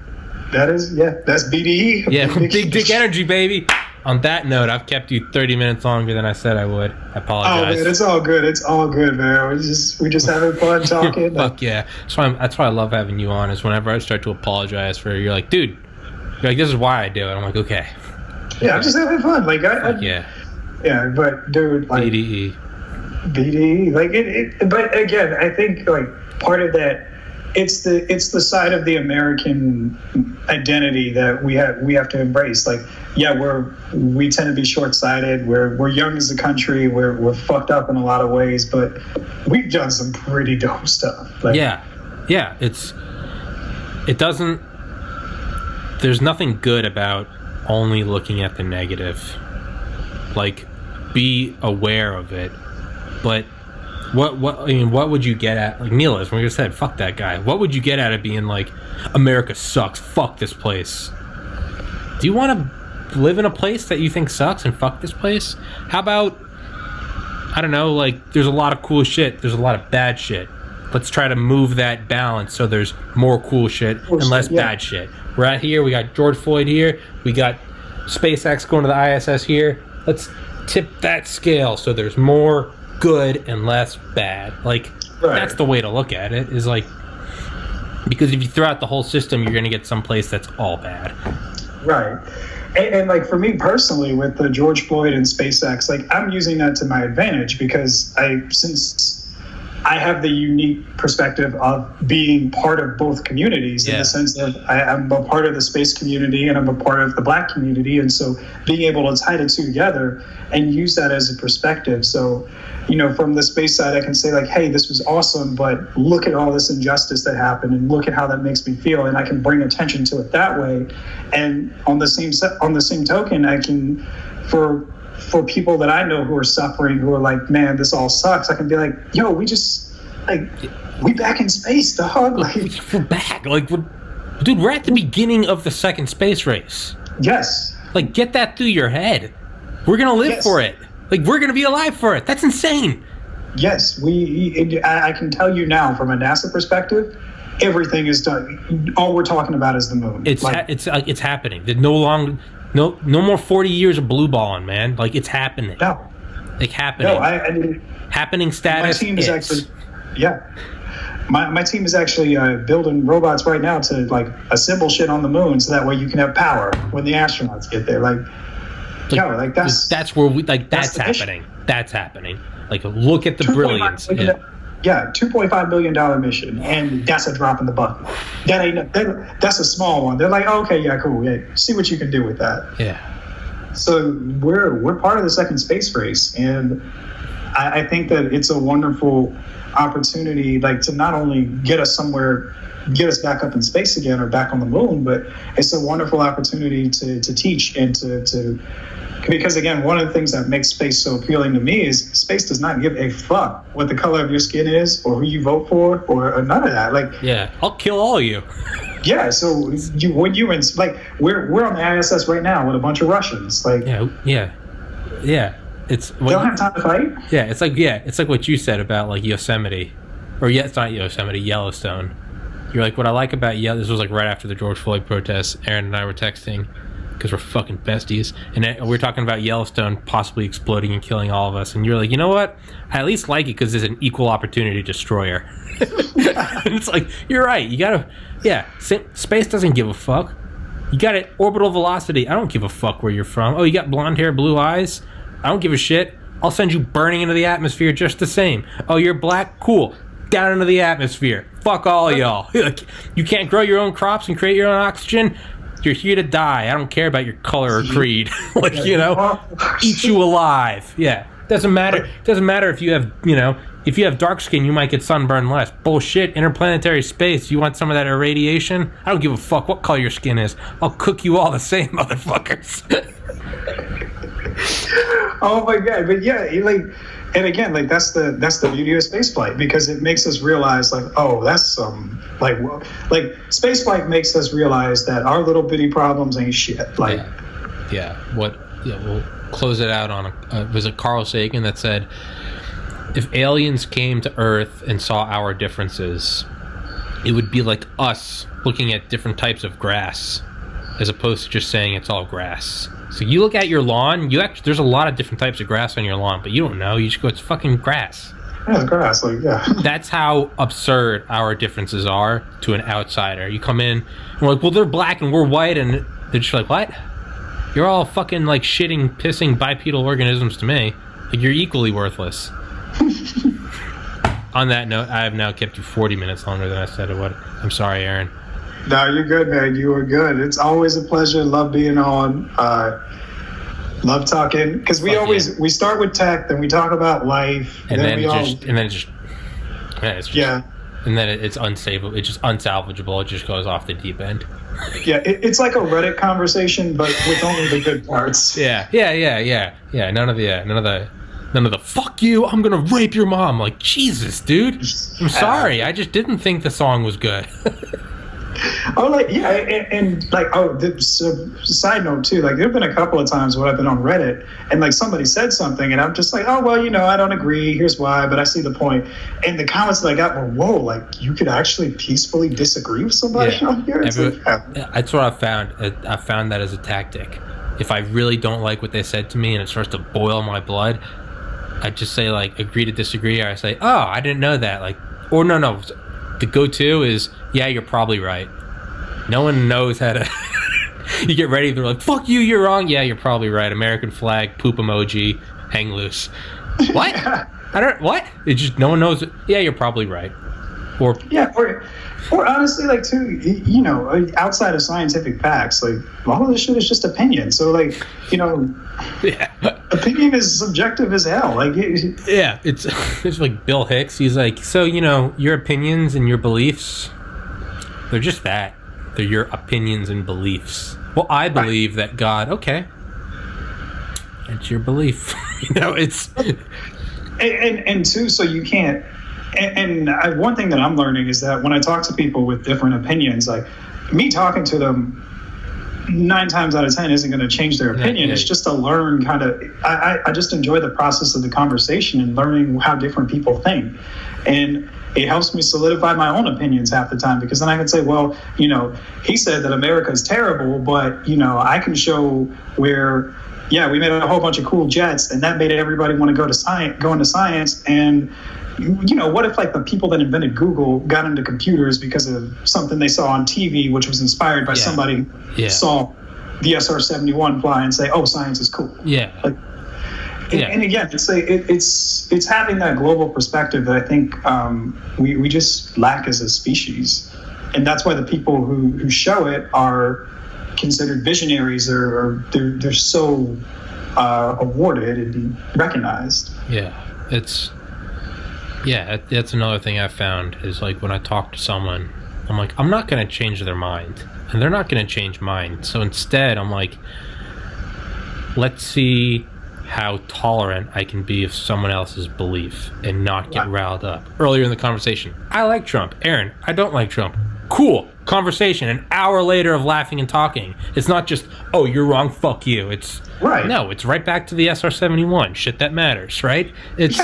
That is, that's BDE. Yeah, big dick energy, baby. On that note, I've kept you 30 minutes longer than I said I would. I apologize. Oh man, it's all good. It's all good, man. We just having fun talking. Fuck yeah. That's why I love having you on. Is whenever I start to apologize for, you're like, dude, you're like, this is why I do it. I'm like, okay. Yeah, I'm just having fun. Like yeah. Yeah, but dude, like BDE, like it. But again, I think like part of that, it's the side of the American identity that we have to embrace. Like, yeah, we tend to be short-sighted. We're young as a country. We're fucked up in a lot of ways, but we've done some pretty dope stuff. Like, yeah. There's nothing good about only looking at the negative. Like, be aware of it, but what would you get at, like nihilism? We just said, fuck that guy. What would you get at it being like, America sucks, fuck this place? Do you want to live in a place that you think sucks and fuck this place? How about, I don't know, like, there's a lot of cool shit, there's a lot of bad shit. Let's try to move that balance so there's more cool shit and less bad shit. We're out here, we got George Floyd here, we got SpaceX going to the ISS here. Let's tip that scale so there's more good and less bad. Like, that's the way to look at it, is like, because if you throw out the whole system, you're going to get someplace that's all bad. Right. And like, for me personally, with the George Floyd and SpaceX, like, I'm using that to my advantage because since I have the unique perspective of being part of both communities, in the sense that I'm a part of the space community and I'm a part of the Black community. And so being able to tie the two together and use that as a perspective. So, from the space side, I can say like, hey, this was awesome, but look at all this injustice that happened and look at how that makes me feel. And I can bring attention to it that way. And on the same token, I can, for people that I know who are suffering, who are like, man, this all sucks, I can be like, yo, we back in space, dog. Like, we're back. Like, dude, we're at the beginning of the second space race. Yes. Like, get that through your head. We're going to live for it. Like, we're going to be alive for it. That's insane. Yes. I can tell you now, from a NASA perspective, everything is done. All we're talking about is the moon. It's happening. There's no more 40 years of blue balling, man. Like, it's happening. No. Like, happening. No, I mean, happening status. My team is actually, my team is actually building robots right now to like assemble shit on the moon, so that way you can have power when the astronauts get there. That's where we like. That's happening. That's happening. Like, look at the brilliance. $2.5 million mission, and that's a drop in the bucket. That's a small one. They're like, oh, okay, yeah, cool. Yeah, see what you can do with that. Yeah. So we're part of the second space race, and I think that it's a wonderful opportunity, like, to not only get us back up in space again or back on the moon, but it's a wonderful opportunity to teach and to because, again, one of the things that makes space so appealing to me is space does not give a fuck what the color of your skin is or who you vote for or none of that. Like, yeah, I'll kill all of you. Yeah, so when you're in, like, we're on the ISS right now with a bunch of Russians. Like, yeah. It's they don't have time to fight. Yeah, it's like what you said about like Yosemite, or it's not Yosemite, Yellowstone. You're like, what I like about this was like right after the George Floyd protests. Aaron and I were texting because we're fucking besties, and we were talking about Yellowstone possibly exploding and killing all of us. And you're like, you know what? I at least like it because it's an equal opportunity destroyer. And it's like, you're right. You gotta, space doesn't give a fuck. You got it, orbital velocity. I don't give a fuck where you're from. Oh, you got blonde hair, blue eyes. I don't give a shit. I'll send you burning into the atmosphere just the same. Oh, you're black? Cool. Down into the atmosphere. Fuck all of y'all. You can't grow your own crops and create your own oxygen? You're here to die. I don't care about your color or creed. Eat you alive. Yeah. Doesn't matter if you have, if you have dark skin, you might get sunburned less. Bullshit. Interplanetary space. You want some of that irradiation? I don't give a fuck what color your skin is. I'll cook you all the same, motherfuckers. Oh my god! But yeah, and again, like, that's the beauty of spaceflight, because it makes us realize, like, oh, that's like spaceflight makes us realize that our little bitty problems ain't shit. Like, we'll close it out on was it Carl Sagan that said, if aliens came to Earth and saw our differences, it would be like us looking at different types of grass. as opposed to just saying it's all grass. So you look at your lawn, there's a lot of different types of grass on your lawn, but you don't know. You just go, it's fucking grass. Yeah, it's grass. Like, yeah. That's how absurd our differences are to an outsider. You come in, and we're like, well, they're black and we're white, and they're just like, what? You're all fucking like shitting, pissing bipedal organisms to me. Like, you're equally worthless. On that note, I have now kept you 40 minutes longer than I said it would. I'm sorry, Aaron. No, you're good, man. You were good. It's always a pleasure. Love being on. Love talking, because we start with tech, then we talk about life, and then it's unsavable. It's just unsalvageable. It just goes off the deep end. Yeah, it's like a Reddit conversation, but with only the good parts. Yeah. None of the fuck you, I'm gonna rape your mom. Like, Jesus, dude. I'm sorry. I just didn't think the song was good. Oh, like, yeah, and like, side note too, like, there have been a couple of times when I've been on Reddit and like somebody said something and I'm just like, oh, well, I don't agree, here's why, but I see the point. And the comments that I got were, whoa, like, you could actually peacefully disagree with somebody on here? That's what I found. I found that as a tactic. If I really don't like what they said to me and it starts to boil my blood, I just say, like, agree to disagree, or I say, oh, I didn't know that, like, or no. The go-to is, yeah, you're probably right. No one knows how to... You get ready, they're like, fuck you, you're wrong. Yeah, you're probably right. American flag, poop emoji, hang loose. What? What? It just, no one knows. Yeah, you're probably right. Or honestly, like, too, outside of scientific facts, like, a lot of this shit is just opinion. So, like, opinion is subjective as hell. Like, it's like Bill Hicks. He's like, so, your opinions and your beliefs, they're just that. They're your opinions and beliefs. Well, I believe that God, okay. It's your belief. It's... And two, so you can't... And one thing that I'm learning is that when I talk to people with different opinions, like, me talking to them 9 times out of 10 isn't going to change their opinion. It's just to learn kind of, I just enjoy the process of the conversation and learning how different people think. And it helps me solidify my own opinions half the time, because then I can say, well, he said that America is terrible, but, I can show where, yeah, we made a whole bunch of cool jets and that made everybody want to go into science. And what if, like, the people that invented Google got into computers because of something they saw on TV, which was inspired by somebody who saw the SR-71 fly and say, oh, science is cool. Yeah. Like, and again, it's having that global perspective that I think we just lack as a species. And that's why the people who show it are considered visionaries, or they're so awarded and recognized. That's another thing I found is, like, when I talk to someone, I'm like, I'm not going to change their mind, and they're not going to change mine. So instead, I'm like, let's see how tolerant I can be of someone else's belief and not get riled up. Earlier in the conversation, I like Trump. Aaron, I don't like Trump. Cool. Conversation. An hour later of laughing and talking. It's not just, oh, you're wrong, fuck you. It's right. No, it's right back to the SR-71. Shit that matters, right? It's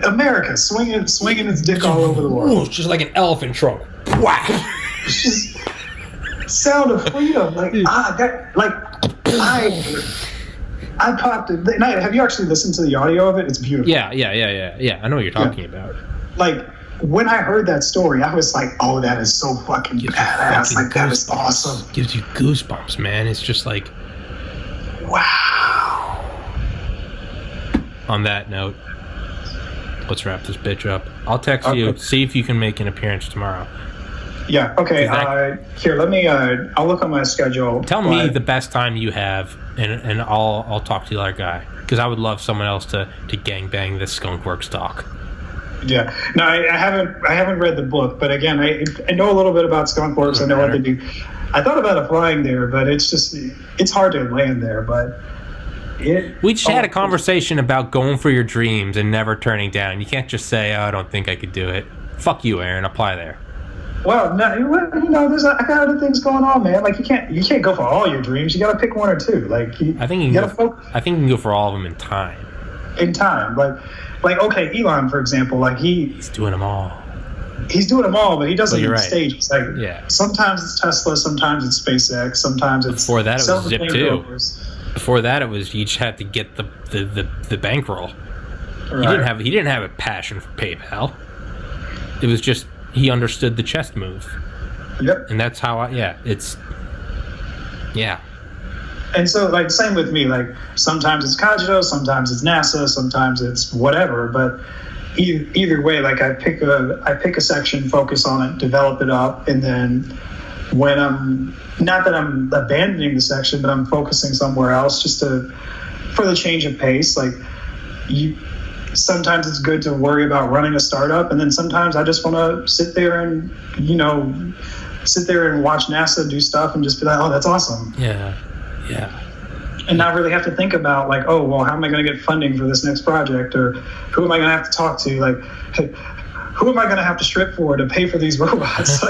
America swinging its dick all over the world. It's just like an elephant trunk. Whack. It's just sound of freedom. I popped it. Have you actually listened to the audio of it? It's beautiful. Yeah. I know what you're talking about. Like, when I heard that story, I was like, oh, that is so fucking badass. Like, that is awesome. Gives you goosebumps, man. It's just like, wow. On that note, let's wrap this bitch up. I'll text you, see if you can make an appearance tomorrow. Yeah, okay. Here, let me, I'll look on my schedule. Tell me the best time you have, and I'll talk to the other guy, because I would love someone else to gangbang this Skunk Works talk. Yeah, no, I haven't read the book, but again, I know a little bit about Skunk Works. I know what they do. I thought about applying there, but it's hard to land there. But we just had a conversation about going for your dreams and never turning down. You can't just say, "Oh, I don't think I could do it." Fuck you, Aaron. Apply there. Well, no, I got other things going on, man. Like, you can't go for all your dreams. You got to pick one or two. Like, I think you can go for all of them in time. In time, like okay, Elon, for example, like he's doing them all. he's doing them all, but he does it in right. stages. Like sometimes it's Tesla, sometimes it's SpaceX, sometimes it's before that it was Zip too. Rovers. Before that it was you just had to get the bankroll. Right. He didn't have a passion for PayPal. It was just he understood the chess move. Yep. And that's how And so, like, same with me. Like, sometimes it's Cogito, sometimes it's NASA, sometimes it's whatever. But either way, like, I pick a section, focus on it, develop it up, and then when I'm not that I'm abandoning the section, but I'm focusing somewhere else just for the change of pace. Like, sometimes it's good to worry about running a startup, and then sometimes I just want to sit there and watch NASA do stuff and just be like, oh, that's awesome. Yeah. And not really have to think about like, oh, well, how am I going to get funding for this next project, or who am I going to have to talk to? Like, who am I going to have to strip for to pay for these robots?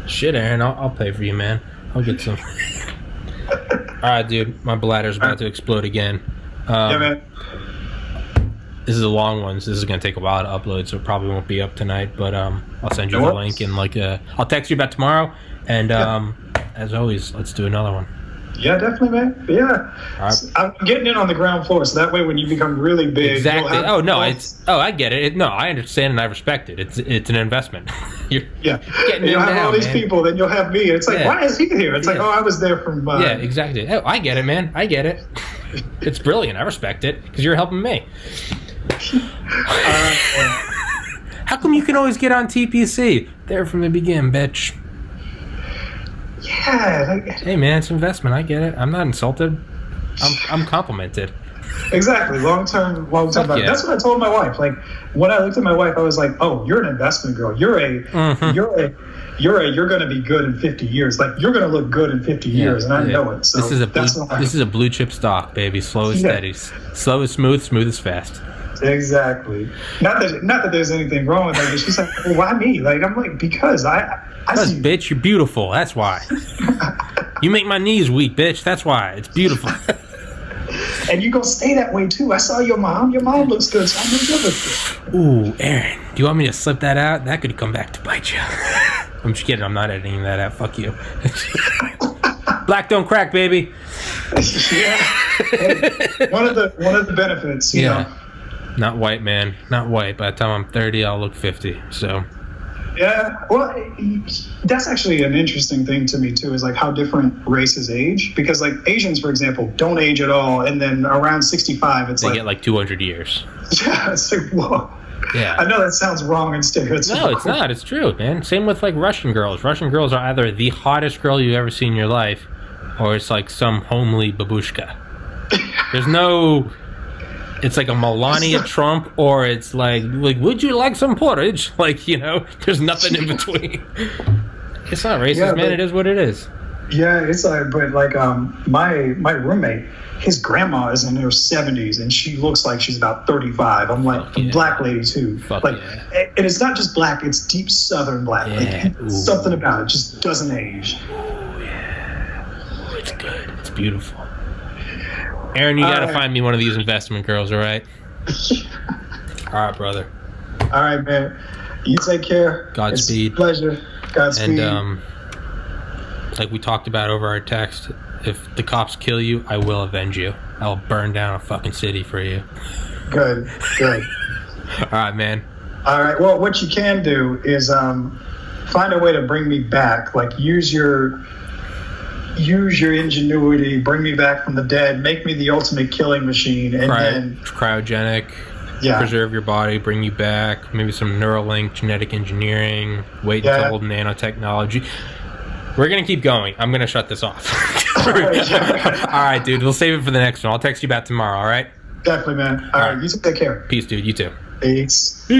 Shit, Aaron, I'll pay for you, man. I'll get some. All right, dude, my bladder's about to explode again. Yeah, man. This is a long one, so this is going to take a while to upload, so it probably won't be up tonight, but I'll send you the link and I'll text you about tomorrow, and as always, let's do another one. Yeah, definitely, man. Yeah. Right. I'm getting in on the ground floor, so that way when you become really big... Exactly. I get it. No, I understand and I respect it. It's an investment. You'll have all these people, then you'll have me. It's like, why is he here? It's like, oh, I was there from... Yeah, exactly. Oh, I get it, man. I get it. It's brilliant. I respect it, because you're helping me. How come you can always get on TPC? There from the beginning, bitch. Yeah. Hey, man, it's investment. I get it. I'm not insulted. I'm complimented. Exactly. Long-term. Yeah. That's what I told my wife. Like, when I looked at my wife, I was like, oh, you're an investment girl. You're going to be good in 50 years. Like, you're going to look good in 50 years, and I know it. So this is a blue chip stock, baby. Slow and steady. Slow is smooth. Smooth is fast. Exactly. Not that there's anything wrong with that, but she's like, well, why me? Like, I'm like, because bitch, you're beautiful. That's why. You make my knees weak, bitch. That's why. It's beautiful. And you're going to stay that way, too. I saw your mom. Your mom looks good, so I'm going to give it. Ooh, Aaron, do you want me to slip that out? That could come back to bite you. I'm just kidding. I'm not editing that out. Fuck you. Black don't crack, baby. Yeah. Hey, one of the benefits, you know. Not white, man. Not white. By the time I'm 30, I'll look 50. So. Yeah. Well, that's actually an interesting thing to me, too, is like how different races age. Because, like, Asians, for example, don't age at all. And then around 65, they get like 200 years. Yeah. It's like, whoa. Yeah. I know that sounds wrong and stereotypical. No, it's not. It's true, man. Same with, like, Russian girls. Russian girls are either the hottest girl you've ever seen in your life, or it's like some homely babushka. There's no... It's like a Melania Trump, or it's like, would you like some porridge? Like, there's nothing in between. It's not racist, man. It is what it is. Yeah, it's like, but like, my roommate, his grandma is in her 70s, and she looks like she's about 35. I'm like, a black lady too. And it's not just black; it's deep Southern black. Yeah. Like, something about it just doesn't age. Oh yeah, it's good. It's beautiful. Aaron, you gotta find me one of these investment girls, all right? All right, brother. All right, man. You take care. Godspeed. It's a pleasure. Godspeed. And like we talked about over our text, if the cops kill you, I will avenge you. I'll burn down a fucking city for you. Good. All right, man. All right. Well, what you can do is find a way to bring me back. Like, use your ingenuity, bring me back from the dead, make me the ultimate killing machine, and then cryogenic, preserve your body, bring you back, maybe some Neuralink, genetic engineering, wait until old nanotechnology. We're gonna keep going. I'm gonna shut this off. All right, dude. We'll save it for the next one. I'll text you back tomorrow. All right? Definitely, man. All right. You take care. Peace, dude. You too. Peace.